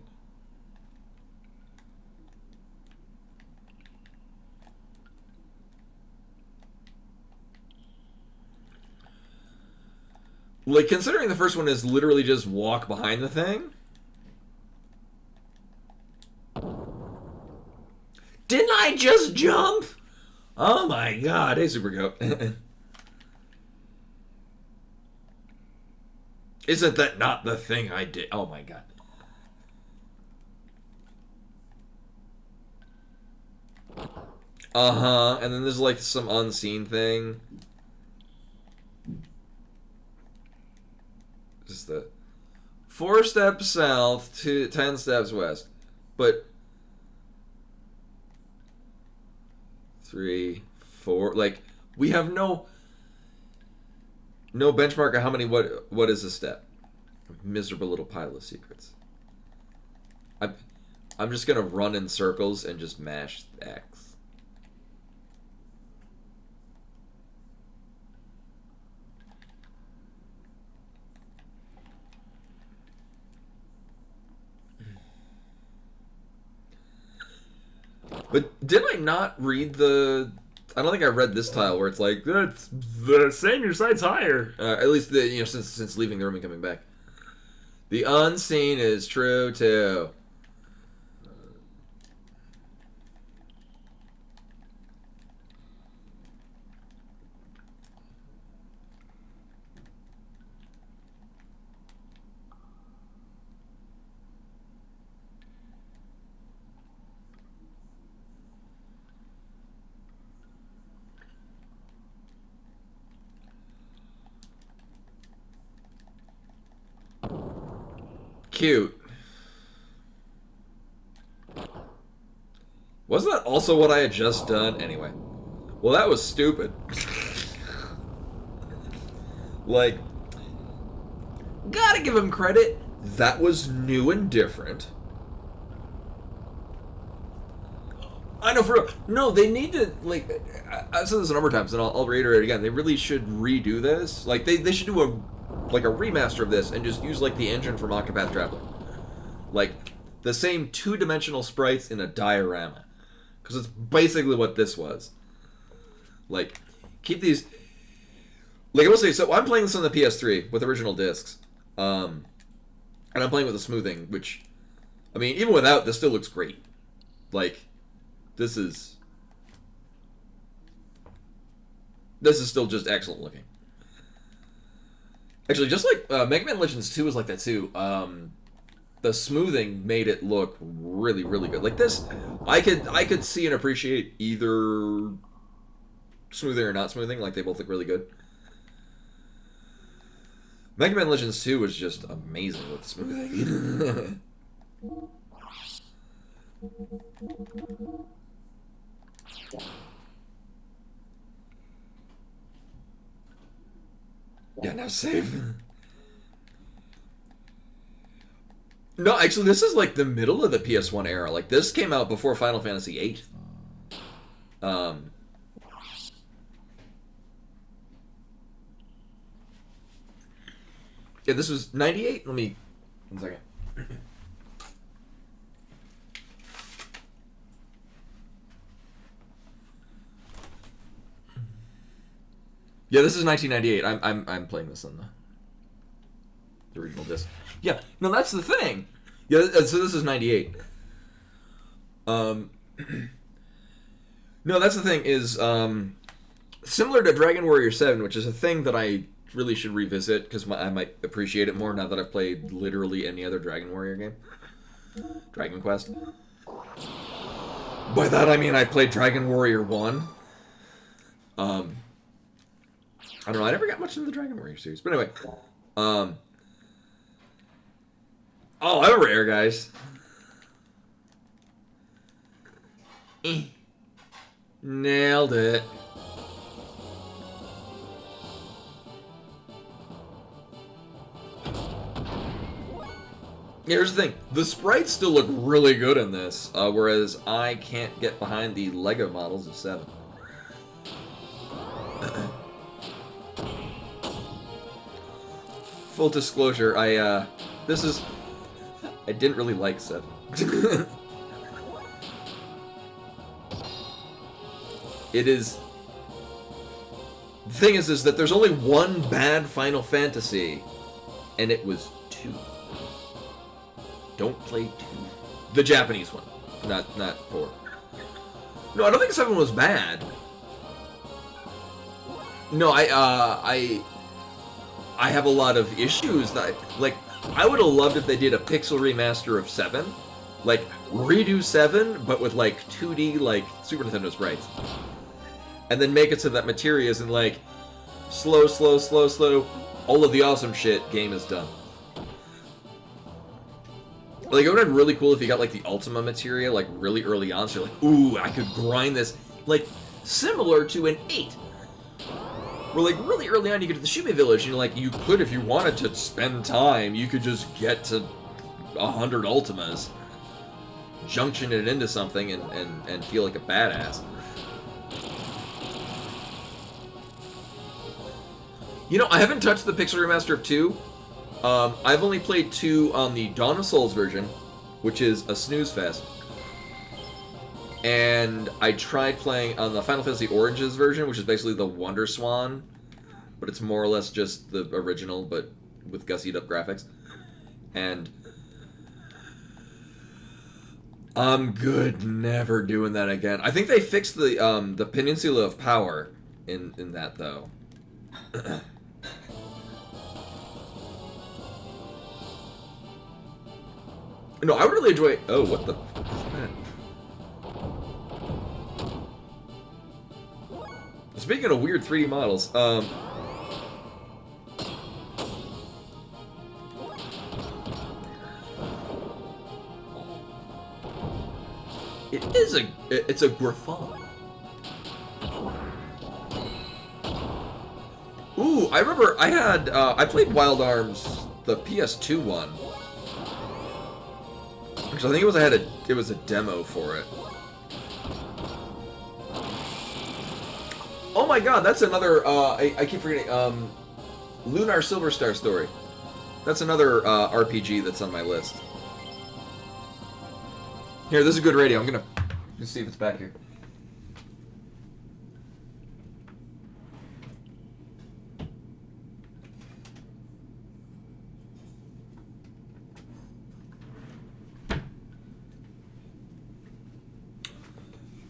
Like, considering the first one is literally just walk behind the thing. Didn't I just jump? Oh my god. Hey, Super Goat. Isn't that not the thing I did? Oh my god. Uh-huh. And then there's like some unseen thing. Just the 4 steps south to 10 steps west. But 3, 4, like we have no benchmark of how many what is a step. Miserable little pile of secrets. I'm just gonna run in circles and just mash X. But didn't I not read the? I don't think I read this tile where it's like it's the same. Your sights higher. At least since leaving the room and coming back. The unseen is true too. cute. Wasn't that also what I had just done? Anyway. Well, that was stupid. Like, gotta give him credit. That was new and different. I know, for real. No, they need to, like, I've said this a number of times, and I'll reiterate it again. They really should redo this. Like, they should do a remaster of this and just use, like, the engine from Octopath Traveler. Like, the same two-dimensional sprites in a diorama. Because it's basically what this was. Like, keep these... Like, I will say, so I'm playing this on the PS3 with original discs. And I'm playing with the smoothing, which... I mean, even without, this still looks great. Like, this is still just excellent looking. Actually, just like Mega Man Legends 2 was like that too. The smoothing made it look really, really good. Like this, I could see and appreciate either smoothing or not smoothing. Like they both look really good. Mega Man Legends 2 was just amazing with smoothing. Yeah, now save. No, actually, this is like the middle of the PS1 era. Like, this came out before Final Fantasy VIII. Yeah, this was 98? Let me... 1 second. Yeah, this is 1998. I'm playing this on the original disc. Yeah, no, that's the thing. Yeah, so this is 98. No, that's the thing is similar to Dragon Warrior 7, which is a thing that I really should revisit because I might appreciate it more now that I've played literally any other Dragon Warrior game. Dragon Quest. By that I mean I played Dragon Warrior 1. I don't know, I never got much into the Dragon Warrior series. But anyway, oh, I remember Air Guys. Nailed it. Here's the thing. The sprites still look really good in this, whereas I can't get behind the Lego models of 7. Full disclosure, I didn't really like 7. It is... The thing is that there's only one bad Final Fantasy, and it was 2. Don't play 2. The Japanese one, not 4. No, I don't think 7 was bad. No, I have a lot of issues that, like, I would have loved if they did a pixel remaster of 7. Like, redo 7, but with, like, 2D, like, Super Nintendo sprites. And then make it so that materia isn't, like, slow, all of the awesome shit, game is done. Like, it would have been really cool if you got, like, the Ultima materia, like, really early on, so you're like, ooh, I could grind this. Like, similar to an 8. Where, like, really early on you get to the Shume Village, and, like, you could, if you wanted to spend time, you could just get to 100 Ultimas, junction it into something, and feel like a badass. You know, I haven't touched the Pixel Remaster of 2. I've only played 2 on the Dawn of Souls version, which is a snooze fest. And I tried playing on the Final Fantasy Origins version, which is basically the Wonder Swan, but it's more or less just the original, but with gussied up graphics. And I'm good never doing that again. I think they fixed the Peninsula of Power in that, though. No, I would really enjoy... Oh, what the fuck is that? Speaking of weird 3D models, it's a Griffon. Ooh, I remember I played Wild Arms, the PS2 one. Because I think it was a demo for it. Oh my god, that's another, I keep forgetting, Lunar Silver Star Story. That's another RPG that's on my list. Here, this is good radio. I'm gonna see if it's back here.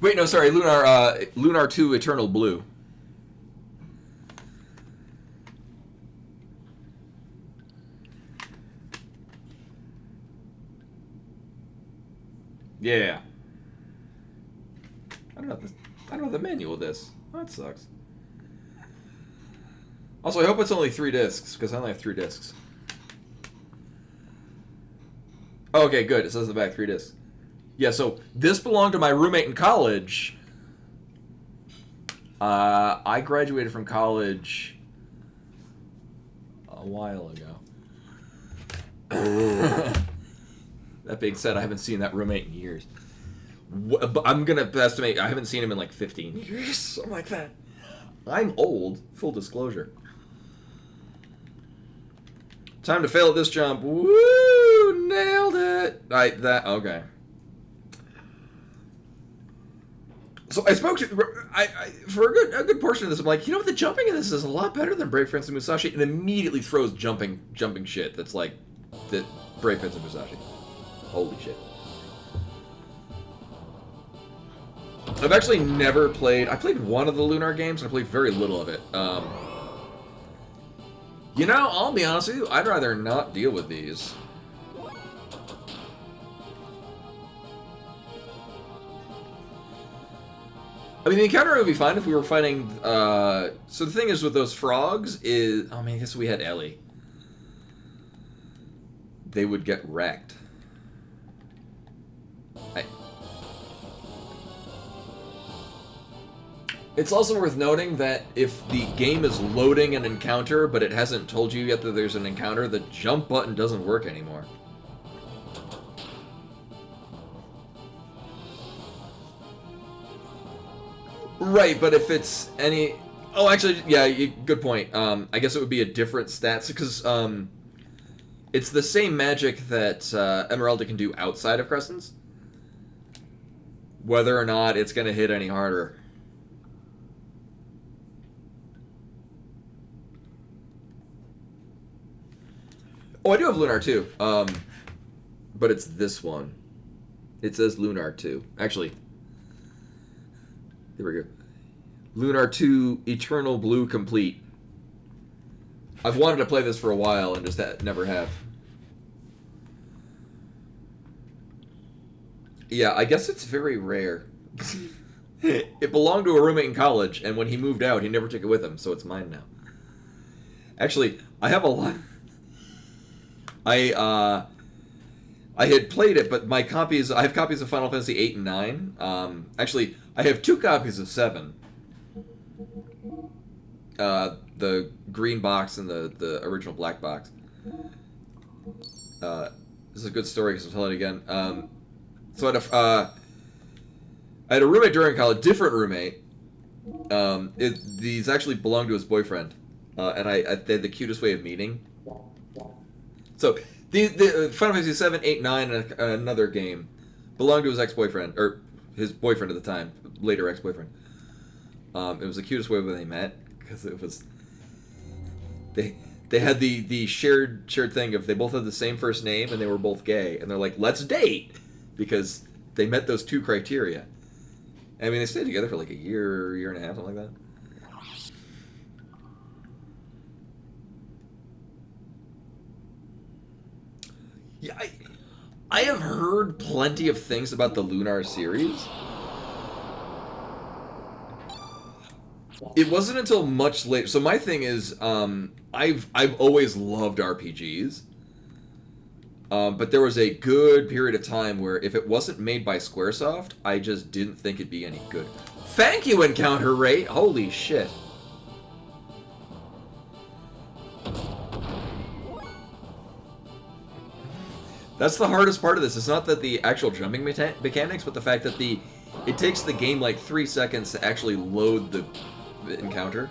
Wait, no, sorry, Lunar 2 Eternal Blue. Yeah. I don't know the manual of this. Oh, that sucks. Also, I hope it's only 3 discs, because I only have 3 discs. Oh, okay, good. It says in the back 3 discs. Yeah, so this belonged to my roommate in college. I graduated from college a while ago. That being said, I haven't seen that roommate in years. I'm gonna estimate I haven't seen him in like 15 years, something like that. I'm old, full disclosure. Time to fail at this jump. Woo! Nailed it! Okay. So I spoke to for a good portion of this. I'm like, you know what? The jumping in this is a lot better than Brave Prince and Musashi, and immediately throws jumping shit. That's like the Brave Prince and Musashi. Holy shit! I've actually never played. I played one of the Lunar games, and I played very little of it. You know, I'll be honest with you. I'd rather not deal with these. I mean, the encounter would be fine if we were fighting, so the thing is with those frogs is, I mean, I guess we had Ellie. They would get wrecked. It's also worth noting that if the game is loading an encounter, but it hasn't told you yet that there's an encounter, the jump button doesn't work anymore. Right, but if it's any... Oh, actually, yeah, good point. I guess it would be a different stats, because it's the same magic that Emeralda can do outside of Crescents. Whether or not it's going to hit any harder. Oh, I do have Lunar 2, but it's this one. It says Lunar 2. Actually, here we go. Lunar 2 Eternal Blue Complete. I've wanted to play this for a while and just never have. Yeah, I guess it's very rare. It belonged to a roommate in college, and when he moved out, he never took it with him, so it's mine now. Actually, I have a lot... I had played it, but I have copies of Final Fantasy 8 and 9. Actually, I have 2 copies of 7. The green box and the original black box. This is a good story because I'll tell it again. So I had a roommate during college, different roommate. These actually belonged to his boyfriend, and they had the cutest way of meeting. So, the Final Fantasy 7, 8, 9, and another game belonged to his ex-boyfriend, or his boyfriend at the time, later ex-boyfriend. It was the cutest way when they met, because it was... They had the shared thing of they both had the same first name, and they were both gay, and they're like, let's date! Because they met those 2 criteria. I mean, they stayed together for like a year and a half, something like that. Yeah, I have heard plenty of things about the Lunar series. It wasn't until much later. So my thing is, I've always loved RPGs. But there was a good period of time where if it wasn't made by Squaresoft, I just didn't think it'd be any good. Thank you, encounter rate! Holy shit. That's the hardest part of this. It's not that the actual jumping mechanics, but the fact that it takes the game like 3 seconds to actually load the encounter.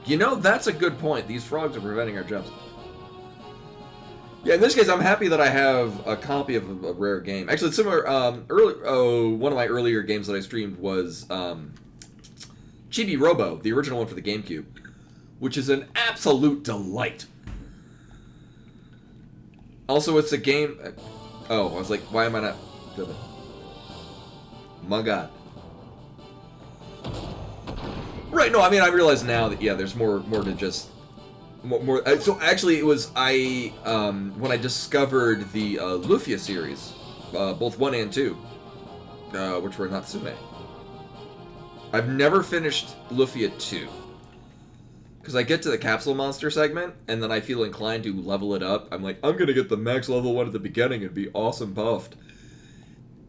You know, that's a good point. These frogs are preventing our jumps. Yeah, in this case, I'm happy that I have a copy of a rare game. Actually, similar. One of my earlier games that I streamed was Chibi Robo, the original one for the GameCube, which is an absolute delight. Also, it's a game... Oh, I was like, why am I not... My god. Right, no, I mean, I realize now that, yeah, there's more to just... More. So, actually, it was... when I discovered the Lufia series, both 1 and 2, which were Natsume. I've never finished Lufia 2. Because I get to the capsule monster segment, and then I feel inclined to level it up. I'm like, I'm gonna get the max level one at the beginning and be awesome buffed.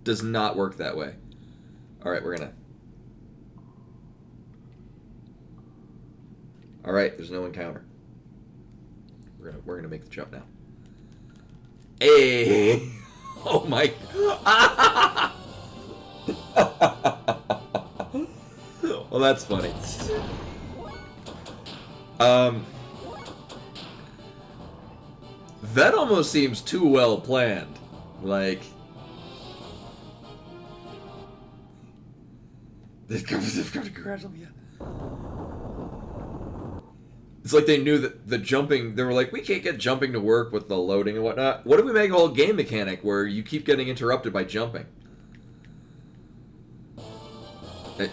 Does not work that way. Alright, we're gonna... Alright, there's no encounter. We're gonna make the jump now. Hey! Oh my... Well, that's funny. That almost seems too well planned. Like, they've come to congratulate me. It's like they knew that the jumping, they were like, we can't get jumping to work with the loading and whatnot. What if we make a whole game mechanic where you keep getting interrupted by jumping? Hey,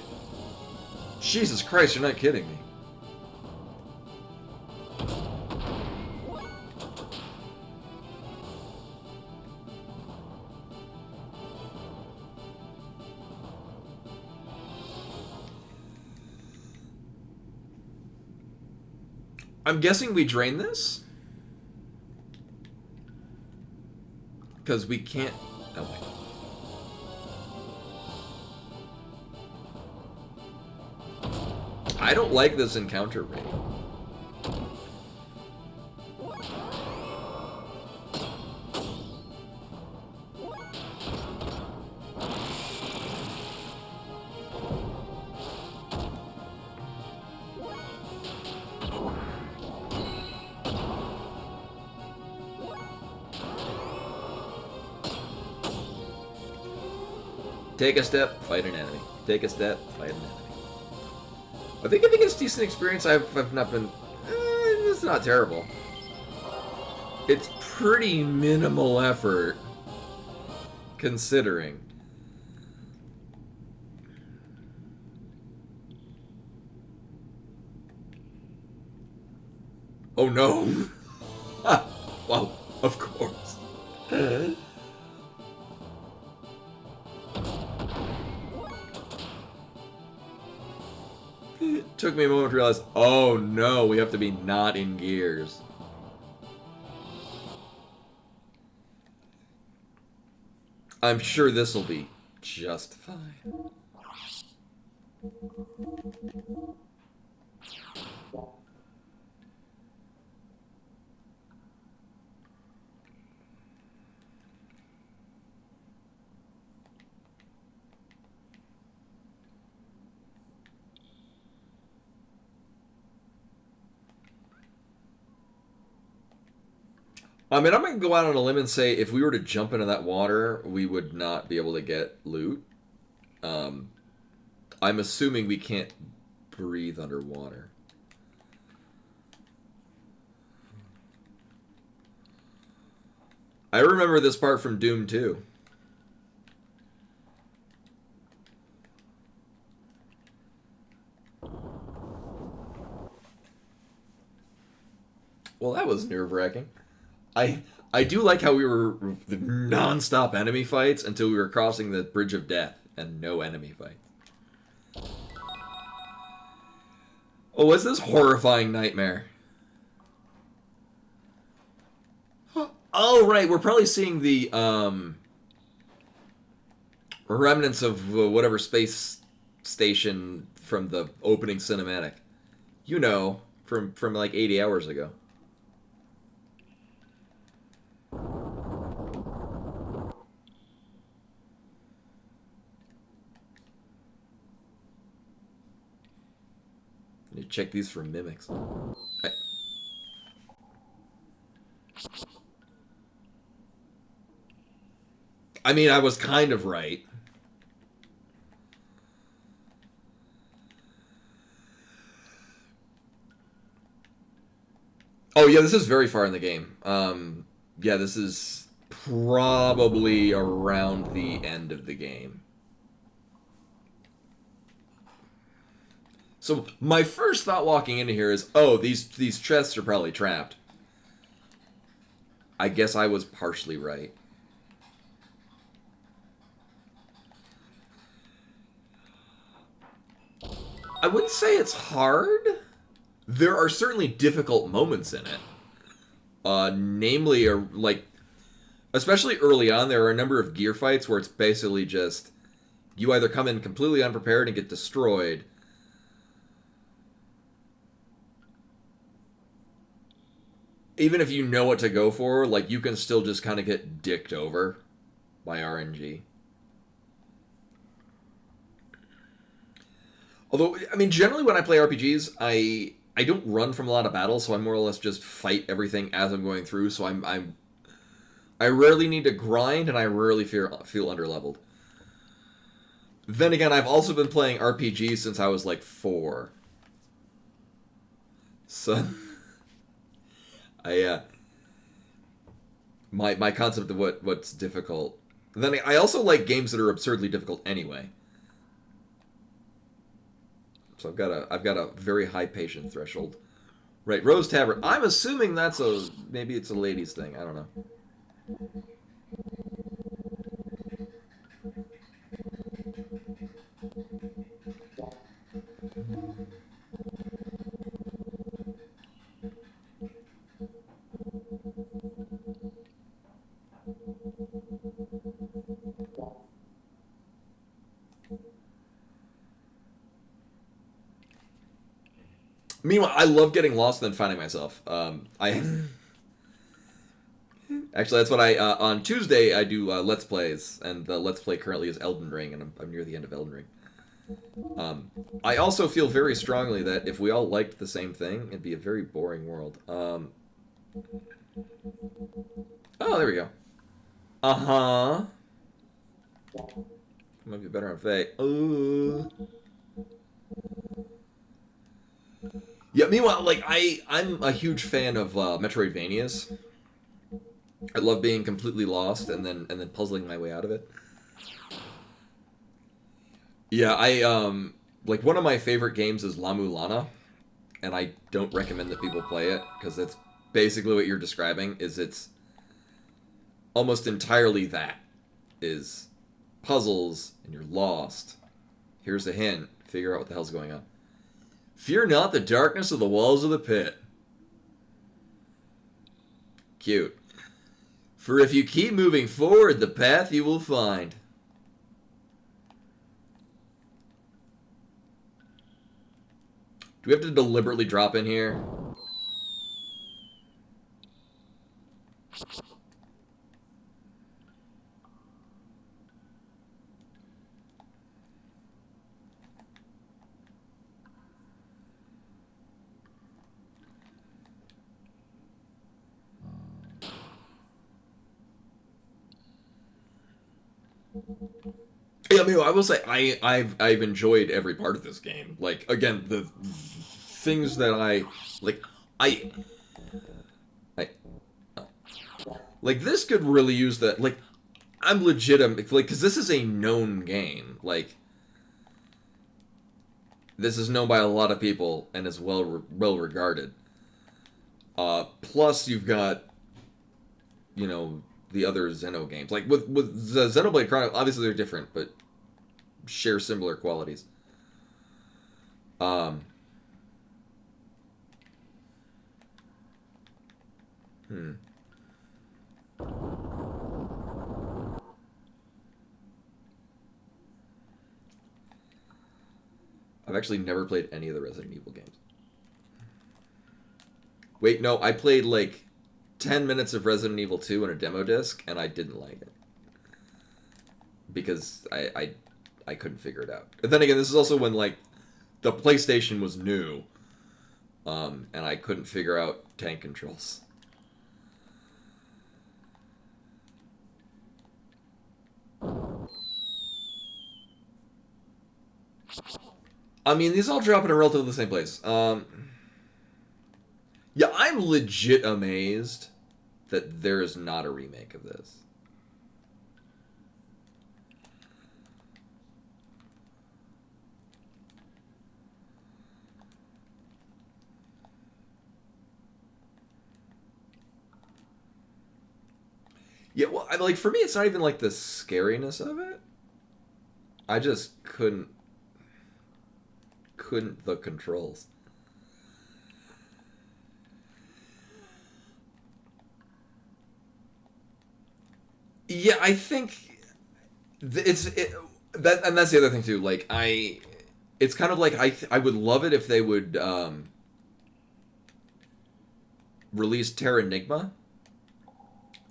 Jesus Christ, you're not kidding me. I'm guessing we drain this? Because we can't... Oh, wait. I don't like this encounter rate. Take a step, fight an enemy. Take a step, fight an enemy. I think it's decent experience. I've not been... it's not terrible. It's pretty minimal effort, considering. Oh no! Well, of course. It took me a moment to realize, oh no, we have to be not in gears. I'm sure this will be just fine. I mean, I'm going to go out on a limb and say if we were to jump into that water, we would not be able to get loot. I'm assuming we can't breathe underwater. I remember this part from Doom 2. Well, that was nerve-wracking. I do like how we were the non-stop enemy fights until we were crossing the Bridge of Death and no enemy fights. Oh, what's this horrifying nightmare? Oh, right. We're probably seeing the remnants of whatever space station from the opening cinematic. You know, from like 80 hours ago. Need to check these for mimics. I mean, I was kind of right. Oh, yeah, this is very far in the game. Yeah, this is probably around the end of the game. So, my first thought walking into here is, oh, these chests are probably trapped. I guess I was partially right. I wouldn't say it's hard. There are certainly difficult moments in it. Namely, like, especially early on, there are a number of gear fights where it's basically just you either come in completely unprepared and get destroyed, even if you know what to go for, like, you can still just kind of get dicked over by RNG. Although, I mean, generally when I play RPGs, I don't run from a lot of battles, so I more or less just fight everything as I'm going through. So I rarely need to grind, and I rarely feel underleveled. Then again, I've also been playing RPGs since I was like 4. So my concept of what's difficult. Then I also like games that are absurdly difficult anyway. So I've got a very high patience threshold. Right, Rose Tavern. I'm assuming that's maybe it's a ladies thing. I don't know. Meanwhile, I love getting lost and then finding myself. I actually that's what I on Tuesday I do Let's Plays, and the Let's Play currently is Elden Ring, and I'm near the end of Elden Ring. I also feel very strongly that if we all liked the same thing, it'd be a very boring world. Oh, there we go. Might be better on Faye. Yeah, meanwhile, like, I'm a huge fan of Metroidvanias. I love being completely lost and then puzzling my way out of it. Yeah, like, one of my favorite games is La Mulana, and I don't recommend that people play it, because that's basically what you're describing, is it's almost entirely that. Is puzzles, and you're lost. Here's a hint. Figure out what the hell's going on. Fear not the darkness of the walls of the pit. Cute. For if you keep moving forward, the path you will find. Do we have to deliberately drop in here? Yeah, I mean, I will say I've enjoyed every part of this game. Like, again, the things that I like this could really use that. Like, I'm legitimate, like, because this is a known game. Like, this is known by a lot of people and is well regarded. Plus, you've got, you know, the other Xeno games. Like, with the Xenoblade Chronicles, obviously they're different, but share similar qualities. I've actually never played any of the Resident Evil games. Wait, no, I played like 10 minutes of Resident Evil 2 on a demo disc, and I didn't like it. Because I couldn't figure it out. And then again, this is also when, like, the PlayStation was new, and I couldn't figure out tank controls. I mean, these all drop in a relatively the same place. Yeah, I'm legit amazed that there is not a remake of this. Yeah, well, like, for me, it's not even, like, the scariness of it. I just couldn't the controls. Yeah, I think that's the other thing too. Like, it's kind of like I would love it if they would release Terranigma,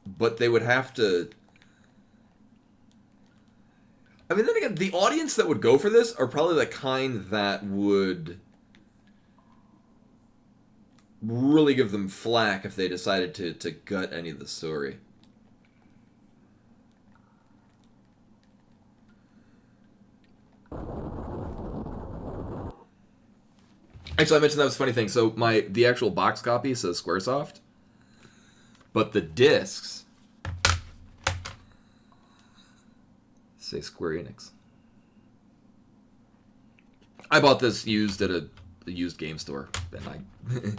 but they would have to. I mean, then again, the audience that would go for this are probably the kind that would really give them flack if they decided to gut any of the story. Actually, I mentioned that was a funny thing. So the actual box copy says Squaresoft, but the discs say Square Enix. I bought this used at a used game store, and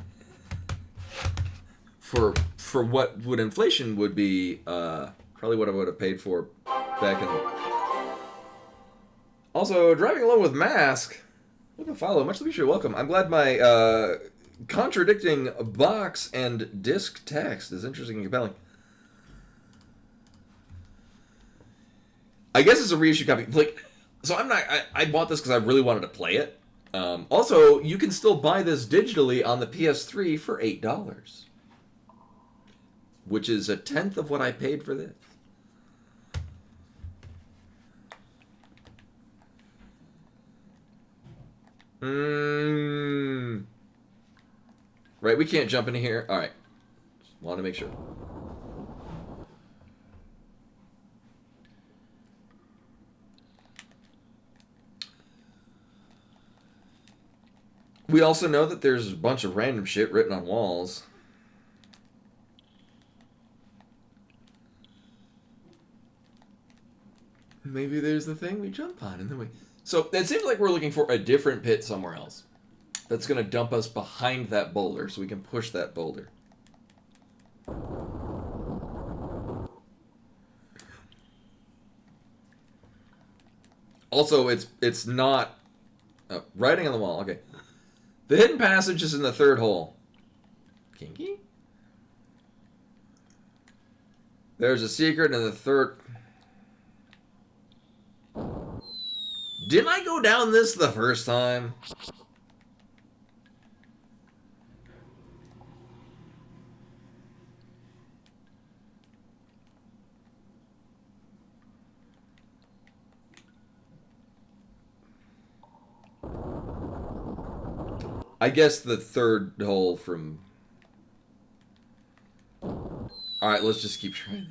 for what would inflation would be probably what I would have paid for back in. Also, driving alone with mask. What a follow. Much appreciated. Welcome. I'm glad my contradicting box and disc text is interesting and compelling. I guess it's a reissue copy. Like, so I bought this because I really wanted to play it. Also, you can still buy this digitally on the PS3 for $8, which is a tenth of what I paid for this. Right, we can't jump into here. All right, just want to make sure. We also know that there's a bunch of random shit written on walls. Maybe there's the thing we jump on and then we... So it seems like we're looking for a different pit somewhere else. That's going to dump us behind that boulder so we can push that boulder. Also, it's not... writing on the wall, okay. The hidden passage is in the third hole. Kinky? There's a secret in the third... Didn't I go down this the first time? I guess the third hole from... Alright, let's just keep trying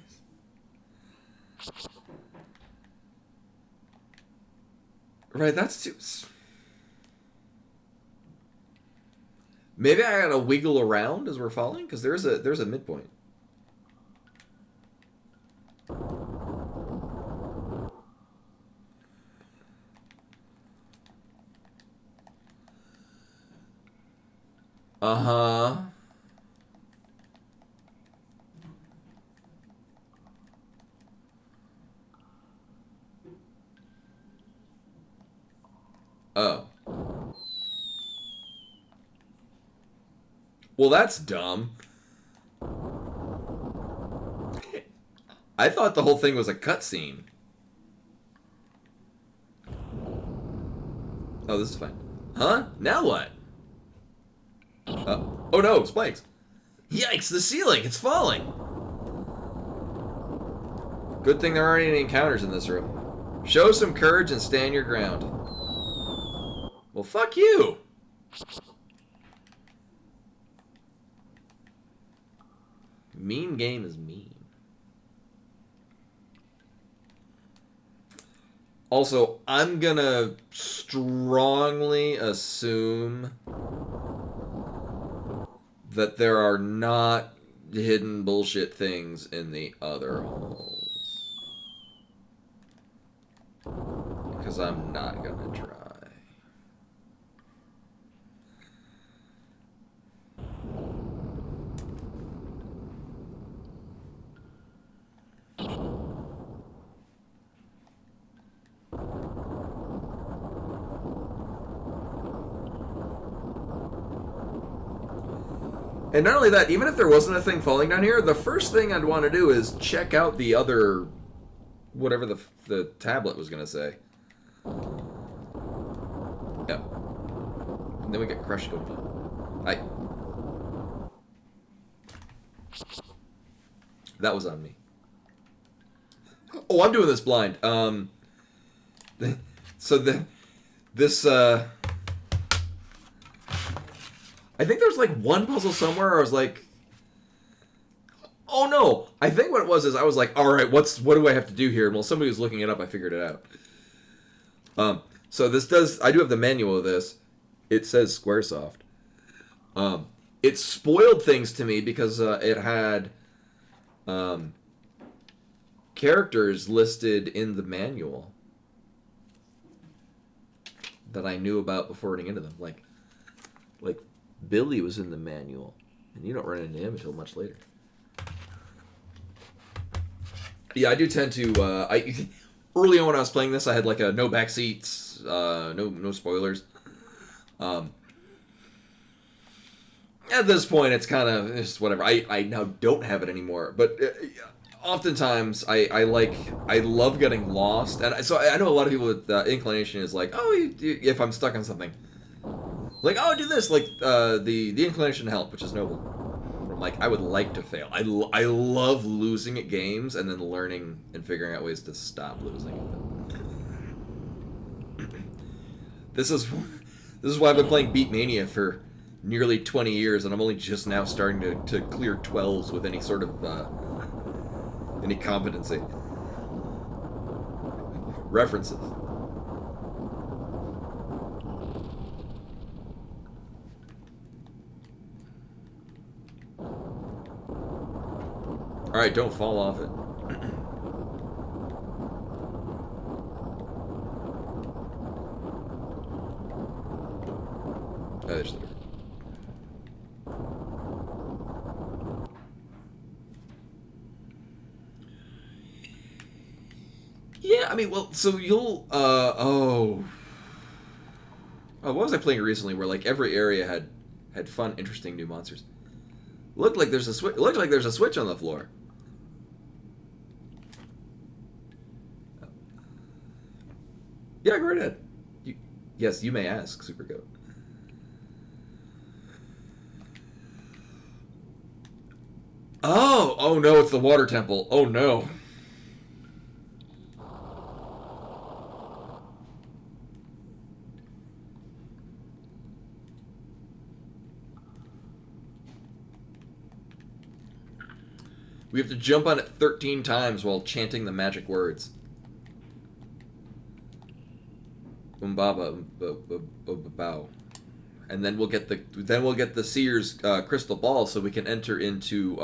this. Right, that's too... Maybe I gotta wiggle around as we're falling? Because there's a midpoint. Uh-huh. Oh. Well, that's dumb. I thought the whole thing was a cutscene. Oh, this is fine. Huh? Now what? Oh no, spikes. Yikes, the ceiling, it's falling. Good thing there aren't any encounters in this room. Show some courage and stand your ground. Well, fuck you. Mean game is mean. Also, I'm gonna strongly assume that there are not hidden bullshit things in the other holes. Because I'm not gonna try. And not only that, even if there wasn't a thing falling down here, the first thing I'd want to do is check out the other... whatever the tablet was going to say. Yeah. And then we get crushed going on. That was on me. Oh, I'm doing this blind. This I think there's like one puzzle somewhere where I was like, oh no, I think what it was is I was like, all right, what do I have to do here? And while somebody was looking it up, I figured it out. So this does, I do have the manual of this. It says Squaresoft. It spoiled things to me because it had characters listed in the manual that I knew about before running into them. Like Billy was in the manual, and you don't run into him until much later. Yeah, I do tend to. Early on when I was playing this, I had like a no backseats, no spoilers. At this point, it's kind of just whatever. I now don't have it anymore, but oftentimes I love getting lost, and so I know a lot of people with inclination is like, oh, if I'm stuck on something. Like, oh, do this, like, the inclination to help, which is noble. I'm like, I would like to fail. I love losing at games and then learning and figuring out ways to stop losing at them. This is why I've been playing Beat Mania for nearly 20 years, and I'm only just now starting to clear 12s with any sort of, any competency. References. Alright, don't fall off it. Oh, there's the door. Yeah, I mean, well, so you'll, what was I playing recently where, like, every area had fun, interesting new monsters? Looked like there's a switch. Looked like there's a switch on the floor. Yeah, go right ahead. Yes, you may ask, Super Goat. Oh no, it's the water temple. Oh no. We have to jump on it 13 times while chanting the magic words. Umbaba, bow. And then we'll get the Seer's crystal ball so we can enter into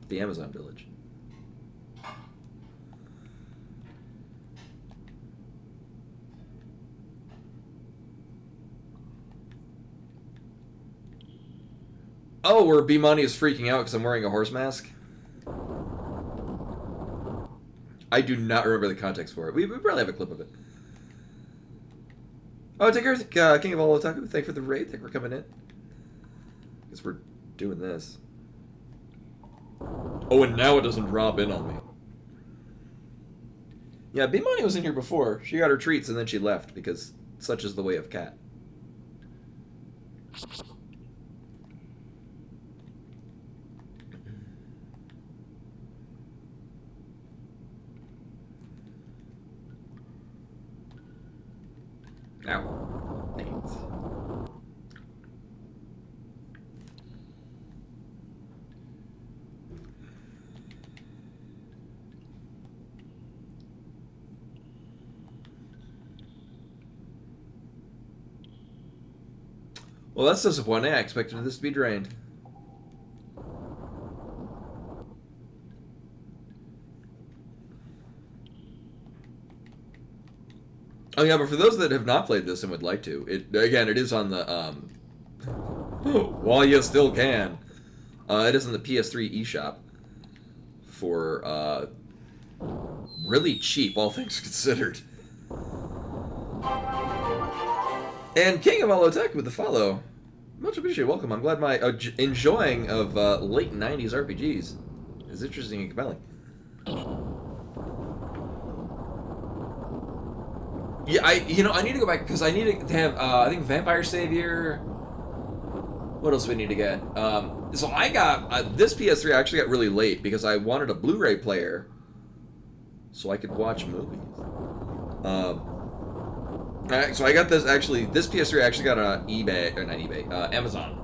the Amazon village. Oh, where B-Money is freaking out because I'm wearing a horse mask? I do not remember the context for it. We probably have a clip of it. Oh, take care, King of All Otaku. Thank you for the raid. Thank you for coming in. Guess we're doing this. Oh, and now it doesn't drop in on me. Yeah, B-Money was in here before. She got her treats and then she left because such as the way of cat. Ow. Thanks. Well, that's disappointing. I expected this to be drained. Oh yeah, but for those that have not played this and would like to, it is on the while you still can. It is on the PS3 eShop for really cheap, all things considered. And King of Hollow Tech with the follow. Much appreciated. Welcome. I'm glad my enjoying of late 90s RPGs is interesting and compelling. Yeah, I need to go back because I need to have I think Vampire Savior. What else do we need to get? So I got this PS3 I actually got really late because I wanted a Blu-ray player so I could watch movies. So I got this PS3 I actually got on eBay, or not eBay, Amazon.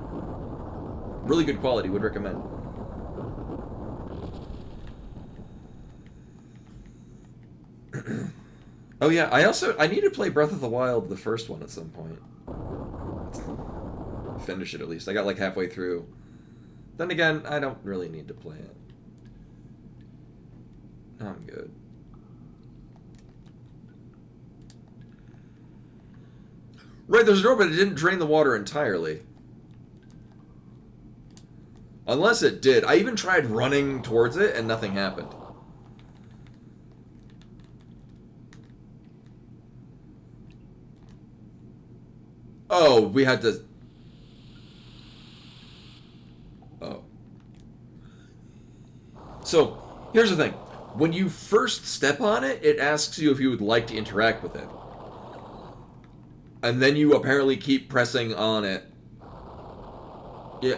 Really good quality, would recommend. Oh yeah, I need to play Breath of the Wild, the first one, at some point. Finish it at least. I got like halfway through. Then again, I don't really need to play it. I'm good. Right, there's a door, but it didn't drain the water entirely. Unless it did. I even tried running towards it, and nothing happened. Oh, we had to... Oh. So, here's the thing. When you first step on it, it asks you if you would like to interact with it. And then you apparently keep pressing on it. Yeah.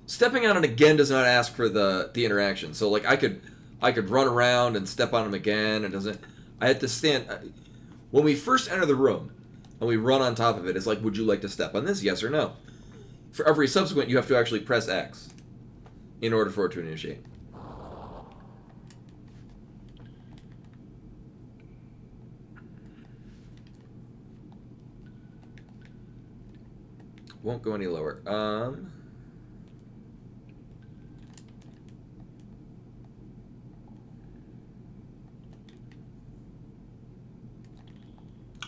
Stepping on it again does not ask for the interaction. So like I could run around and step on him again. It doesn't. I had to stand. When we first enter the room and we run on top of it, it's like, would you like to step on this? Yes or no. For every subsequent, you have to actually press X in order for it to initiate. Won't go any lower.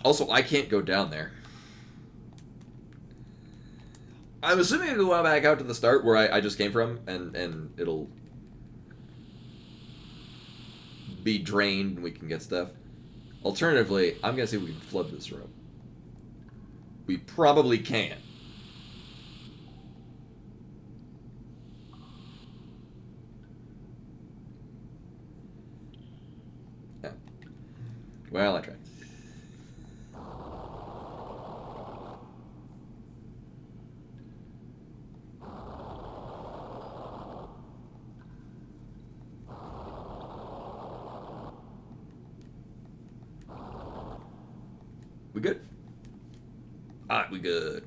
Also, I can't go down there. I'm assuming it'll go back out to the start where I just came from, and it'll be drained and we can get stuff. Alternatively, I'm going to see if we can flood this room. We probably can. Yeah. Well, I tried. We good? Alright, we good.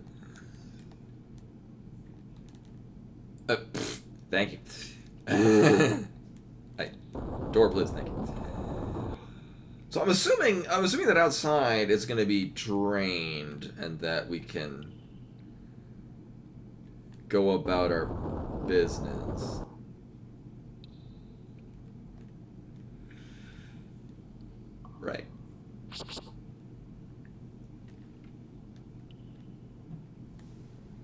Thank you. Hey, door please, thank you. So I'm assuming that outside is going to be drained and that we can go about our business. Right.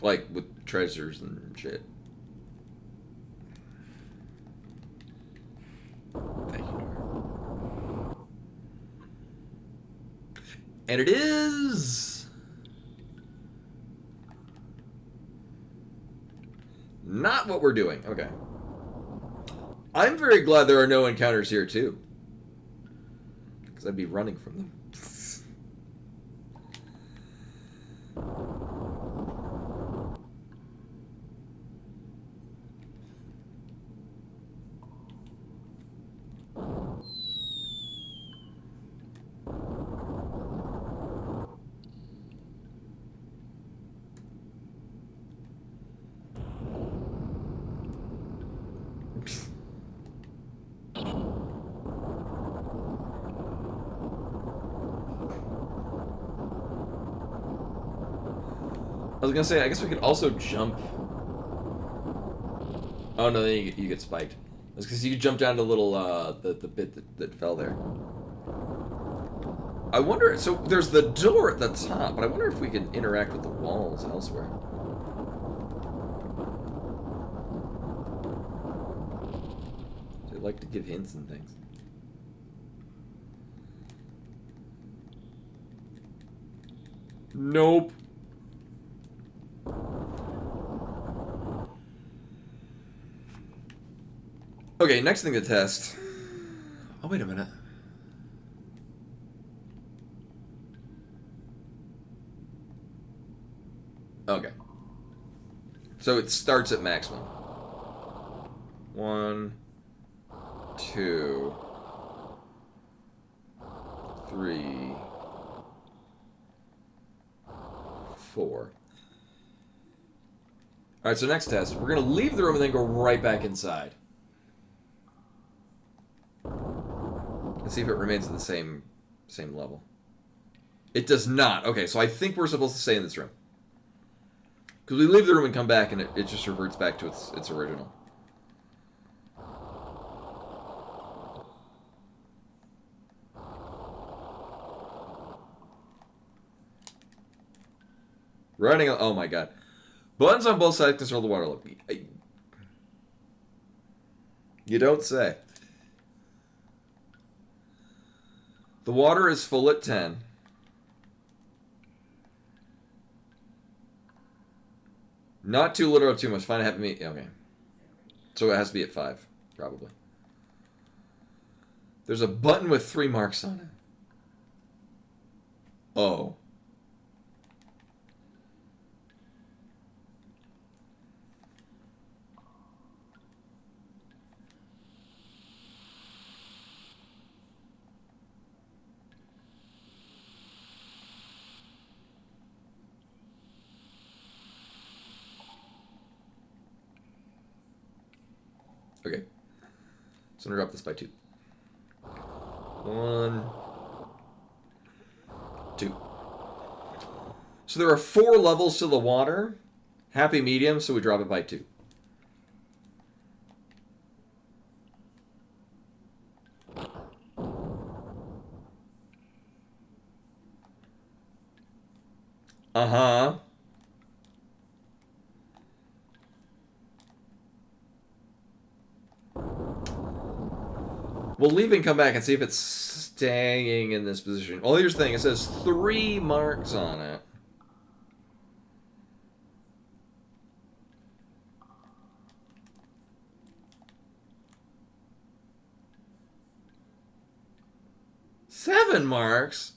Like with treasures and shit. Thank you. And it is not what we're doing. Okay. I'm very glad there are no encounters here too, because I'd be running from them. I was gonna say, I guess we could also jump. Oh no, then you get spiked. That's because you could jump down to little the bit that fell there. I wonder. So there's the door at the top, but I wonder if we can interact with the walls elsewhere. They like to give hints and things. Nope. Okay, next thing to test. Oh, wait a minute. Okay. So it starts at maximum. 1, 2, 3, 4. Alright, so next test. We're going to leave the room and then go right back inside. Let's see if it remains at the same level. It does not. Okay, so I think we're supposed to stay in this room. Because we leave the room and come back and it just reverts back to its original. Running. Oh my god. Buttons on both sides control the water level. You don't say. The water is full at 10. Not too little or too much. Find a happy medium. Okay. So it has to be at 5, probably. There's a button with 3 marks on it. Oh. Okay. So I'm gonna drop this by 2. 1, 2. So there are 4 levels to the water. Happy medium, so we drop it by 2. Uh-huh. We'll leave and come back and see if it's staying in this position. Well, here's the thing. It says 3 marks on it. Seven marks?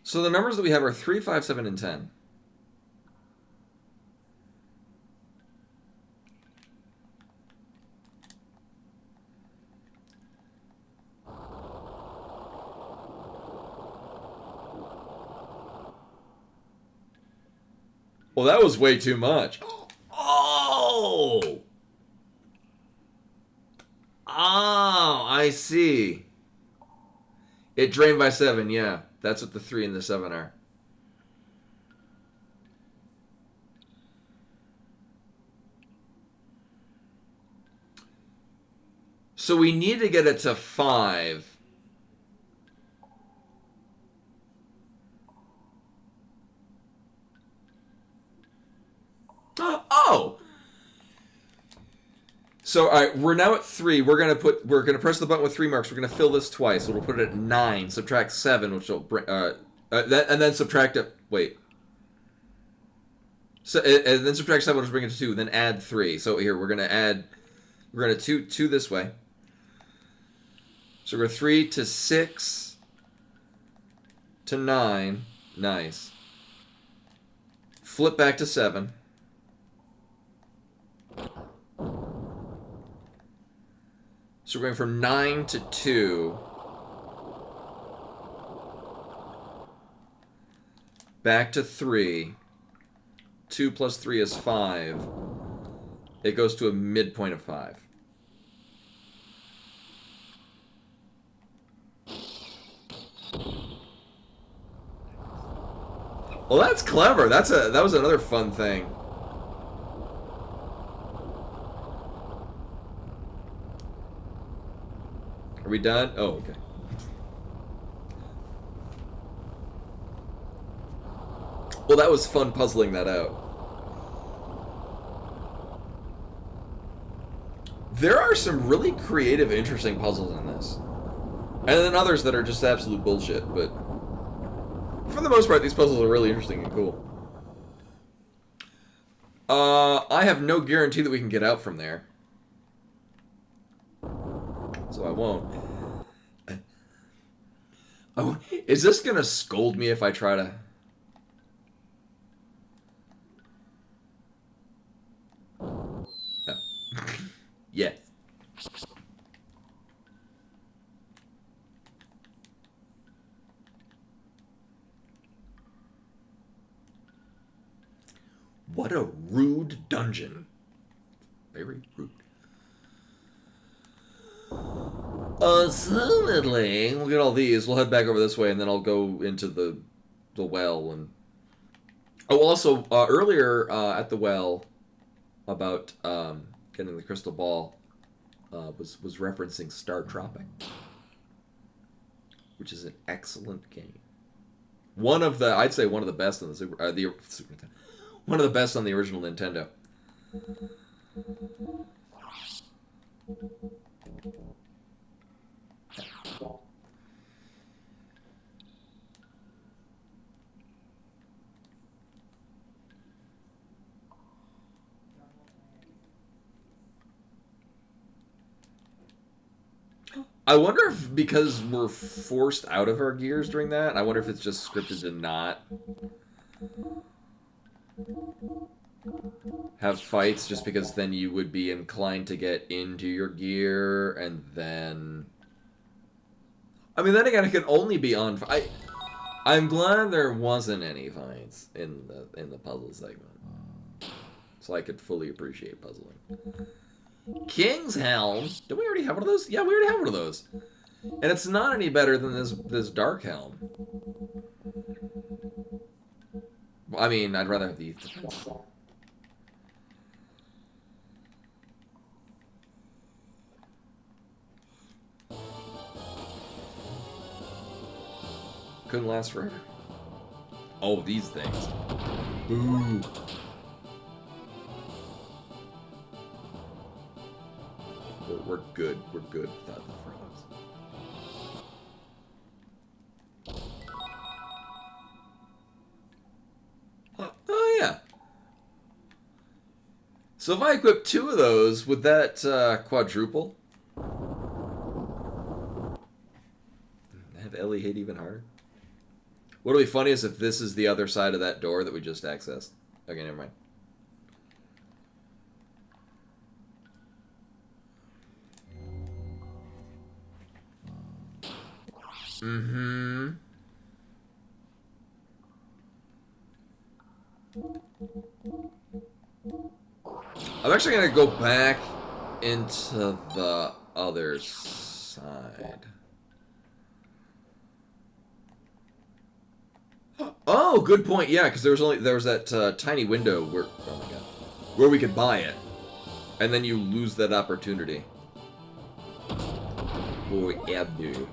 So the numbers that we have are 3, 5, 7, and 10. Well, that was way too much. Oh! Oh, I see. It drained by 7, yeah. That's what the 3 and the 7 are. So we need to get it to 5. Oh! So, all right, we're now at 3. We're gonna press the button with 3 marks. We're gonna fill this twice. So we'll put it at 9. Subtract 7, which will bring and then subtract it. Wait. So and then subtract 7, which will bring it to 2. Then add 3. So here we're gonna 2 this way. So we're 3 to 6 to 9. Nice. Flip back to 7. So we're going from 9 to 2. Back to 3. 2 plus 3 is 5. It goes to a midpoint of 5. Well, that's clever. That was another fun thing. Are we done? Oh, okay. Well, that was fun puzzling that out. There are some really creative, interesting puzzles in this. And then others that are just absolute bullshit, but for the most part, these puzzles are really interesting and cool. I have no guarantee that we can get out from there. So I won't. Oh, is this gonna scold me if I try to... No. Yes. What a rude dungeon. Very rude. Assumedly, we'll get all these. We'll head back over this way, and then I'll go into the well. And oh, also earlier at the well about getting the crystal ball was referencing Star Tropic, which is an excellent game. I'd say one of the best on the Super Nintendo. One of the best on the original Nintendo. I wonder if, because we're forced out of our gears during that, I wonder if it's just scripted to not have fights, just because then you would be inclined to get into your gear, and then... I mean, then again, it could only be on... I'm glad there wasn't any fights in the puzzle segment, so I could fully appreciate puzzling. King's Helm. Did we already have one of those? Yeah, we already have one of those. And it's not any better than this Dark Helm. I mean, I'd rather have the defense. Couldn't last forever. Oh, these things. Boo. We're good. We're good without the furloughs. Oh, yeah. So if I equip 2 of those, would that quadruple? Have Ellie hit even harder? What'll be funny is if this is the other side of that door that we just accessed. Okay, never mind. Mm-hmm. I'm actually going to go back into the other side. Oh, good point. Yeah, because there was that tiny window where, oh my god, where we could buy it, and then you lose that opportunity. Boy, Abdu.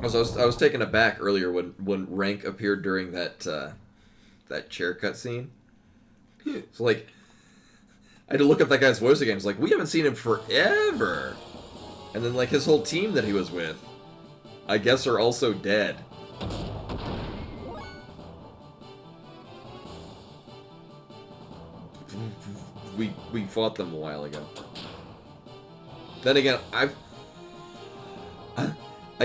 I was taken aback earlier when Rank appeared during that chair cutscene. It's like I had to look up that guy's voice again. It's like, we haven't seen him forever. And then like his whole team that he was with, I guess, are also dead. We fought them a while ago. Then again, I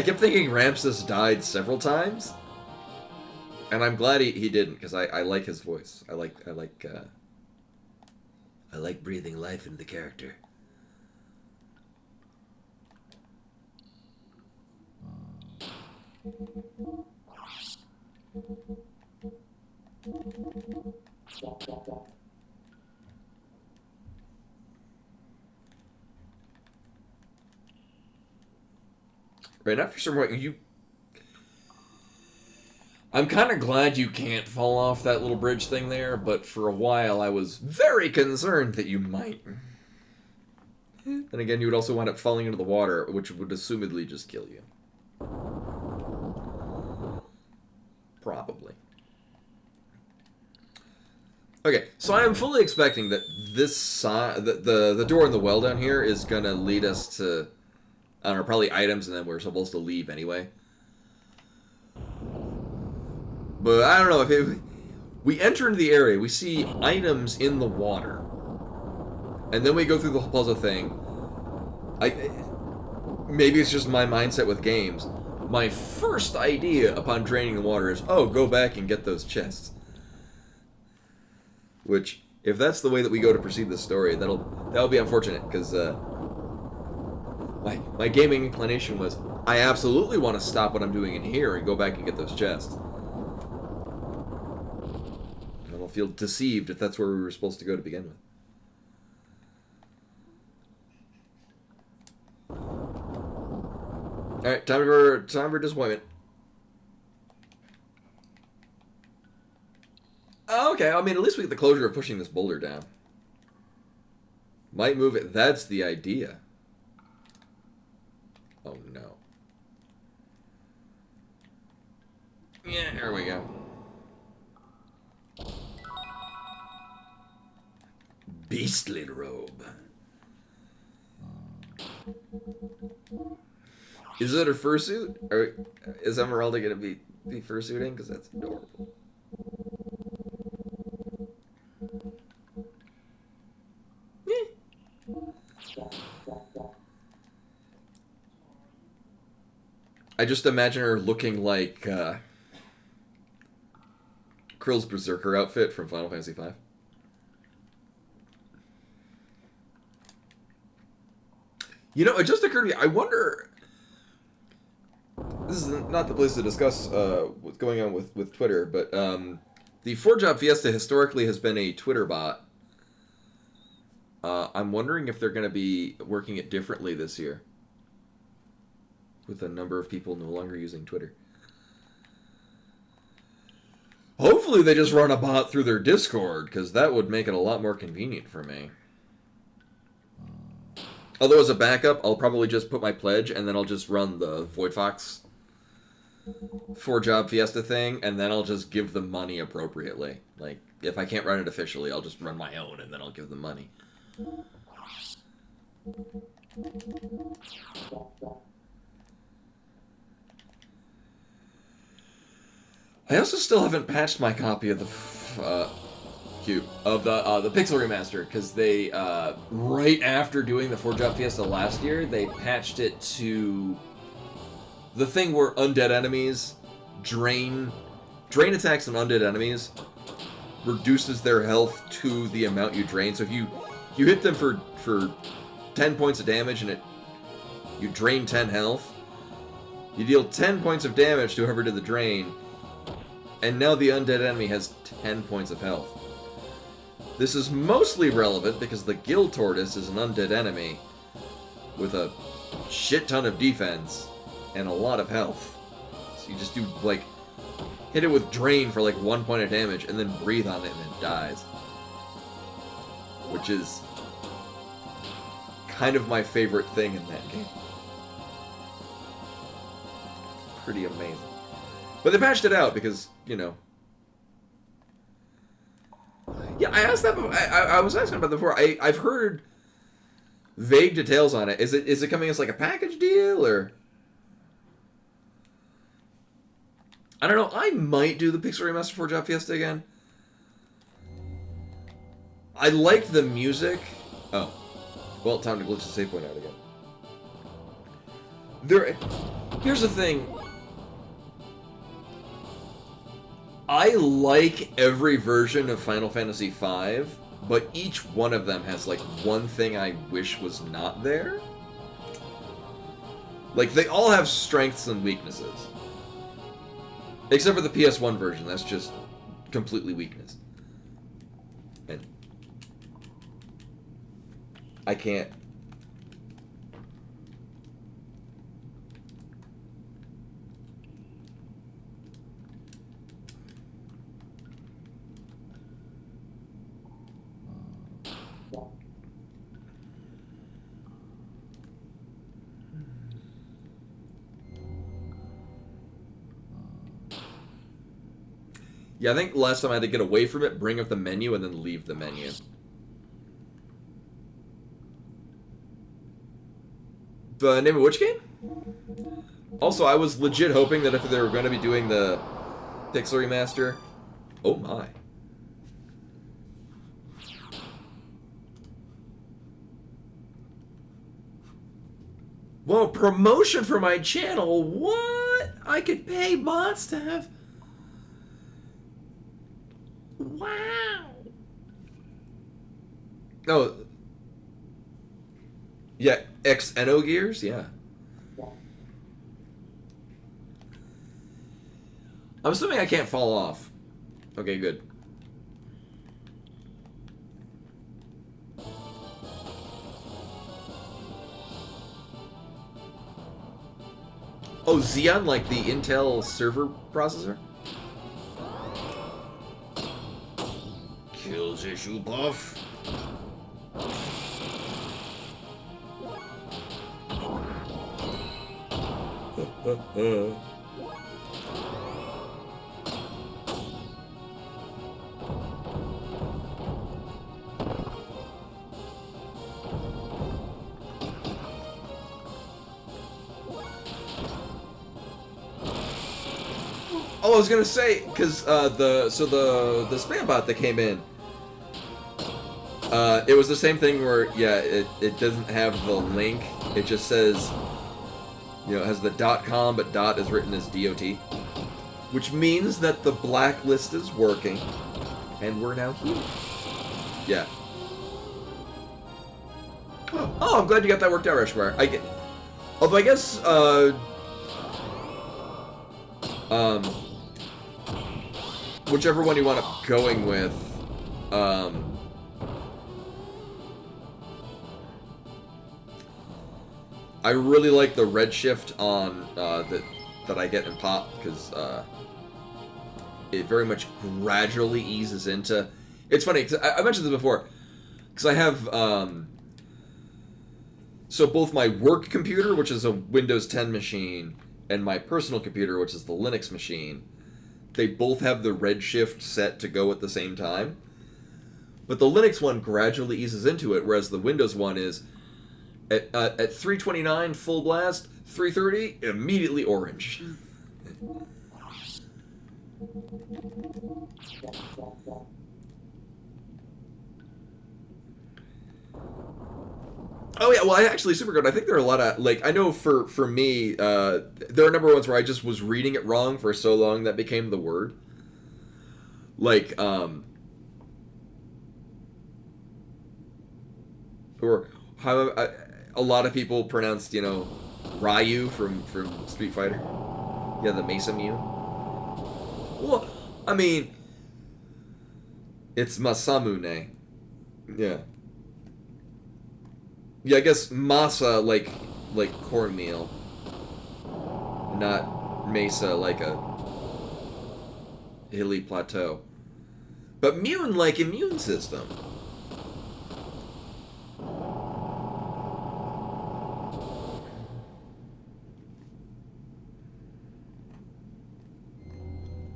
kept thinking Ramses died several times, and I'm glad he didn't, because I like his voice. I like I like breathing life into the character. Right after some point, I'm kind of glad you can't fall off that little bridge thing there, but for a while I was very concerned that you might. Then again, you would also wind up falling into the water, which would assumedly just kill you. Probably. Okay, so I am fully expecting that this side, the door in the well down here is gonna lead us to, I don't know, probably items, and then we're supposed to leave anyway. But I don't know, if we enter into the area, we see items in the water. And then we go through the whole puzzle thing. Maybe it's just my mindset with games. My first idea upon draining the water is, oh, go back and get those chests. Which, if that's the way that we go to proceed this story, that'll be unfortunate, because my gaming inclination was, I absolutely want to stop what I'm doing in here and go back and get those chests. And I'll feel deceived if that's where we were supposed to go to begin with. Alright, time for disappointment. Okay, I mean, at least we get the closure of pushing this boulder down. Might move it. That's the idea. Oh, no. Yeah, there we go. Beastly robe. Is it a fursuit? Or is Emeralda going to be fursuiting? Because that's adorable. I just imagine her looking like Krill's Berserker outfit from Final Fantasy V. You know, it just occurred to me, I wonder... This is not the place to discuss what's going on with Twitter, but the 4-Job Fiesta historically has been a Twitter bot. I'm wondering if they're going to be working it differently this year, with a number of people no longer using Twitter. Hopefully they just run a bot through their Discord, because that would make it a lot more convenient for me. Although as a backup, I'll probably just put my pledge, and then I'll just run the Void Fox 4-Job Fiesta thing, and then I'll just give them money appropriately. Like, if I can't run it officially, I'll just run my own, and then I'll give them money. I also still haven't patched my copy of the the Pixel Remaster, because they right after doing the 4-Job Fiesta last year, they patched it to the thing where undead enemies drain attacks on undead enemies reduces their health to the amount you drain. So if you hit them for 10 points of damage and you drain 10 health, you deal 10 points of damage to whoever did the drain, and now the undead enemy has 10 points of health. This is mostly relevant because the Gill Tortoise is an undead enemy with a shit ton of defense and a lot of health. So you just do, like, hit it with drain for like 1 point of damage and then breathe on it and it dies. Which is kind of my favorite thing in that game. Pretty amazing. But they patched it out because, you know. Yeah, I asked that before. I was asking about that before. I've heard vague details on it. Is it coming as like a package deal, or? I don't know. I might do the Pixel Remaster 4-Job Fiesta again. I liked the music. Oh. Well, time to glitch the save point out again. Here's the thing. I like every version of Final Fantasy V, but each one of them has like one thing I wish was not there. Like, they all have strengths and weaknesses. Except for the PS1 version, that's just completely weakness. And I can't. Yeah, I think last time I had to get away from it, bring up the menu, and then leave the menu. The name of which game? Also, I was legit hoping that if they were going to be doing the Pixel Remaster... Oh my. Well, promotion for my channel? What? I could pay mods to have... Wow. Oh. Yeah, Xenogears? Yeah. I'm assuming I can't fall off. Okay, good. Oh, Xeon, like the Intel server processor? Kills issue buff. Oh, I was gonna say, because the spam bot that came in, it was the same thing where, yeah, it doesn't have the link. It just says, you know, it has the .com, but dot is written as DOT, which means that the blacklist is working, and we're now here. Yeah. Oh, I'm glad you got that worked out, Reshmar. Although I guess, whichever one you want up going with, I really like the redshift on that I get in Pop, because it very much gradually eases into. It's funny, cause I mentioned this before, because I have so both my work computer, which is a Windows 10 machine, and my personal computer, which is the Linux machine, they both have the redshift set to go at the same time. But the Linux one gradually eases into it, whereas the Windows one is at 329 full blast, 330 immediately orange. Oh yeah, well, actually, super good. I think there are a lot of, like, I know for me, there are a number of ones where I just was reading it wrong for so long that became the word. Like, or how a lot of people pronounced, you know, Ryu from Street Fighter. Yeah, the Mesa Mew. Well, I mean, it's Masamune. Yeah. Yeah, I guess masa like cornmeal, not mesa like a hilly plateau. But immune like immune system.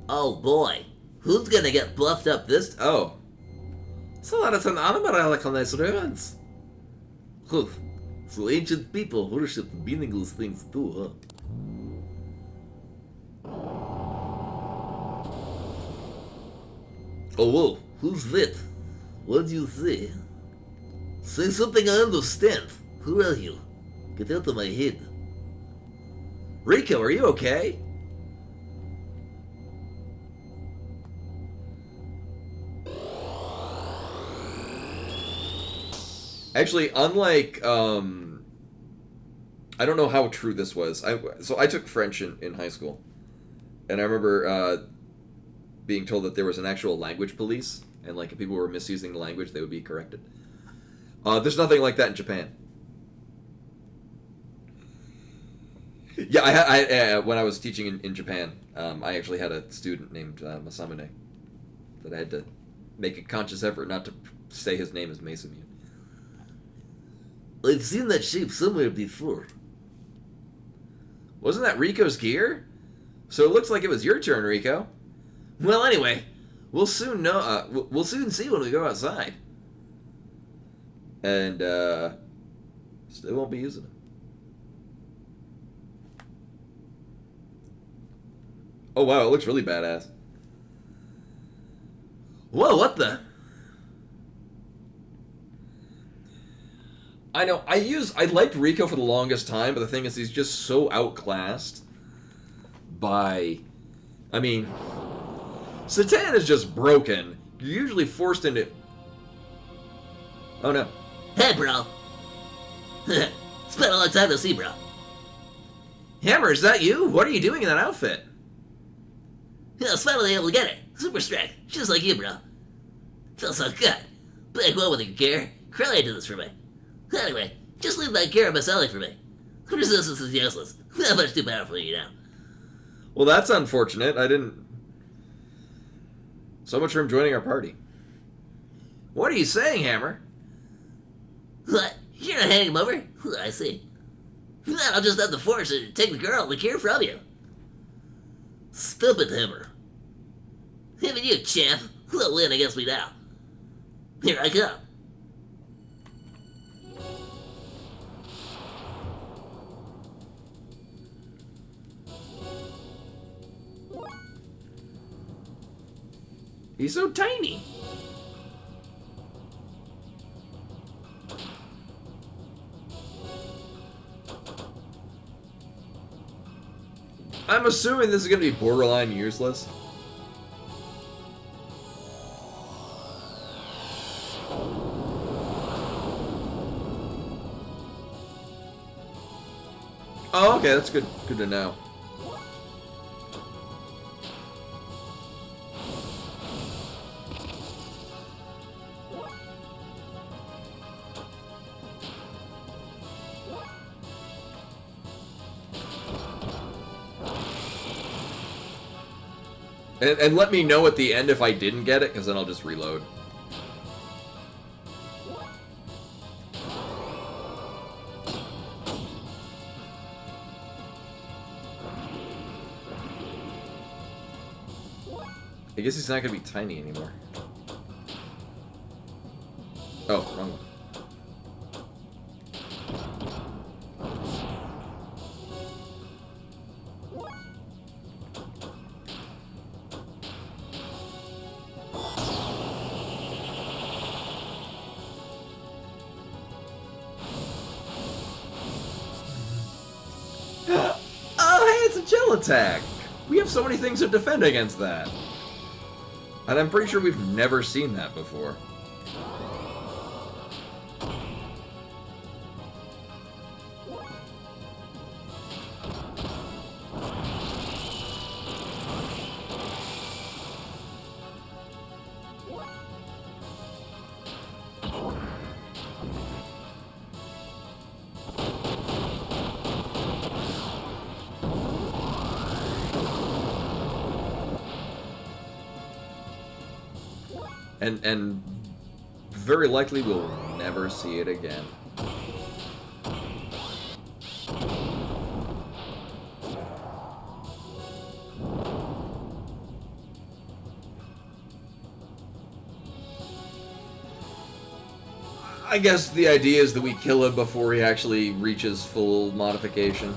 Oh boy, who's gonna get bluffed up this? Oh. So that is an animal on these ruins. Oof. So ancient people worship meaningless things too, huh? Oh, whoa, who's that? What do you say? Say something I understand. Who are you? Get out of my head. Rico, are you okay? Actually, unlike I don't know how true this was. So I took French in high school, and I remember being told that there was an actual language police, and like if people were misusing the language, they would be corrected. There's nothing like that in Japan. Yeah, I when I was teaching in Japan, I actually had a student named Masamune that I had to make a conscious effort not to say his name as Masamune. I've seen that shape somewhere before. Wasn't that Rico's gear? So it looks like it was your turn, Rico. Well, anyway, we'll soon know. We'll soon see when we go outside. And still won't be using them. Oh wow, it looks really badass. Whoa, what the? I know, I liked Rico for the longest time, but the thing is he's just so outclassed by, I mean, Satan is just broken. You're usually forced into... Oh no. Hey, bro. It's been a long time to see, bro. Hammer, is that you? What are you doing in that outfit? I was finally able to get it. Super strength, just like you, bro. Feels so good. Big one with your gear. Crowley did this for me. Anyway, just leave that gear on Miss Ellie for me. Resistance is useless. That much too powerful for you now. Well, that's unfortunate. I didn't... So much for him joining our party. What are you saying, Hammer? What? You're not handing him over? I see. Then I'll just have the force to take the girl and the gear from you. Stupid Hammer. Even you, champ, will win against me now. Here I come. He's so tiny. I'm assuming this is going to be borderline useless. Oh, okay, that's good. Good to know. And let me know at the end if I didn't get it, because then I'll just reload. I guess he's not going to be tiny anymore. Oh, wrong one. Oh, hey, it's a gel attack! We have so many things to defend against that. And I'm pretty sure we've never seen that before. And very likely we'll never see it again. I guess the idea is that we kill him before he actually reaches full modification.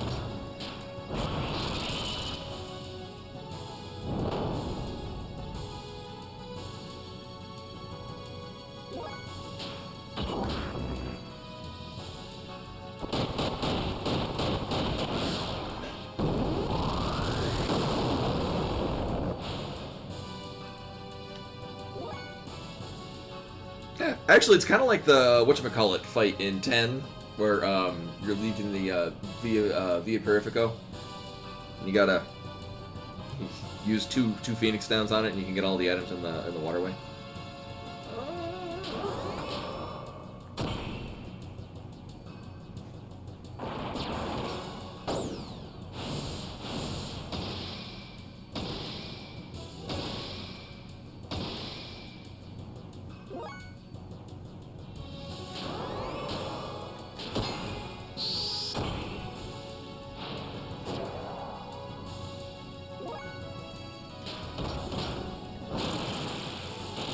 Yeah, actually, it's kind of like the whatchamacallit fight in 10, where you're leaving the Via Purifico. You gotta use two Phoenix Downs on it, and you can get all the items in the waterway.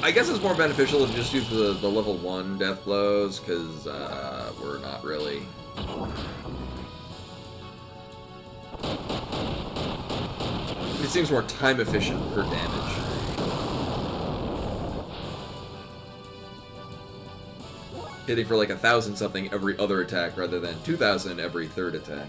I guess it's more beneficial to just use the level 1 death blows, because we're not really... It seems more time efficient per damage. Hitting for like 1,000 something every other attack rather than 2,000 every third attack.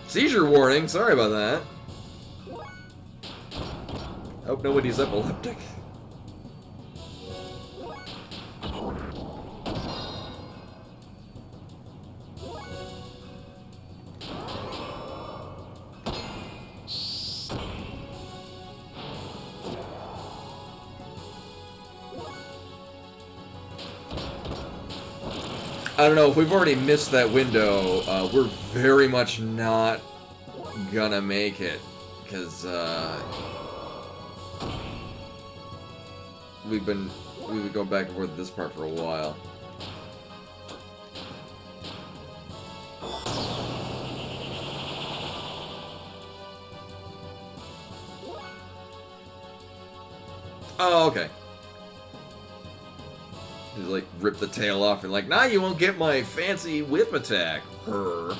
Seizure warning, sorry about that. Hope nobody's epileptic. I don't know, if we've already missed that window, we're very much not gonna make it, because we've been going back and forth at this part for a while. Oh, okay. Just like rip the tail off and like, nah, you won't get my fancy whip attack. Brr.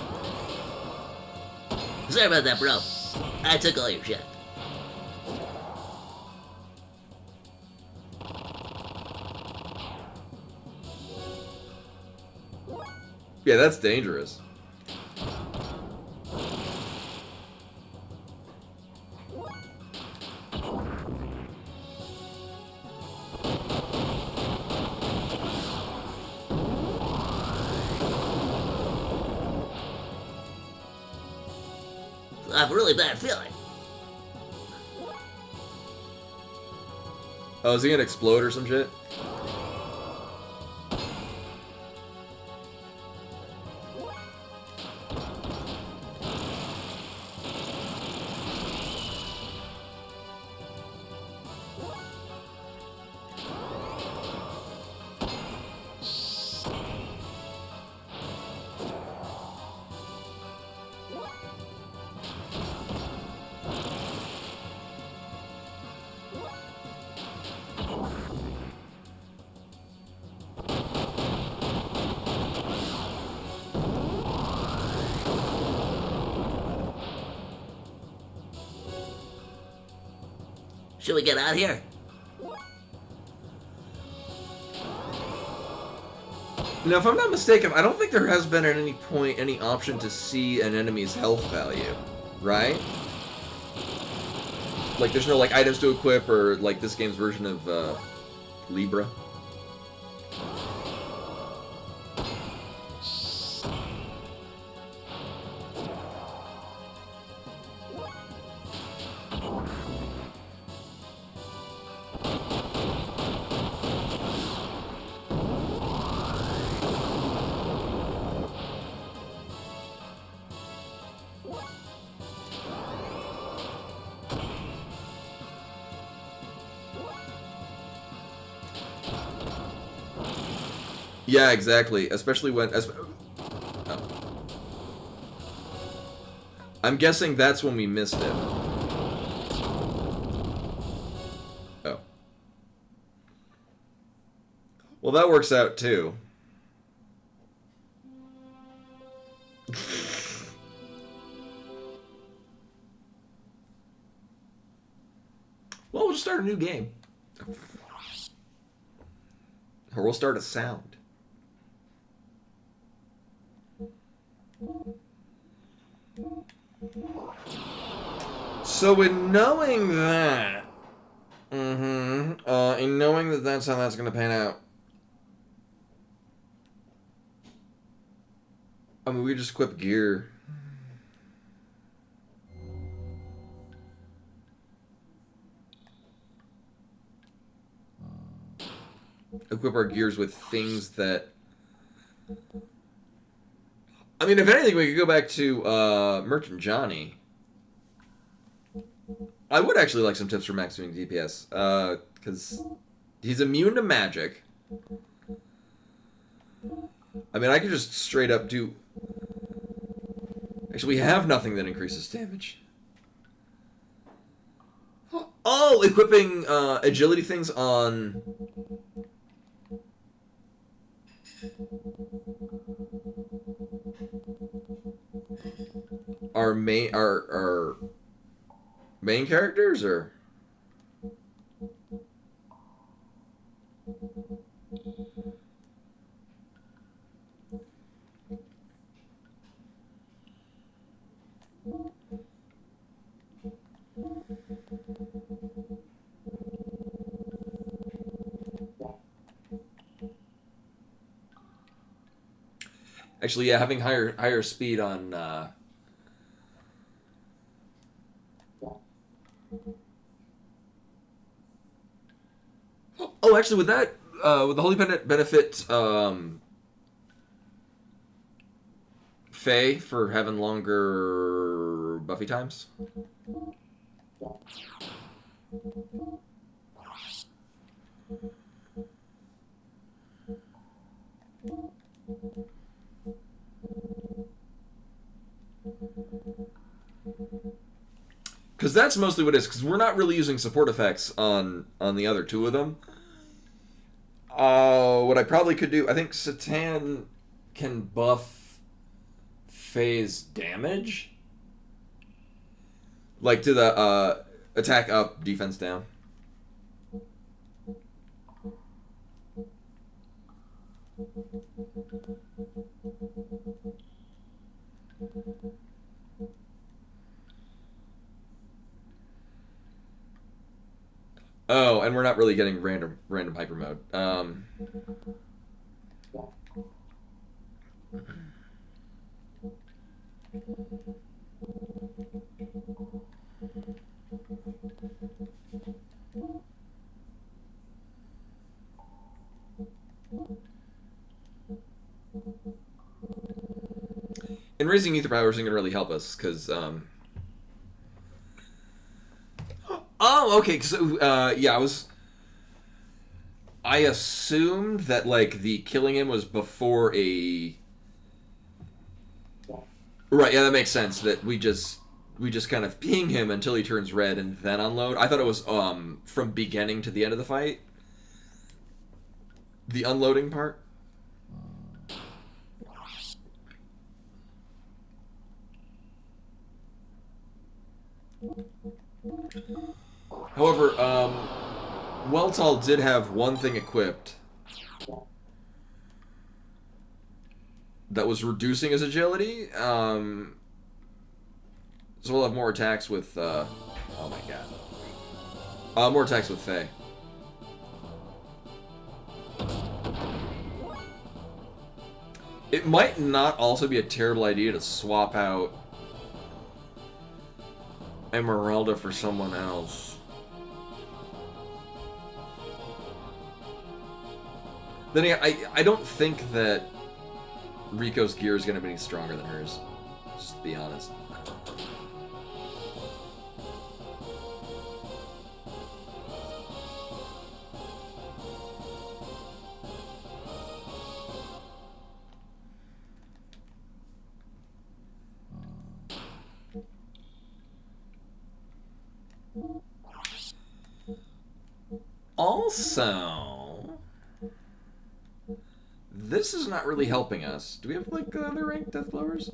Sorry about that, bro. I took all your shit. Yeah, that's dangerous. I have a really bad feeling. Oh, is he gonna explode or some shit? Should we get out of here? Now, if I'm not mistaken, I don't think there has been at any point any option to see an enemy's health value, right? Like, there's no, like, items to equip or, like, this game's version of, Libra. Yeah, exactly. Especially when... oh. I'm guessing that's when we missed it. Oh. Well, that works out, too. Well, we'll just start a new game. Or we'll start a sound. So in knowing that, in knowing that that's how that's going to pan out, I mean, we just equip gear. Equip our gears with things that... I mean, if anything, we could go back to Merchant Johnny. I would actually like some tips for maximizing DPS, because he's immune to magic. I mean, I could just straight up do... Actually, we have nothing that increases damage. Oh, equipping agility things on... Our main characters, or... Actually, yeah, having higher speed on Oh, actually, with that, with the Holy Benefit, Faye for having longer Buffy times. Because that's mostly what it is, because we're not really using support effects on the other two of them. What I probably could do, I think Satan can buff Faye's damage. Like to the attack up, defense down. Oh, and we're not really getting random hyper mode. And raising ether power isn't going to really help us, because... Oh, okay. So, yeah, I assumed that, like, the killing him was before a... Right, yeah, that makes sense. That we just kind of ping him until he turns red and then unload. I thought it was, from beginning to the end of the fight. The unloading part. However, Weltall did have one thing equipped that was reducing his agility. So we'll have more attacks with, oh my god. More attacks with Faye. It might not also be a terrible idea to swap out Emeralda for someone else. Then again, I don't think that Rico's gear is going to be any stronger than hers. Just to be honest. Also, this is not really helping us. Do we have, like, other ranked death blowers?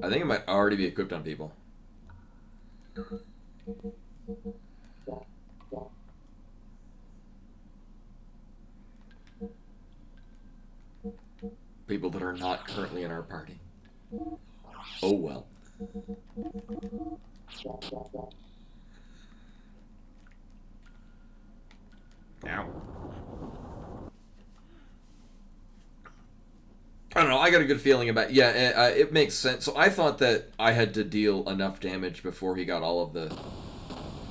I think it might already be equipped on people. people that are not currently in our party. Oh well. Ow. I don't know, I got a good feeling about... Yeah, it makes sense. So I thought that I had to deal enough damage before he got all of the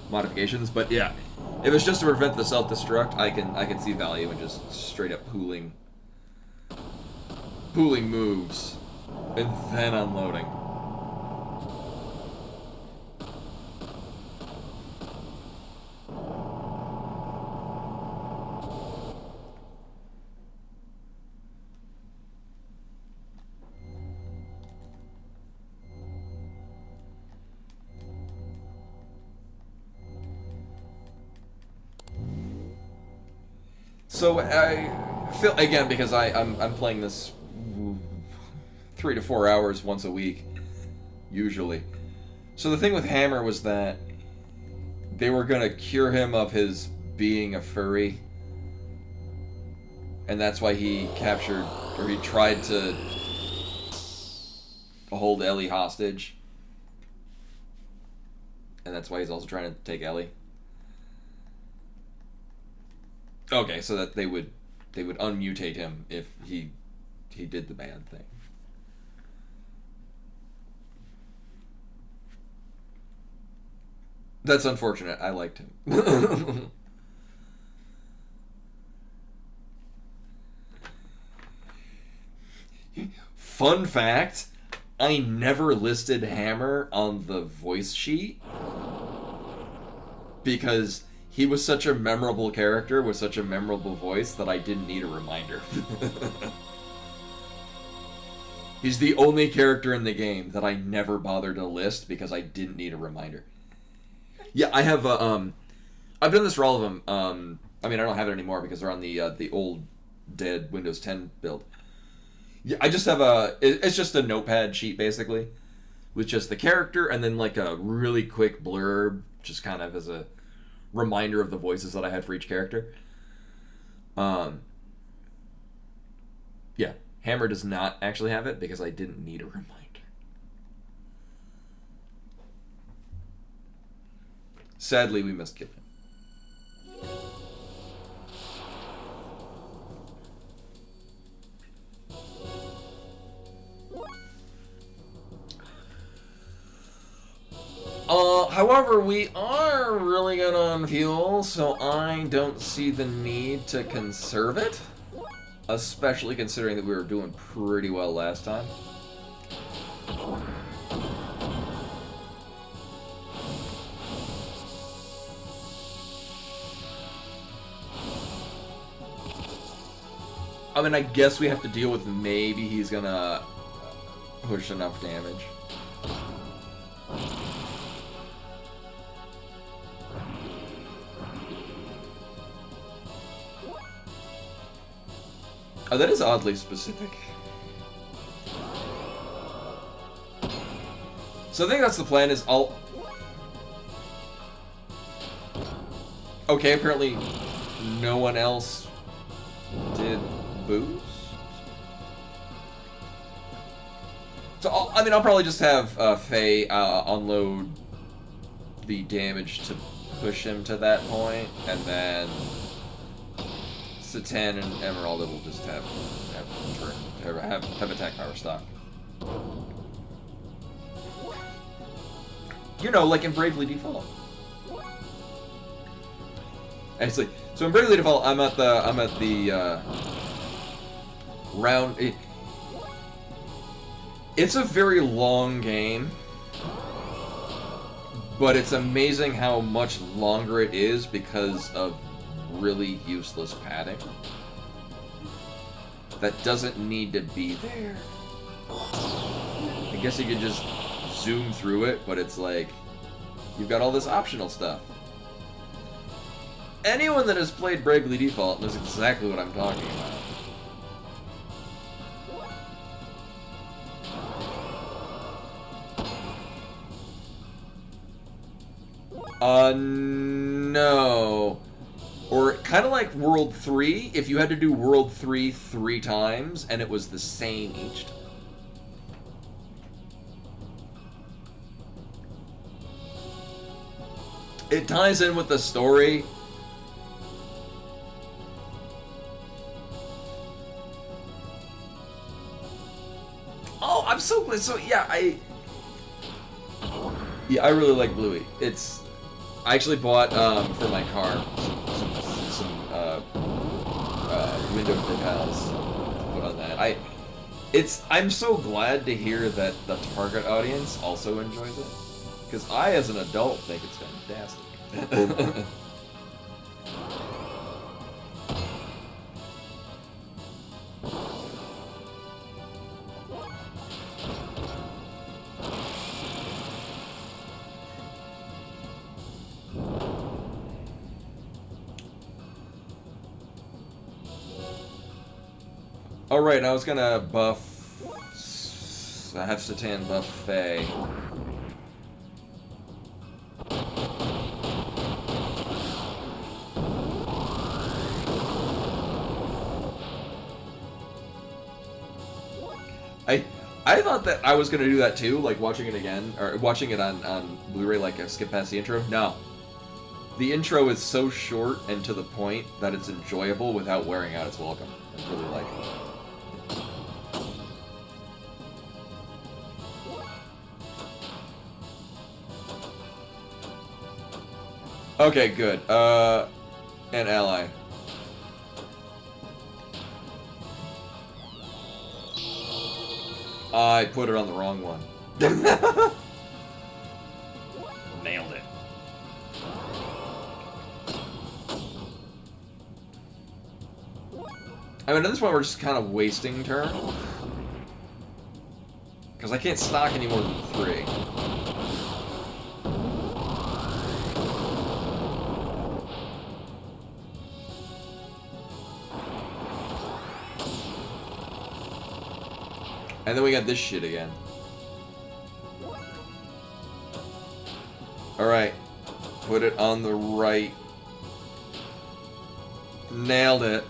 modifications, but yeah. If it's just to prevent the self-destruct, I can see value in just straight up pooling moves and then unloading. So I feel, again, because I'm playing this 3 to 4 hours once a week, usually. So the thing with Hammer was that they were gonna cure him of his being a furry, and that's why he captured, or he tried to hold Ellie hostage, and that's why he's also trying to take Ellie. Okay, so that they would unmutate him if he did the bad thing. That's unfortunate. I liked him. Fun fact, I never listed Hammer on the voice sheet because he was such a memorable character with such a memorable voice that I didn't need a reminder. He's the only character in the game that I never bothered to list because I didn't need a reminder. Yeah, I have I've done this for all of them. I mean, I don't have it anymore because they're on the old dead Windows 10 build. Yeah, I just have it's just a notepad sheet basically with just the character and then like a really quick blurb just kind of as a reminder of the voices that I had for each character. Yeah, Hammer does not actually have it because I didn't need a reminder. Sadly, we must kill him. However, we are really good on fuel, so I don't see the need to conserve it. Especially considering that we were doing pretty well last time. I mean, I guess we have to deal with maybe he's gonna push enough damage. Oh, that is oddly specific. So I think that's the plan, is I'll... Okay, apparently no one else did boost? So, I'll probably just have Faye unload the damage to push him to that point, and then Satan and Emeralda will just have attack power stock. You know, like in Bravely Default. Actually, so in Bravely Default, I'm at the round. It's a very long game, but it's amazing how much longer it is because of really useless padding that doesn't need to be there. I guess you could just zoom through it, but it's like you've got all this optional stuff. Anyone that has played Bravely Default knows exactly what I'm talking about. No. Or kind of like World 3, if you had to do World 3 3 times, and it was the same each time. It ties in with the story. Oh, I'm so glad. So yeah, I really like Bluey. I actually bought for my car some window decals to put on that. I'm so glad to hear that the target audience also enjoys it, because I, as an adult, think it's fantastic. Alright, I was gonna buff... I have Satan buff Faye. I thought that I was gonna do that too, like watching it again, or watching it on Blu-ray, like I skip past the intro. No. The intro is so short and to the point that it's enjoyable without wearing out its welcome. I really like it. Okay, good. An ally. I put it on the wrong one. Nailed it. I mean, at this point, we're just kind of wasting turn. Because I can't stock any more than 3. And then we got this shit again. Alright. Put it on the right. Nailed it.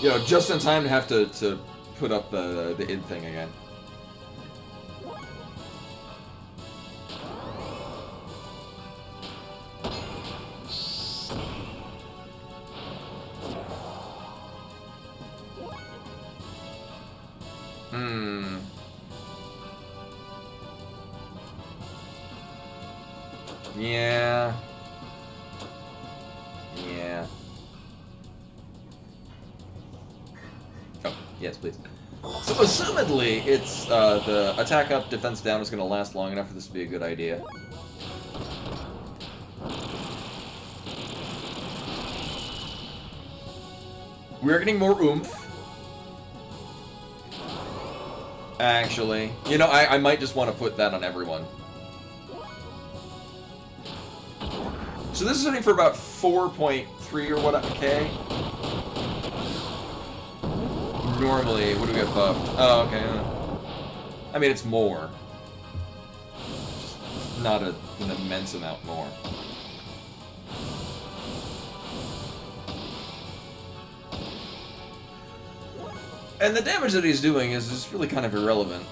You know, just in time to have to put up the id thing again. Yeah. Yeah. Oh, yes, please. So, assumedly, it's, the attack up, defense down is gonna last long enough for this to be a good idea. We're getting more oomph. Actually. You know, I might just want to put that on everyone. So this is running for about 4.3 or what, okay? Normally, what do we get buffed? Oh, okay. I mean, it's more. Just not an immense amount more. And the damage that he's doing is just really kind of irrelevant.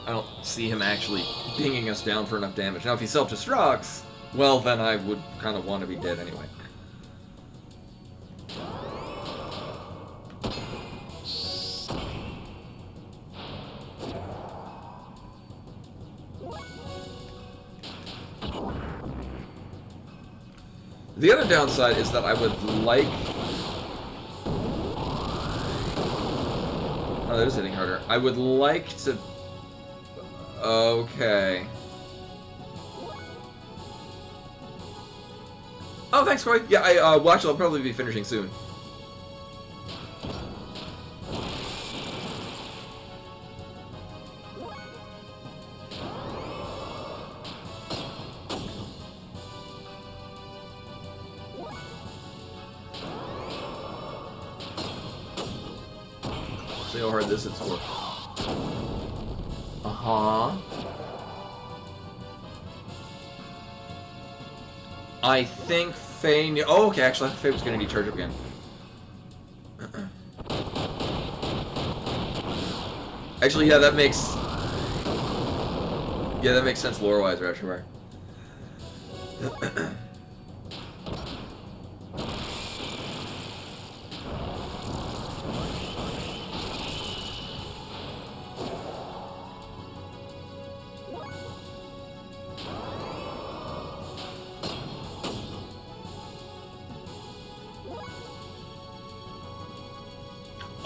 I don't see him actually pinging us down for enough damage. Now, if he self-destructs, well, then I would kind of want to be dead anyway. The other downside is that I would like... Oh, that is hitting harder. I would like to... Okay. Oh, thanks, Corey. Yeah, well, actually, I'll probably be finishing soon. See how hard this is for. Uh-huh. I think Faye... Oh, okay, actually, I thought Faye was going to decharge up again. Actually, yeah, that makes... Yeah, that makes sense lore-wise, Rashomar.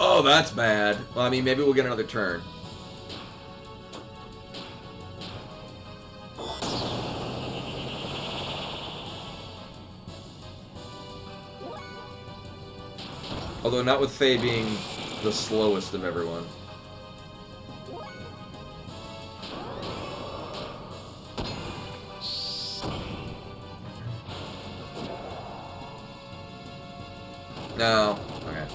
Oh, that's bad. Well, I mean, maybe we'll get another turn. Although not with Faye being the slowest of everyone. No. Okay.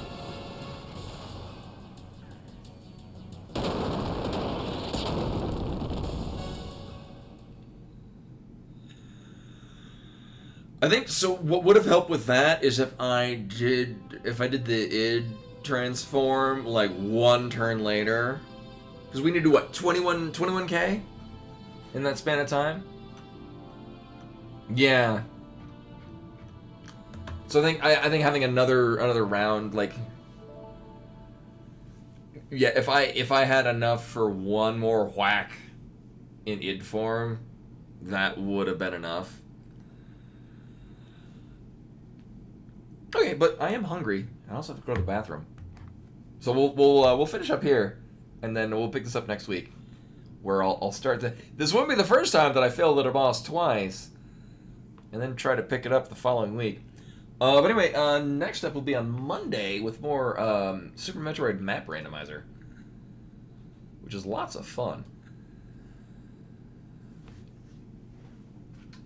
I think so. What would have helped with that is if I did the id transform like one turn later, because we need to do what 21k in that span of time. Yeah. So I think having another round, like, yeah, if I had enough for one more whack in id form, that would have been enough. Okay, but I am hungry. I also have to go to the bathroom. So we'll finish up here, and then we'll pick this up next week, where I'll start the. This won't be the first time that I failed at a boss twice, and then try to pick it up the following week. But anyway, next up will be on Monday with more Super Metroid Map Randomizer, which is lots of fun.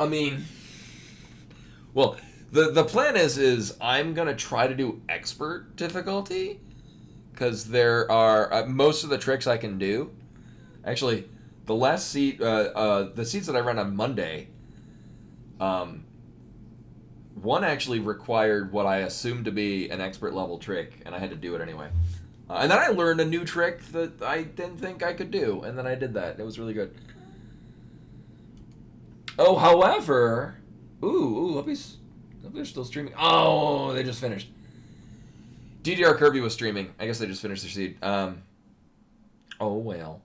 I mean, well. The plan is I'm going to try to do expert difficulty, because there are most of the tricks I can do. Actually, the last seat, the seats that I ran on Monday, one actually required what I assumed to be an expert level trick, and I had to do it anyway. And then I learned a new trick that I didn't think I could do, and then I did that. It was really good. Oh, however... Ooh, they're still streaming. Oh, they just finished. DDR Kirby was streaming. I guess they just finished their seed. Oh, well.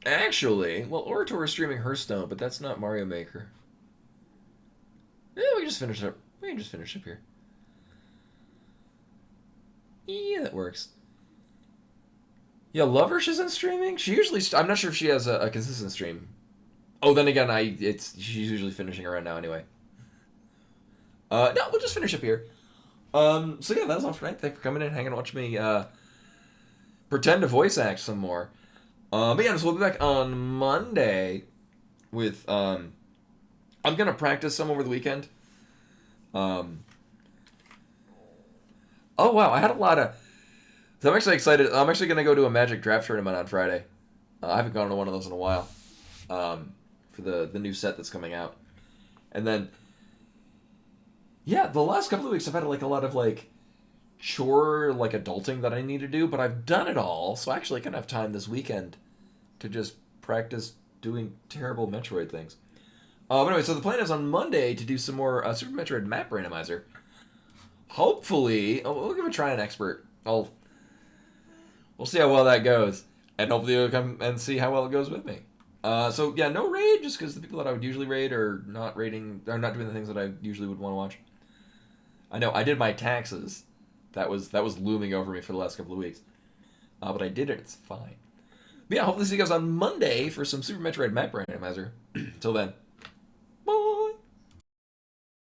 Actually, well, Orator is streaming Hearthstone, but that's not Mario Maker. Yeah, we can just finish up. We can just finish up here. Yeah, that works. Yeah, Lover isn't streaming? She usually... I'm not sure if she has a consistent stream. Oh, then again, she's usually finishing around now anyway. No, we'll just finish up here. So yeah, that's all for tonight. Thanks for coming in, hanging and watching me pretend to voice act some more. But yeah, so we'll be back on Monday with I'm gonna practice some over the weekend. Oh wow, I had a lot of. So I'm actually excited. I'm actually gonna go to a Magic Draft tournament on Friday. I haven't gone to one of those in a while. For the new set that's coming out. And then, yeah, the last couple of weeks I've had like a lot of like chore, like adulting that I need to do, but I've done it all, so I actually can have time this weekend to just practice doing terrible Metroid things. Anyway, so the plan is on Monday to do some more Super Metroid Map Randomizer. Hopefully, we'll give it a try on Expert. We'll see how well that goes, and hopefully you'll come and see how well it goes with me. So yeah, no raid, just because the people that I would usually raid are not raiding, are not doing the things that I usually would want to watch. I know, I did my taxes. That was looming over me for the last couple of weeks. But I did it, it's fine. But yeah, hopefully see you guys on Monday for some Super Metroid Map Randomizer. Till then.